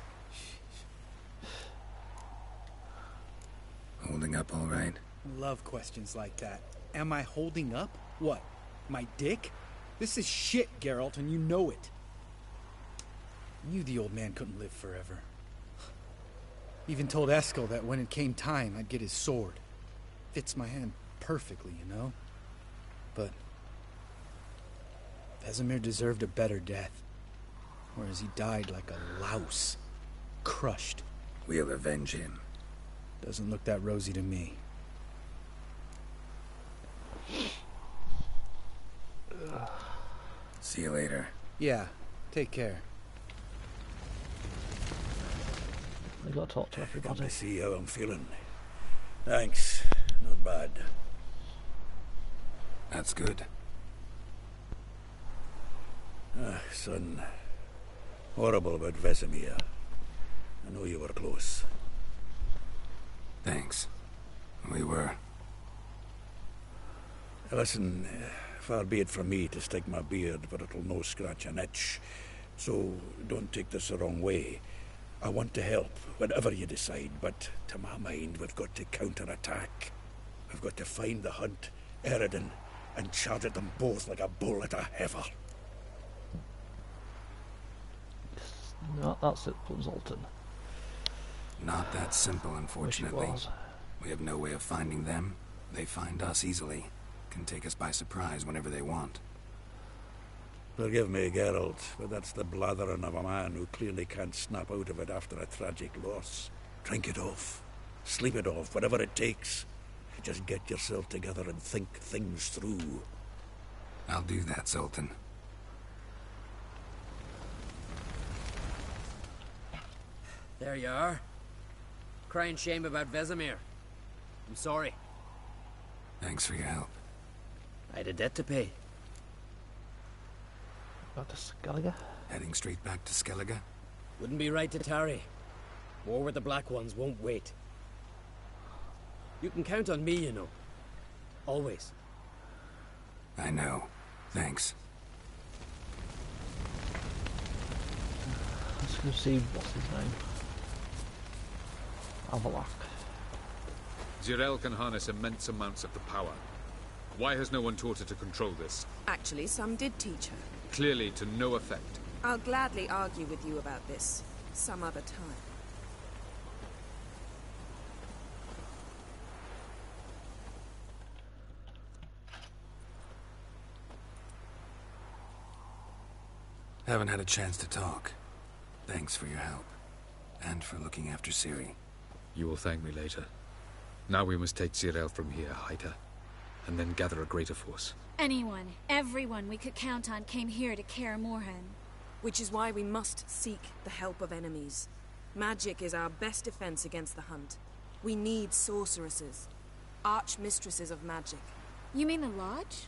Holding up all right? Love questions like that. Am I holding up? What? My dick? This is shit, Geralt, and you know it. I knew the old man couldn't live forever. Even told Eskel that when it came time, I'd get his sword. Fits my hand perfectly, you know? But Vesemir deserved a better death. Whereas he died like a louse. Crushed. We'll avenge him. Doesn't look that rosy to me. See you later. Yeah, take care. I gotta talk to everybody. Come to see how I'm feeling. Thanks. Not bad. That's good. Son. Horrible about Vesemir. I know you were close. Thanks. We were. Listen, far be it from me to stick my beard, but it'll no scratch an itch. So don't take this the wrong way. I want to help, whatever you decide, but to my mind, we've got to counterattack. We've got to find the Hunt, Eridan, and charge at them both like a bull at a heifer. Not that simple, Zoltan. Not that simple, unfortunately. We have no way of finding them. They find us easily. Can take us by surprise whenever they want. Forgive me, Geralt, but that's the blathering of a man who clearly can't snap out of it after a tragic loss. Drink it off. Sleep it off, whatever it takes. Just get yourself together and think things through. I'll do that, Zoltan. There you are. Crying shame about Vesemir. I'm sorry. Thanks for your help. I had a debt to pay. Back to Skellige? Heading straight back to Skellige? Wouldn't be right to tarry. War with the Black Ones won't wait. You can count on me, you know. Always. I know. Thanks. Let's go see what's his name. Avalak. Jirel can harness immense amounts of the power. Why has no one taught her to control this? Actually, some did teach her. Clearly to no effect. I'll gladly argue with you about this some other time. Haven't had a chance to talk. Thanks for your help. And for looking after Ciri. You will thank me later. Now we must take Jirel from here, hide her, and then gather a greater force. Anyone, everyone we could count on came here to Kaer Morhen. Which is why we must seek the help of enemies. Magic is our best defense against the Hunt. We need sorceresses. Archmistresses of magic. You mean the Lodge?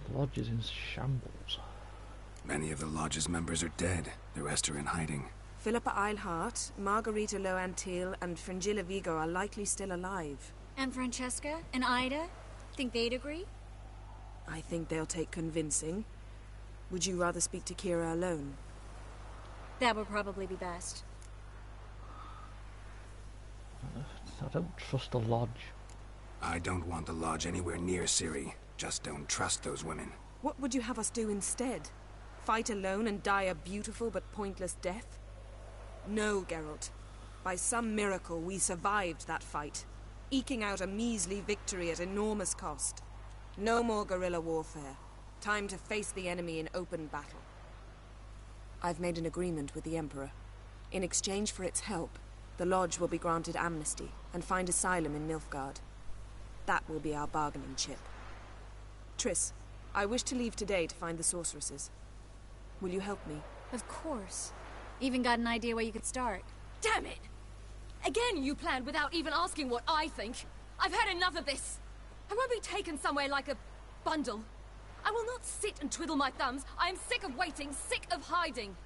The Lodge is in shambles. Many of the Lodge's members are dead. The rest are in hiding. Philippa Eilhart, Margarita Loantil, and Fringilla Vigo are likely still alive. And Francesca? And Ida? Think they'd agree? I think they'll take convincing. Would you rather speak to Kira alone? That would probably be best. I don't trust the Lodge. I don't want the Lodge anywhere near Ciri. Just don't trust those women. What would you have us do instead? Fight alone and die a beautiful but pointless death? No, Geralt. By some miracle, we survived that fight, eking out a measly victory at enormous cost. No more guerrilla warfare. Time to face the enemy in open battle. I've made an agreement with the Emperor. In exchange for its help, the Lodge will be granted amnesty and find asylum in Nilfgaard. That will be our bargaining chip. Triss, I wish to leave today to find the sorceresses. Will you help me? Of course. Even got an idea where you could start. Damn it! Again you planned without even asking what I think. I've had enough of this. I won't be taken somewhere like a bundle. I will not sit and twiddle my thumbs. I am sick of waiting, sick of hiding.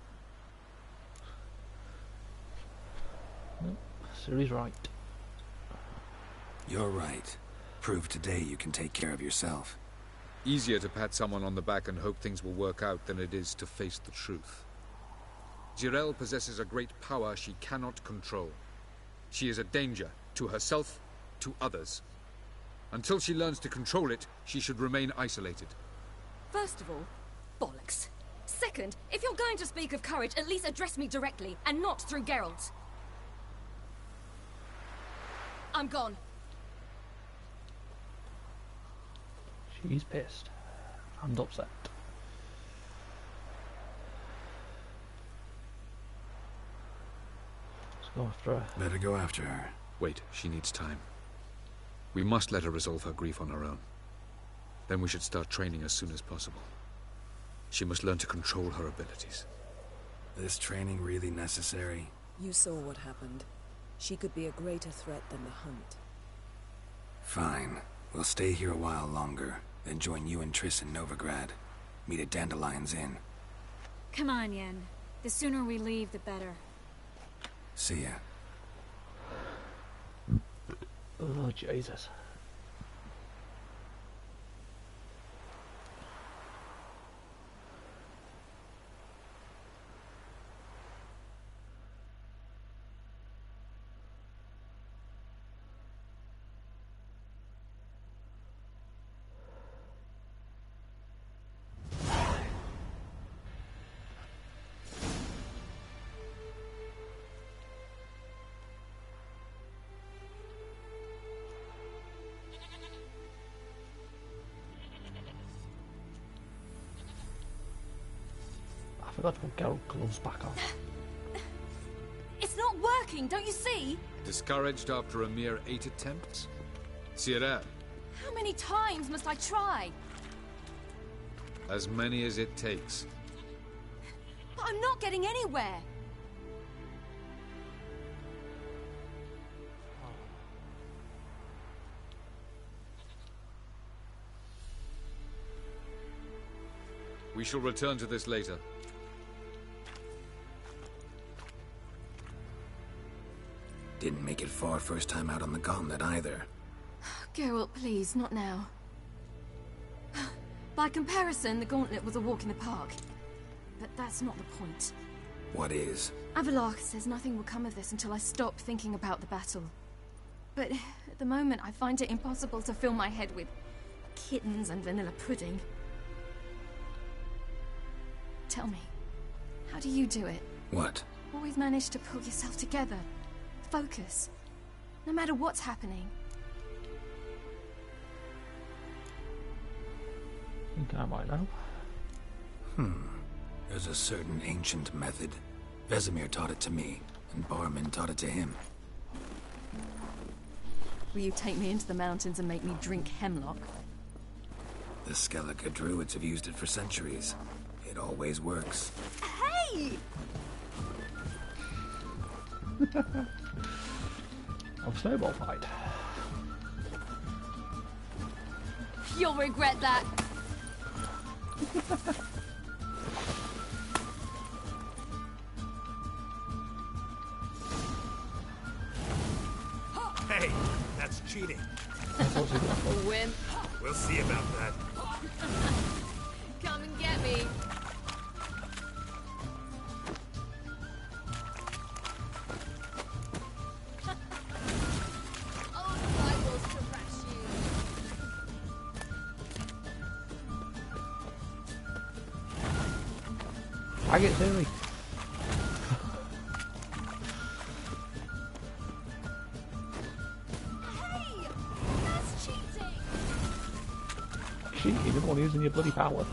No, Ciri's right. You're right. Prove today you can take care of yourself. Easier to pat someone on the back and hope things will work out than it is to face the truth. Jirel possesses a great power she cannot control. She is a danger to herself, to others. Until she learns to control it, she should remain isolated. First of all, bollocks. Second, if you're going to speak of courage, at least address me directly, and not through Geralt. I'm gone. She's pissed and upset. Let's go after her. Better go after her. Wait, she needs time. We must let her resolve her grief on her own. Then we should start training as soon as possible. She must learn to control her abilities. This training really necessary? You saw what happened. She could be a greater threat than the Hunt. Fine. We'll stay here a while longer, then join you and Triss in Novigrad. Meet at Dandelion's Inn. Come on, Yen. The sooner we leave, the better. See ya. Oh, Jesus. I forgot to put Geralt gloves back on. It's not working, don't you see? Discouraged after a mere 8 attempts? Sierra, How many times must I try? as many as it takes. But I'm not getting anywhere. We shall return to this later. Didn't make it far first time out on the gauntlet either. Geralt, please, not now. By comparison, the gauntlet was a walk in the park. But that's not the point. What is? Avalok says nothing will come of this until I stop thinking about the battle. But at the moment, I find it impossible to fill my head with kittens and vanilla pudding. Tell me, how do you do it? What? Always manage to pull yourself together. Focus. No matter what's happening. I think I might know. There's a certain ancient method. Vesemir taught it to me, and Barman taught it to him. Will you take me into the mountains and make me drink hemlock? The Skellige druids have used it for centuries. It always works. Hey! A snowball fight. You'll regret that. Hey, that's cheating. Wimp. We'll see about that. Come and get me. I get silly. Hey! That's cheating! Cheating, everyone using your bloody power.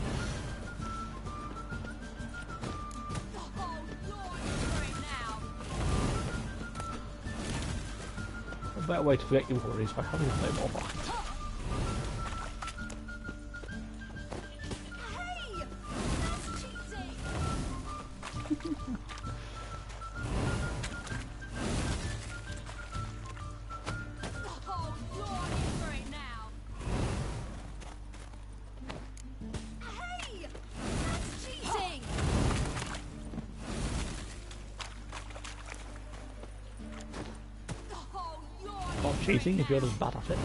A better way to forget your worries by having a snowball fight. Not cheating if you're as bad at it.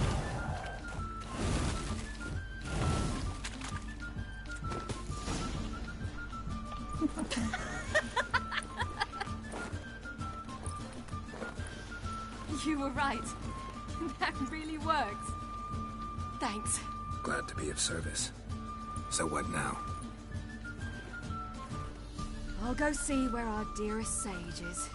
You were right. That really worked. Thanks. Glad to be of service. So what now? I'll go see where our dearest sage is.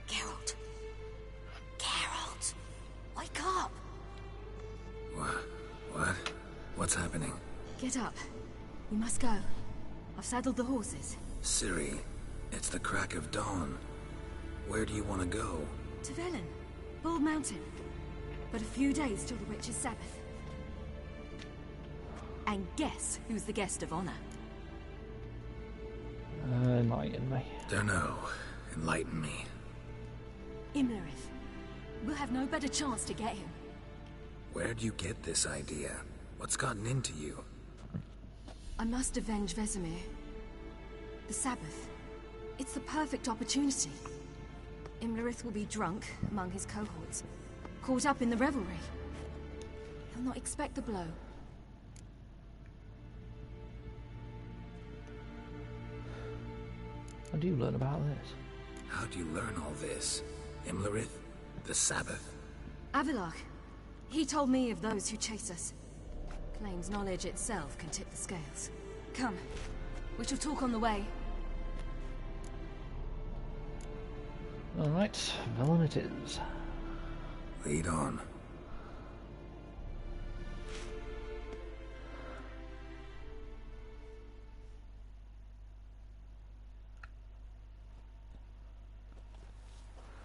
Geralt. Geralt! Wake up! What? What's happening? Get up. We must go. I've saddled the horses. Ciri, it's the crack of dawn. Where do you want to go? To Velen. Bald Mountain. But a few days till the Witch's Sabbath. And guess who's the guest of honor? Enlighten me. Dunno. Enlighten me. Imlerith. We'll have no better chance to get him. Where'd you get this idea? What's gotten into you? I must avenge Vesemir. The Sabbath. It's the perfect opportunity. Imlerith will be drunk among his cohorts, caught up in the revelry. He'll not expect the blow. How do you learn about this? How do you learn all this? Imlerith? The Sabbath? Avalok. He told me of those who chase us. Claims knowledge itself can tip the scales. Come, we shall talk on the way. Alright, Velen it is. Lead on.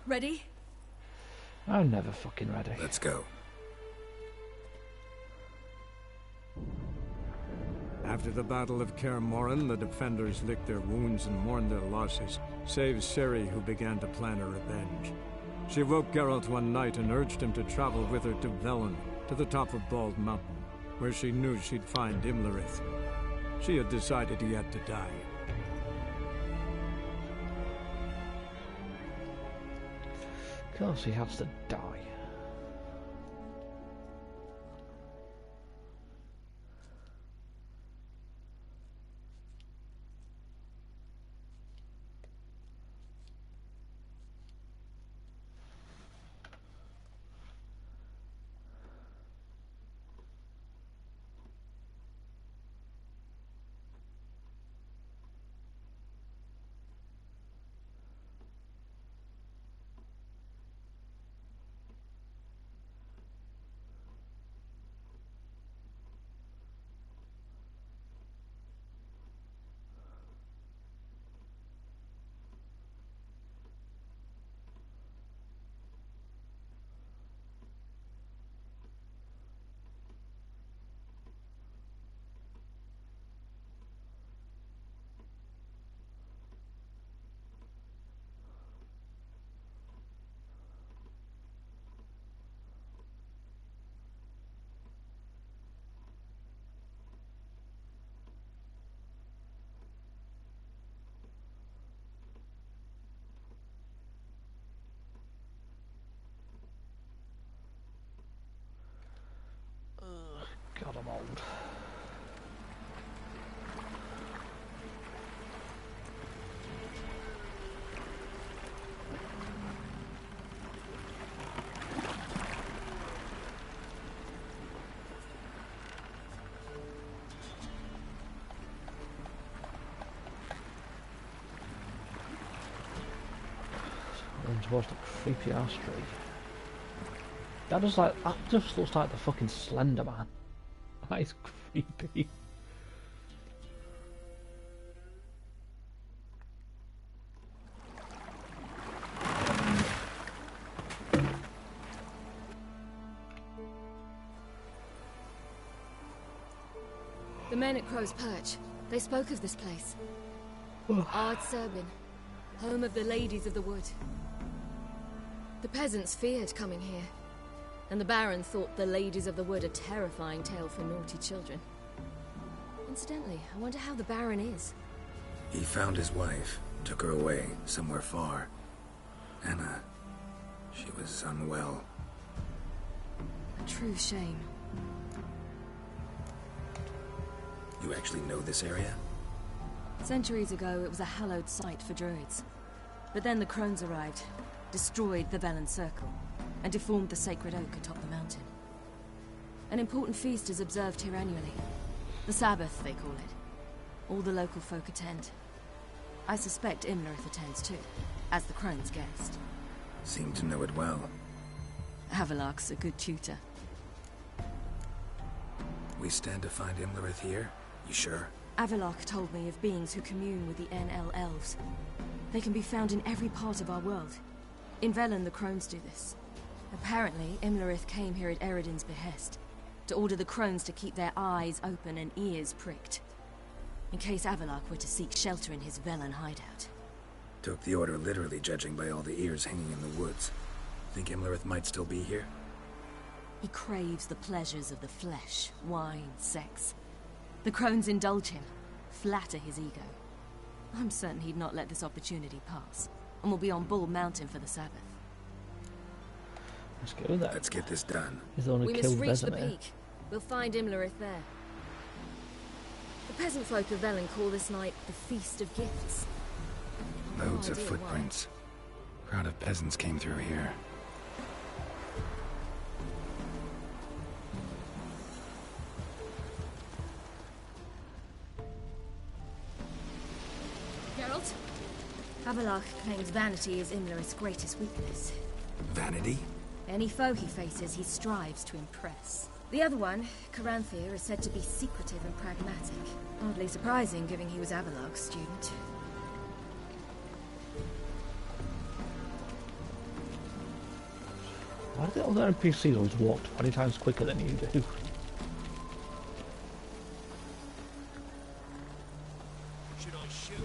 Ready? I'm never fucking ready. Let's go. After the Battle of Kaer Morhen, the defenders licked their wounds and mourned their losses, save Ciri, who began to plan her revenge. She woke Geralt one night and urged him to travel with her to Velen, to the top of Bald Mountain, where she knew she'd find Imlerith. She had decided he had to die. Of course he has to die. God, I'm old. Going towards the creepy ass tree. That just looks like the fucking Slender Man. That is creepy. The men at Crow's Perch, they spoke of this place. Ard Serbin, home of the Ladies of the Wood. The peasants feared coming here, and the Baron thought the Ladies of the Wood a terrifying tale for naughty children. Incidentally, I wonder how the Baron is. He found his wife, took her away, somewhere far. Anna, she was unwell. A true shame. You actually know this area? Centuries ago, it was a hallowed site for druids. But then the crones arrived, destroyed the Velen Circle, and deformed the sacred oak atop the mountain. An important feast is observed here annually. The Sabbath, they call it. All the local folk attend. I suspect Imlerith attends too, as the crone's guest. Seem to know it well. Havelark's a good tutor. We stand to find Imlerith here? You sure? Avilark told me of beings who commune with the NL elves. They can be found in every part of our world. In Velen, the crones do this. Apparently, Imlerith came here at Eredin's behest, to order the crones to keep their eyes open and ears pricked, in case Avilark were to seek shelter in his Velen hideout. Took the order literally, judging by all the ears hanging in the woods. Think Imlerith might still be here? He craves the pleasures of the flesh, wine, sex. The crones indulge him, flatter his ego. I'm certain he'd not let this opportunity pass, and will be on Bull Mountain for the Sabbath. Let's go there. Let's get this done. He's the one who We killed must reach the Vesemir. peak. We'll find Imlerith there. The peasant folk of Velen call this night the Feast of Gifts. Loads of idea footprints. Crowd of peasants came through here. Avalach claims vanity is Imlerith's greatest weakness. Vanity? Any foe he faces, he strives to impress. The other one, Caranthir, is said to be secretive and pragmatic. Hardly surprising, given he was Avalach's student. Why do the other NPCs always walk 20 times quicker than you do? Should I shoot?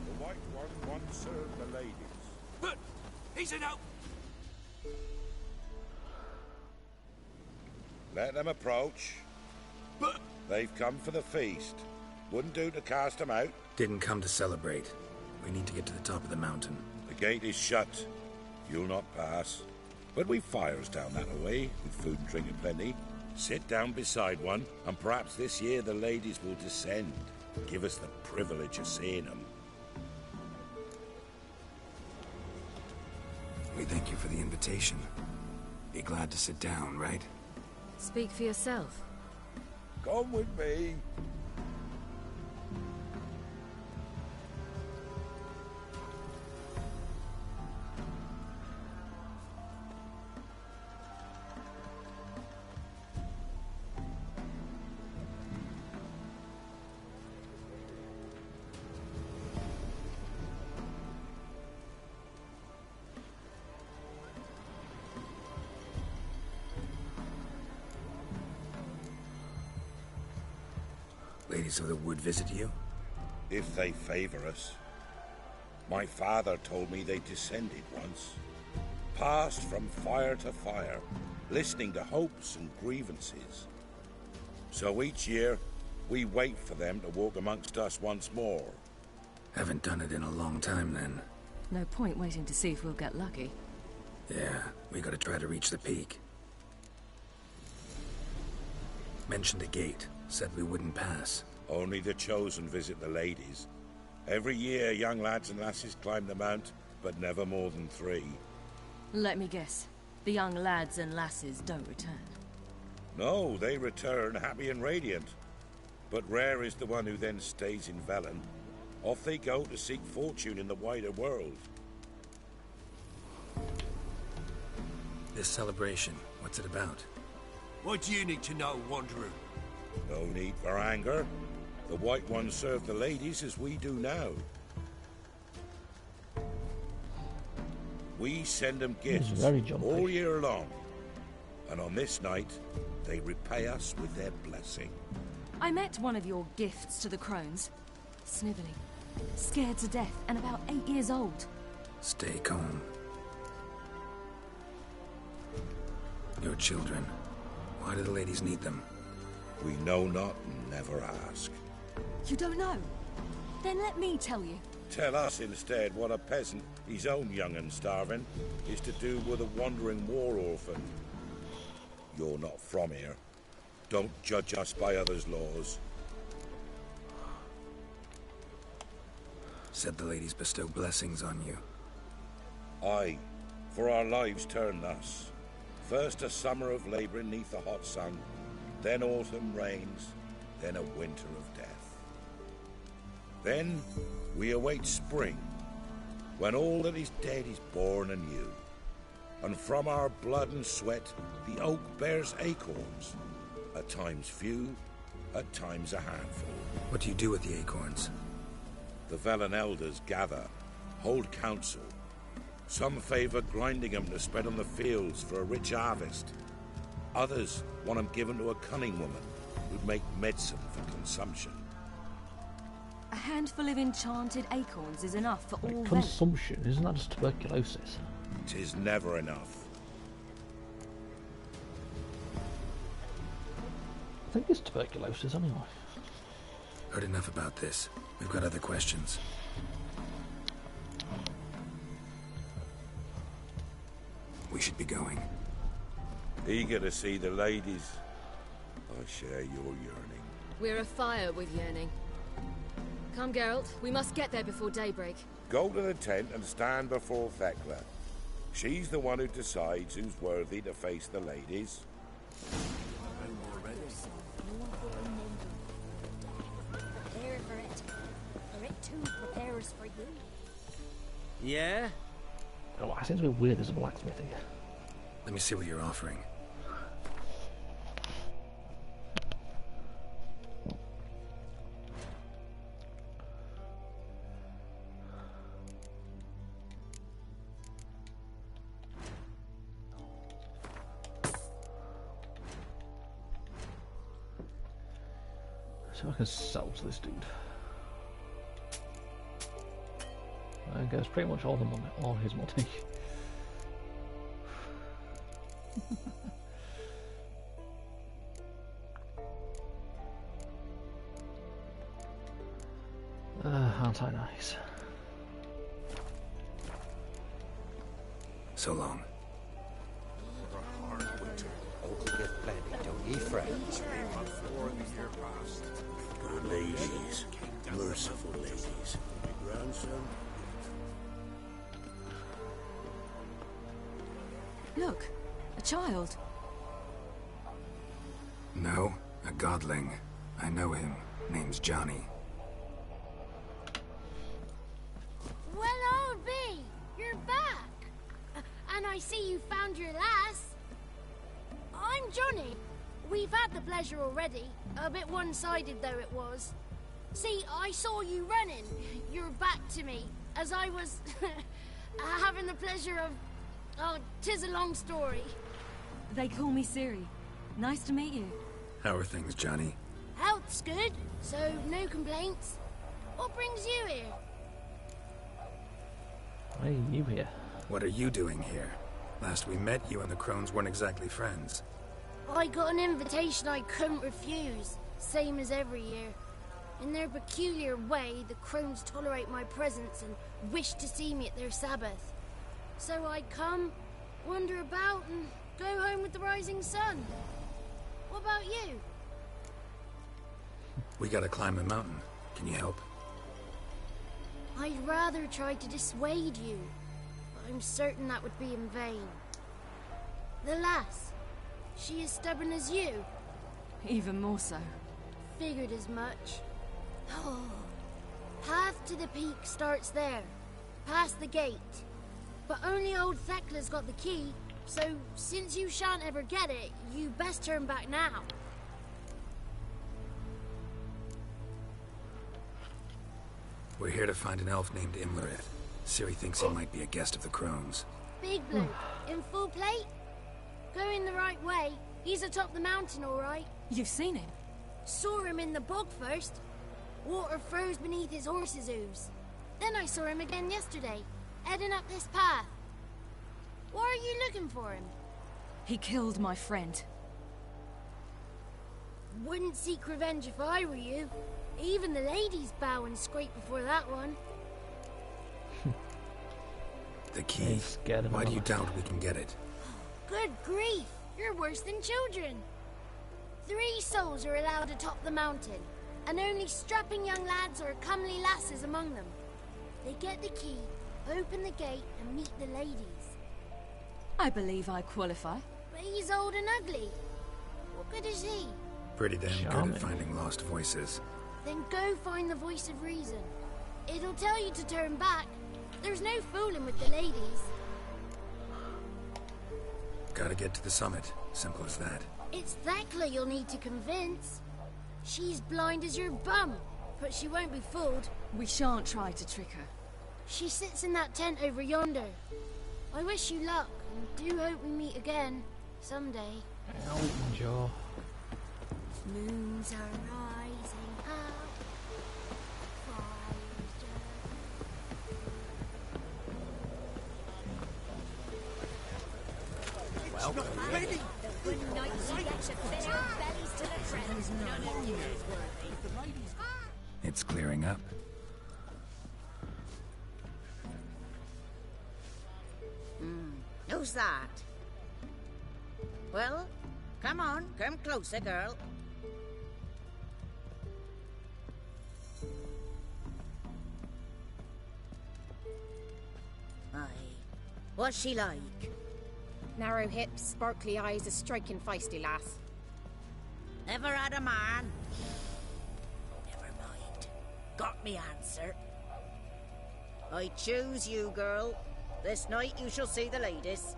The White One once served the ladies. But he's an out. Let them approach. But they've come for the feast. Wouldn't do to cast them out. Didn't come to celebrate. We need to get to the top of the mountain. The gate is shut. You'll not pass. But we've fires down that way, with food and drink aplenty. Sit down beside one, and perhaps this year the ladies will descend. Give us the privilege of seeing them. We thank you for the invitation. Be glad to sit down, right? Speak for yourself. Come with me. Ladies of the Wood visit you? If they favor us. My father told me they descended once. Passed from fire to fire, listening to hopes and grievances. So each year, we wait for them to walk amongst us once more. Haven't done it in a long time, then. No point waiting to see if we'll get lucky. Yeah, we gotta try to reach the peak. Mentioned a gate. Said we wouldn't pass. Only the chosen visit the ladies. Every year, young lads and lasses climb the mount, but never more than 3. Let me guess. The young lads and lasses don't return. No, they return happy and radiant. But rare is the one who then stays in Velen. Off they go to seek fortune in the wider world. This celebration, what's it about? What do you need to know, Wanderer? No need for anger. The White Ones serve the ladies as we do now. We send them gifts all year long. And on this night, they repay us with their blessing. I met one of your gifts to the crones. Snivelling, scared to death, and about 8 years old. Stay calm. Your children. Why do the ladies need them? We know not and never ask. You don't know? Then let me tell you. Tell us instead what a peasant, his own young and starving, is to do with a wandering war orphan. You're not from here. Don't judge us by others' laws. Said the ladies bestow blessings on you. Aye, for our lives turn thus. First a summer of labouring neath the hot sun, then autumn rains, then a winter of death. Then we await spring, when all that is dead is born anew. And from our blood and sweat the oak bears acorns, at times few, at times a handful. What do you do with the acorns? The Velen elders gather, hold council. Some favour grinding them to spread on the fields for a rich harvest. Others want them given to a cunning woman who'd make medicine for consumption. A handful of enchanted acorns is enough for all Consumption, isn't that just tuberculosis? 'Tis never enough. I think it's tuberculosis anyway. Heard enough about this. We've got other questions. We should be going. Eager to see the ladies. I share your yearning. We're afire with yearning. Come, Geralt. We must get there before daybreak. Go to the tent and stand before Thekla. She's the one who decides who's worthy to face the ladies. Prepare for it. For it too prepares horse for you. Yeah? Oh, I seem to be weird as a blacksmith here. Let me see what you're offering. So I can sell to this dude. I guess pretty much all the money, all his money. Aren't I nice? So long. Uncle get plenty, don't ye fret. Good ladies, merciful ladies. My grandson. Look, a child. No, a godling. I know him. Name's Johnny. Well, old B, you're back. And I see you found your lass. I'm Johnny. We've had the pleasure already. A bit one-sided, though it was. See, I saw you running. Your back to me, as I was having the pleasure of... Oh, 'tis a long story. They call me Ciri. Nice to meet you. How are things, Johnny? Health's good, so no complaints. What brings you here? Why are you here? What are you doing here? Last we met, you and the Crones weren't exactly friends. I got an invitation I couldn't refuse, same as every year. In their peculiar way, the Crones tolerate my presence and wish to see me at their Sabbath. So I come, wander about, and go home with the rising sun. What about you? We gotta climb a mountain. Can you help? I'd rather try to dissuade you, but I'm certain that would be in vain. The lass, she is stubborn as you. Even more so. Figured as much. Path to the peak starts there, past the gate. But only old Thekla's got the key, so since you shan't ever get it, you best turn back now. We're here to find an elf named Imlerith. Ciri thinks he might be a guest of the Crones. Big bloke, in full plate? Going the right way. He's atop the mountain, all right. You've seen him? Saw him in the bog first. Water froze beneath his horse's hooves. Then I saw him again yesterday, heading up this path. Why are you looking for him? He killed my friend. Wouldn't seek revenge if I were you. Even the ladies bow and scrape before that one. The key. Why do you doubt we can get it? Good grief! You're worse than children. 3 souls are allowed atop the mountain, and only strapping young lads or comely lasses among them. They get the key, open the gate, and meet the ladies. I believe I qualify. But he's old and ugly. What good is he? Pretty damn good at finding lost voices. Then go find the voice of reason. It'll tell you to turn back. There's no fooling with the ladies. Gotta get to the summit. Simple as that. It's Thekla you'll need to convince. She's blind as your bum, but she won't be fooled. We shan't try to trick her. She sits in that tent over yonder. I wish you luck, and do hope we meet again, someday. Joe. Moons are rising up. Welcome. Baby! The good nights you get to fit our bellies to the friends. None of you is worthy. It's clearing up. Who's that? Well, come on, come closer, girl. Aye. What's she like? Narrow hips, sparkly eyes, a striking feisty lass. Never had a man? Never mind. Got me answer. I choose you, girl. This night you shall see the ladies.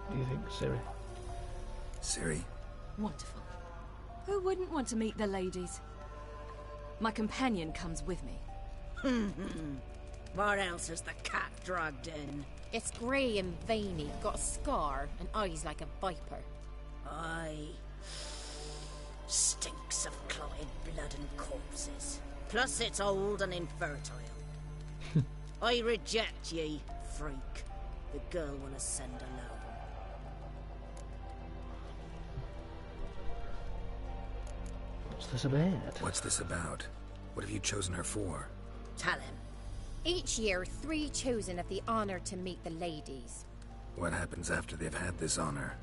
What do you think, Ciri? Ciri? Wonderful. Who wouldn't want to meet the ladies? My companion comes with me. What else is the cat dragged in? It's grey and veiny, got a scar, and eyes like a viper. Aye. Stinks of clotted blood and corpses. Plus it's old and infertile. I reject ye, freak. The girl will ascend alone. What's this about? What's this about? What have you chosen her for? Tell him. Each year, 3 chosen have the honor to meet the ladies. What happens after they've had this honor?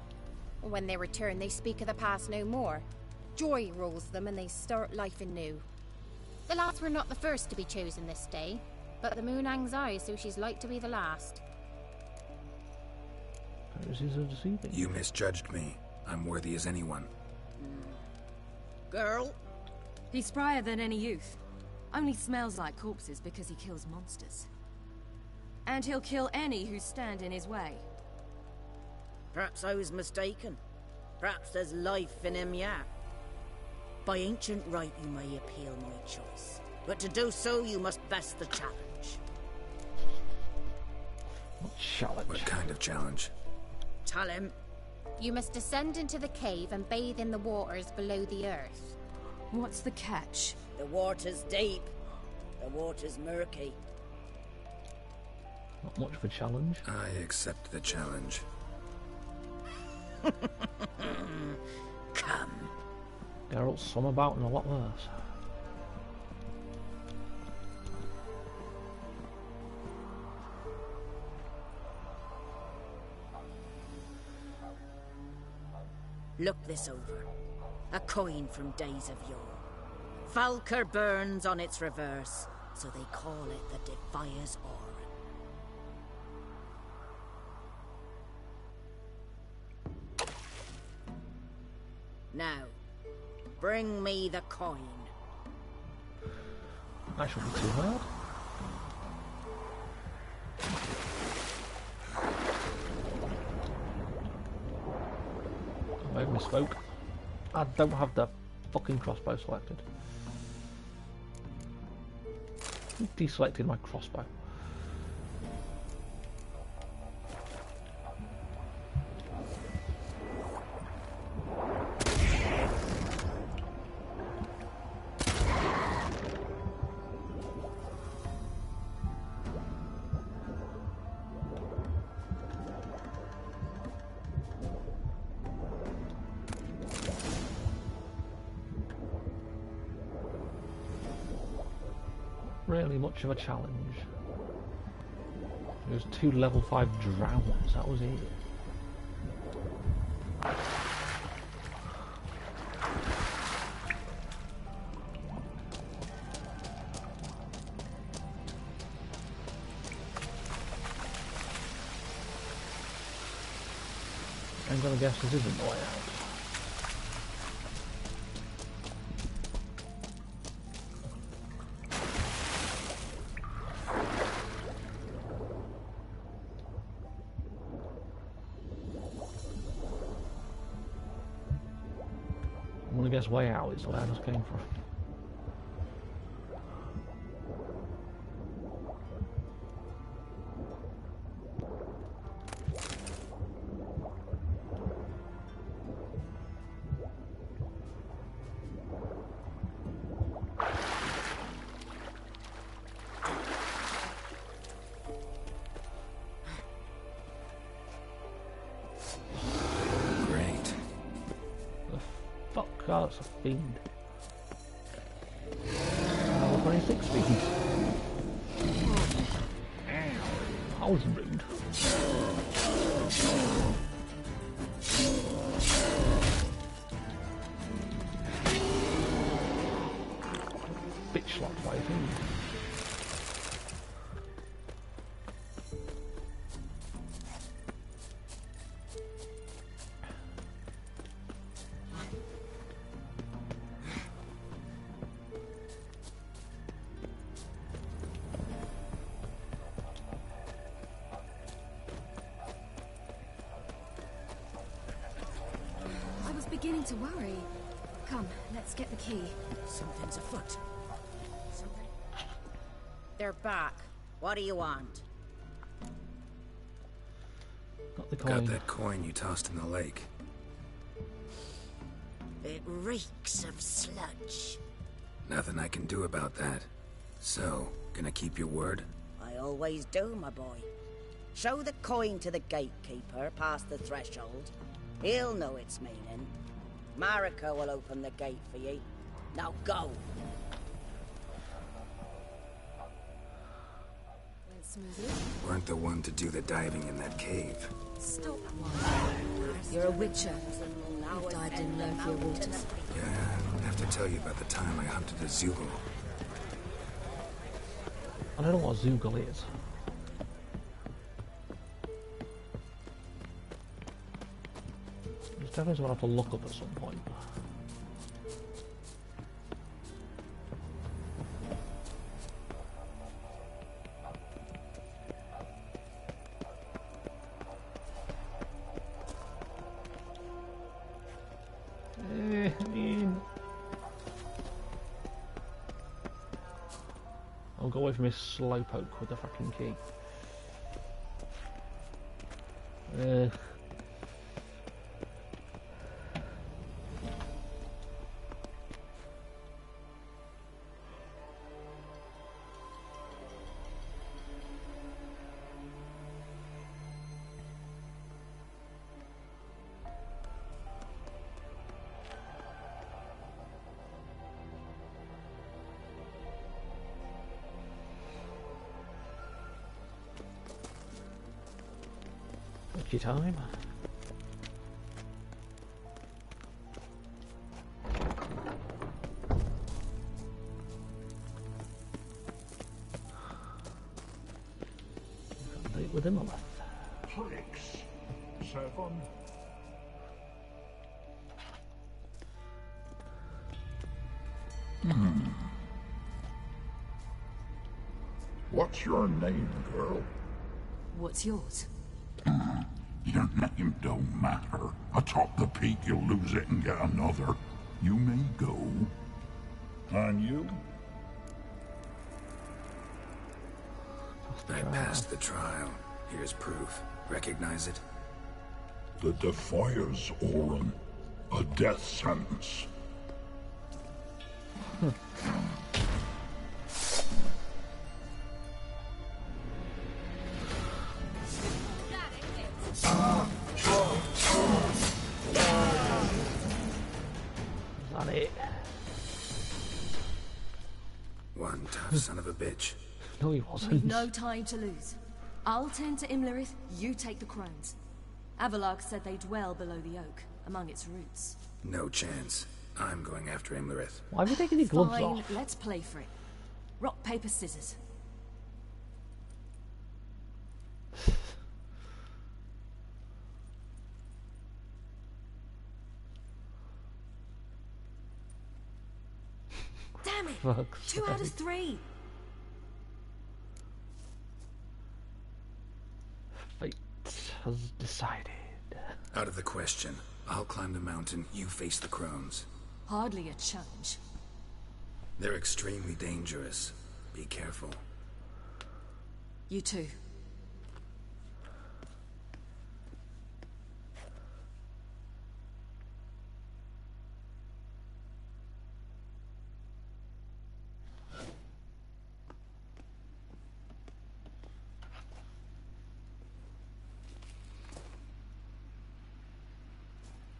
When they return, they speak of the past no more. Joy rules them and they start life anew. The lads were not the first to be chosen this day, but the moon hangs high, so she's like to be the last. You misjudged me. I'm worthy as anyone. Girl? He's sprier than any youth. Only smells like corpses because he kills monsters. And he'll kill any who stand in his way. Perhaps I was mistaken. Perhaps there's life in him yet. By ancient right you may appeal my choice. But to do so you must vest the challenge. Challenge? What kind of challenge? Tell him. You must descend into the cave and bathe in the waters below the earth. What's the catch? The water's deep. The water's murky. Not much of a challenge. I accept the challenge. Come. Geralt's some about and a lot worse. Look this over. A coin from days of yore. Falker burns on its reverse, so they call it the Defier's Oran. Now, bring me the coin. That shouldn't be too hard. I misspoke. I don't have the fucking crossbow selected. Deselected my crossbow. Really much of a challenge. There was 2 level 5 drowns, that was it. I'm gonna guess this isn't the way out. I guess way out is where I just came from. God, that's a fiend. Level 26 fiend. That was rude. Bitch locked by a fiend. beginning to worry. Come, let's get the key. Something's afoot. Something. They're back. What do you want? Got the coin. Got that coin you tossed in the lake. It reeks of sludge. Nothing I can do about that. So, gonna keep your word? I always do, my boy. Show the coin to the gatekeeper past the threshold. He'll know its meaning. Marika will open the gate for ye. Now go! Went smoothly. Weren't the one to do the diving in that cave. Stop whining. You're a witcher. You've dived in Lurkia waters. Yeah, I have to tell you about the time I hunted a Zugel. I don't know what Zugel is. It's definitely something I have to look up at some point. I'll go away from his slowpoke with the fucking key. Lucky time. Date with him, 6, 7. What's your name, girl? What's yours? Your name don't matter. Atop the peak, you'll lose it and get another. You may go. And you? I passed the trial. Here's proof. Recognize it? The Defier's Orin. A death sentence. One tough son of a bitch. No, he wasn't. We've no time to lose. I'll tend to Imlerith, you take the crones. Avalark said they dwell below the oak, among its roots. No chance. I'm going after Imlerith. Why are we taking your gloves Fine, off? let's play for it. Rock, paper, scissors. Damn it! Fuck's 2 out of sake. 3. Fate has decided. Out of the question. I'll climb the mountain, you face the crones. Hardly a challenge. They're extremely dangerous. Be careful. You too.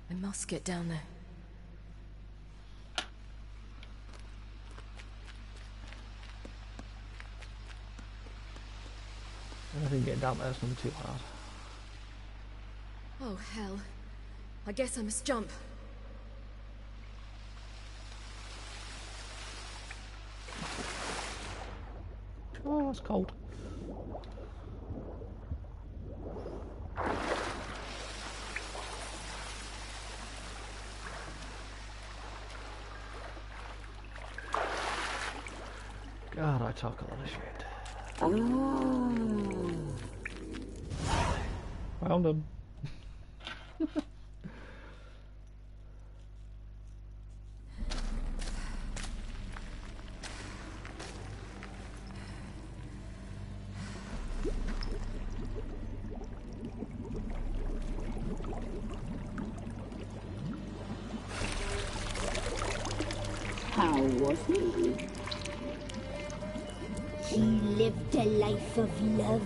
I must get down there. I think getting down there is going to be too hard. Oh, hell. I guess I must jump. Oh, it's cold. God, I talk a lot of shit. Found him. was he? She lived a life of love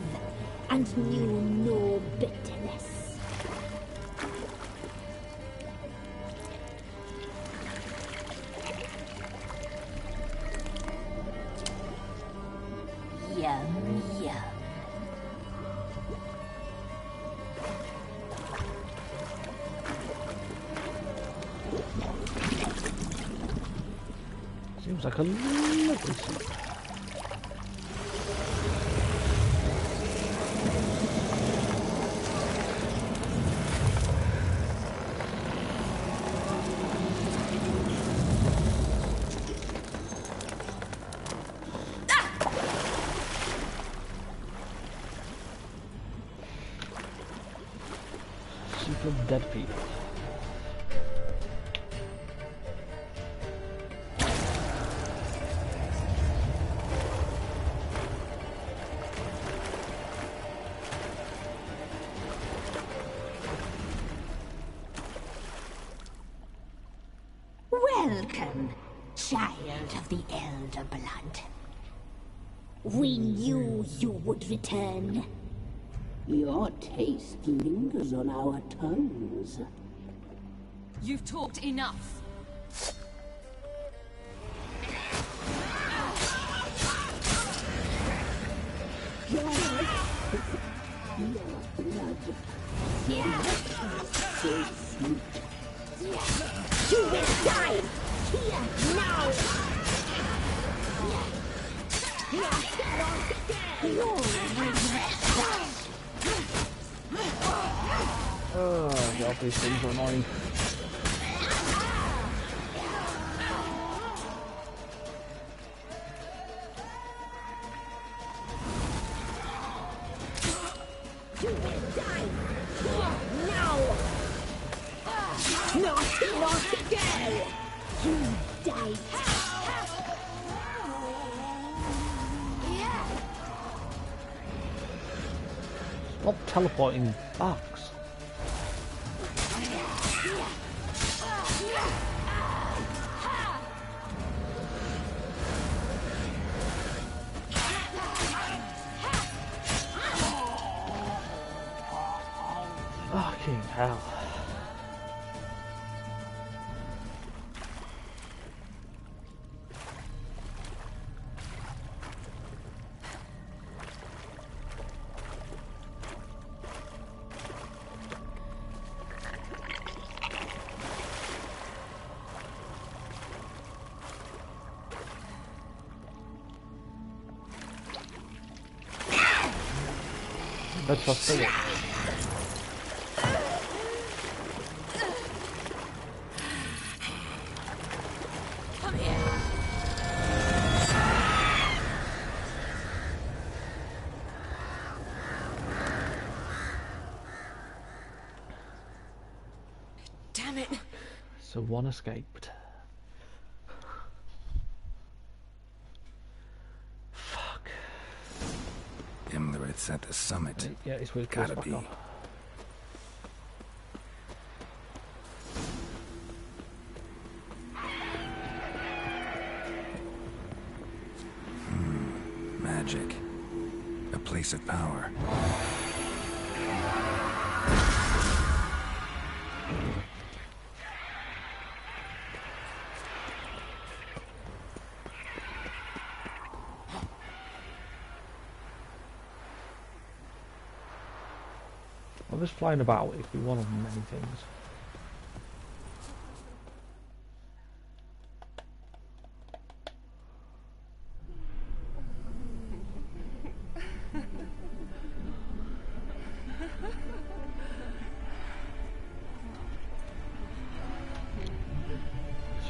and knew no bitterness. Yum, yum. Seems like a lovely soup. Soup of dead people. Welcome, child of the Elder Blood. We knew you would return. Your taste lingers on our tongues. You've talked enough. Your blood. So sweet. You will die here now. You will regret that. Oh god, these things are annoying. You will die now. Not again. You died. Stop teleporting backs. Fucking hell. That's what's for it. Come here. Damn it. So one escaped. Himmler at the summit. Yeah, it's with gotta back be. on. Magic. A place of power. Well, this flying about, it could be one of many things.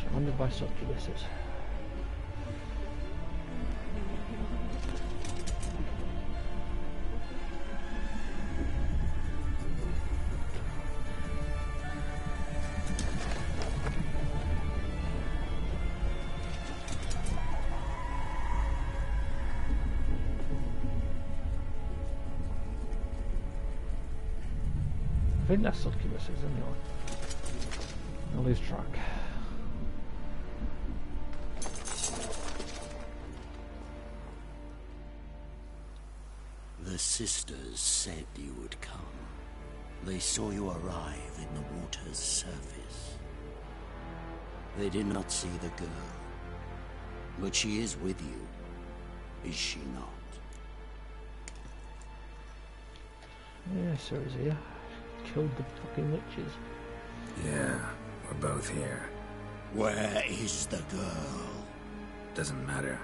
Surrounded by succubuses. I think that's succubuses anyway. I'll lose track. The sisters said you would come. They saw you arrive in the water's surface. They did not see the girl. But she is with you, is she not? Yeah, sir is here. Killed the fucking witches. Yeah, we're both here. Where is the girl? Doesn't matter.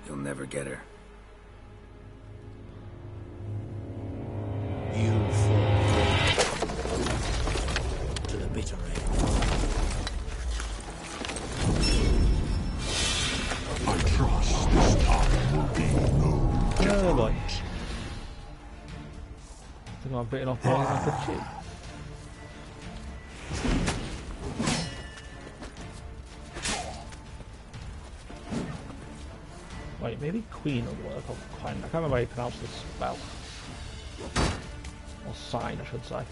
You'll never get her. You fall to the bitter end. I trust this time will be no different. Oh boy. I think I've bitten off more than I could chew. Wait, maybe Queen will work, or Queen. I can't remember how you pronounce this spell. Or sign, I should say.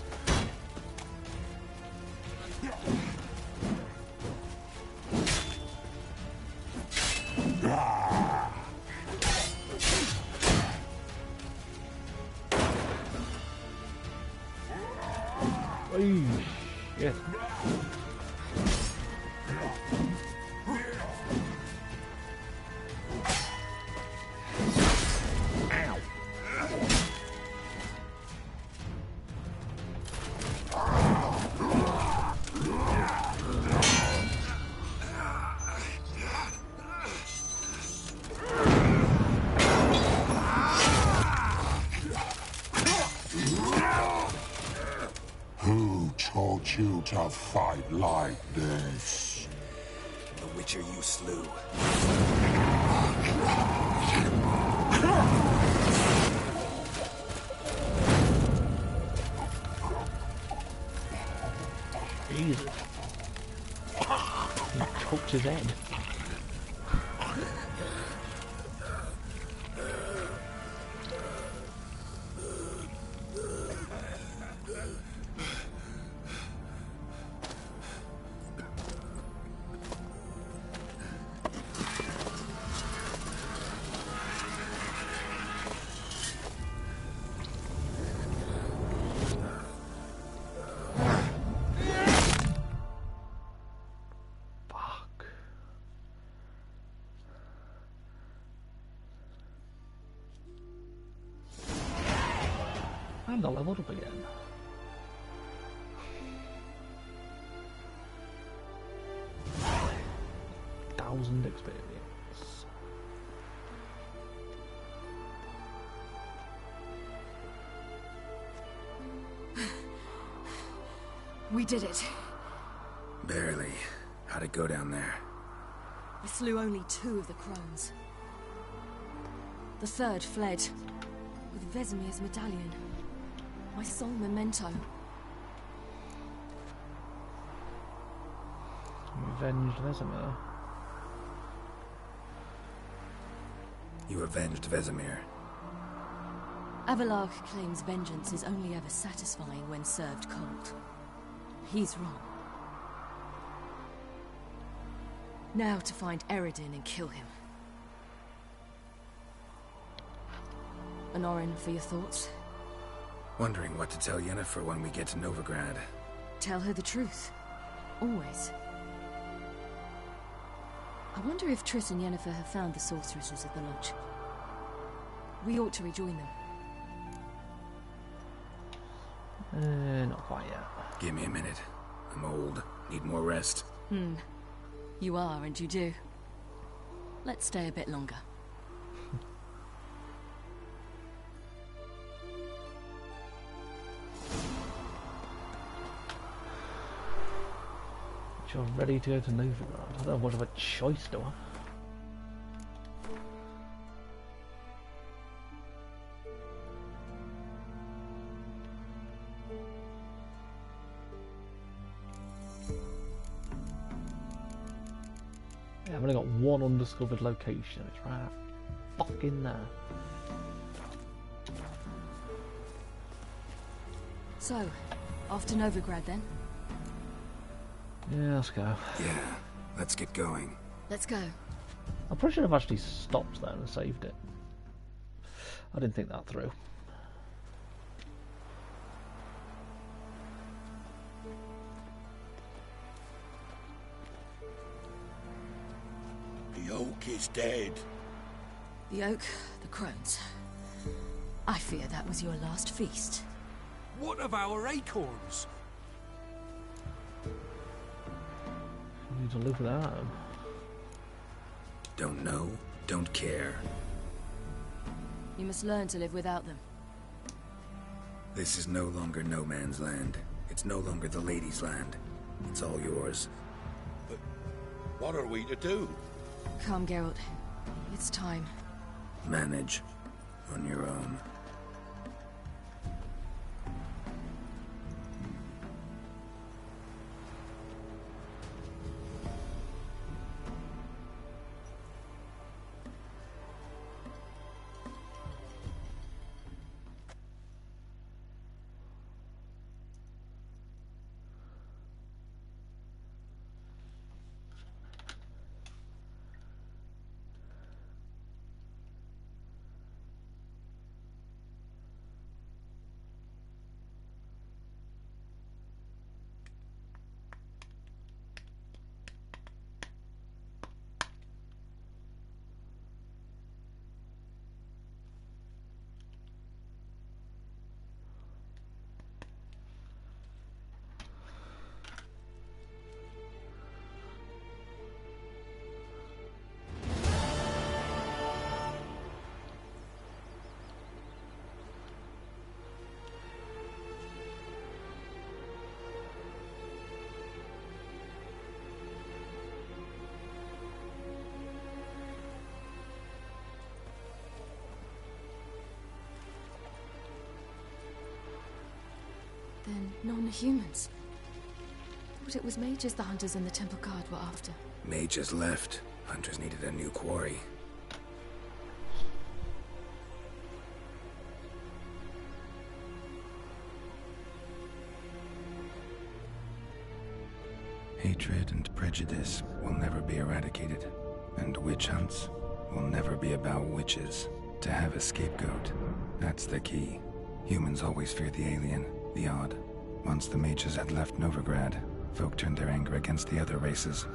Oh, shit. Who taught you to fight like this? The Witcher you slew. Jesus. He choked his head. And I leveled up again. $1,000 experience. We did it. Barely. How'd it go down there? I slew only 2 of the crones. The third fled with Vesemir's medallion. My sole memento. Avenged Vesemir. You avenged Vesemir. Avalark claims vengeance is only ever satisfying when served cold. He's wrong. Now to find Eredin and kill him. Honorin, for your thoughts? Wondering what to tell Yennefer when we get to Novigrad. Tell her the truth. Always. I wonder if Triss and Yennefer have found the sorceresses of the Lodge. We ought to rejoin them. Not quite yet. Give me a minute. I'm old. Need more rest. You are, and you do. Let's stay a bit longer. You're ready to go to Novigrad. I don't have much of a choice, do I? Yeah, I've only got one undiscovered location. It's right fucking there. So, off to Novigrad then? Yeah, let's go. Yeah, let's get going. Let's go. I probably should have actually stopped there and saved it. I didn't think that through. is dead. The oak, the crones. I fear that was your last feast. What of our acorns? You need to live without them. Don't know, don't care. You must learn to live without them. This is no longer no man's land. It's no longer the lady's land. It's all yours. But what are we to do? Come, Geralt. It's time. Manage on your own. Then non-humans. Thought it was mages the hunters and the temple guard were after. Mages left. Hunters needed a new quarry. Hatred and prejudice will never be eradicated, and witch hunts will never be about witches. To have a scapegoat, that's the key. Humans always fear the alien, the odd. Once the mages had left Novigrad, folk turned their anger against the other races,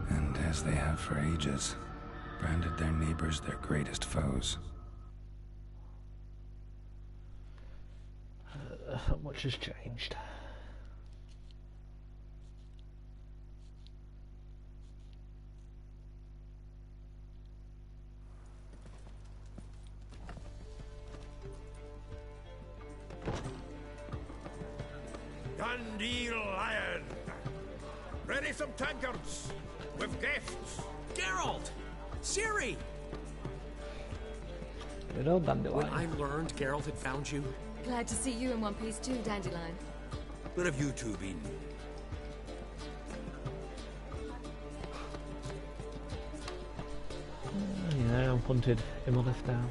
and as they have for ages, branded their neighbors their greatest foes. Much has changed. Dandelion! Ready some tankards with gifts. Geralt! Ciri! You know, Dandelion. When I learned Geralt had found you... Glad to see you in one piece too, Dandelion. Where have you two been? Yeah, I'm hunted. Immolith down.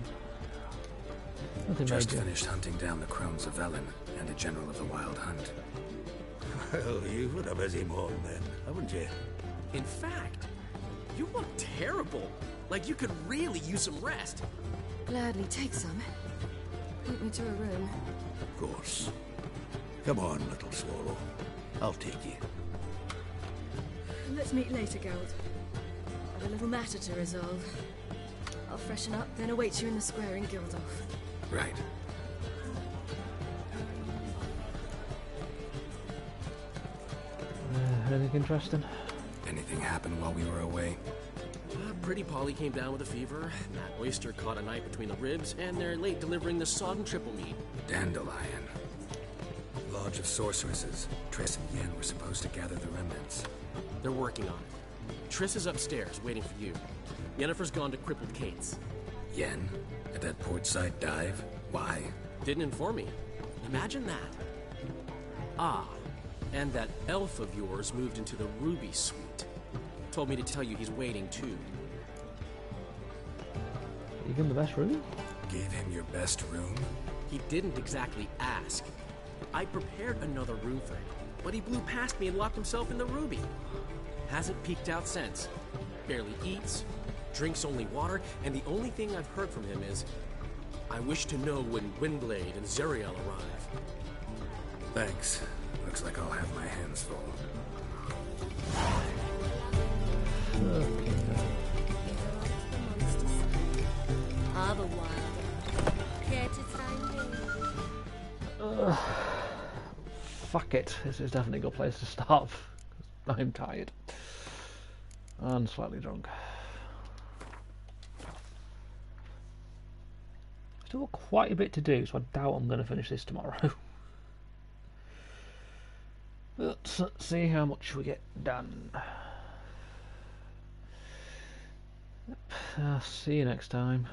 Nothing Just major. finished hunting down the crones of Velen and a general of the Wild Hunt. Well, you've had a busy morning then, haven't you? In fact, you look terrible. Like you could really use some rest. Gladly take some. Point me to a room. Of course. Come on, little swallow. I'll take you. Let's meet later, Geralt. I've a little matter to resolve. I'll freshen up, then await you in the square in Gildorf. Right. Anything interesting? Anything happened while we were away? Pretty Polly came down with a fever. That oyster caught a knife between the ribs, and they're late delivering the sodden triple meat. Dandelion. Lodge of Sorceresses. Triss and Yen were supposed to gather the remnants. They're working on it. Triss is upstairs, waiting for you. Yennefer's gone to crippled Kate's. Yen? At that portside dive? Why? Didn't inform me. Imagine that. Ah, and that elf of yours moved into the Ruby Suite. Told me to tell you he's waiting too. You give him the best room? Gave him your best room? He didn't exactly ask. I prepared another room for him, but he blew past me and locked himself in the Ruby. Hasn't peeked out since. Barely eats, drinks only water, and the only thing I've heard from him is, I wish to know when Windblade and Zeriel arrive. Thanks. Looks like I'll have my hands full. another while. Care to sign me? Fuck it. This is definitely a good place to stop. I'm tired. And slightly drunk. Still quite a bit to do, so I doubt I'm going to finish this tomorrow. Let's see how much we get done. See you next time.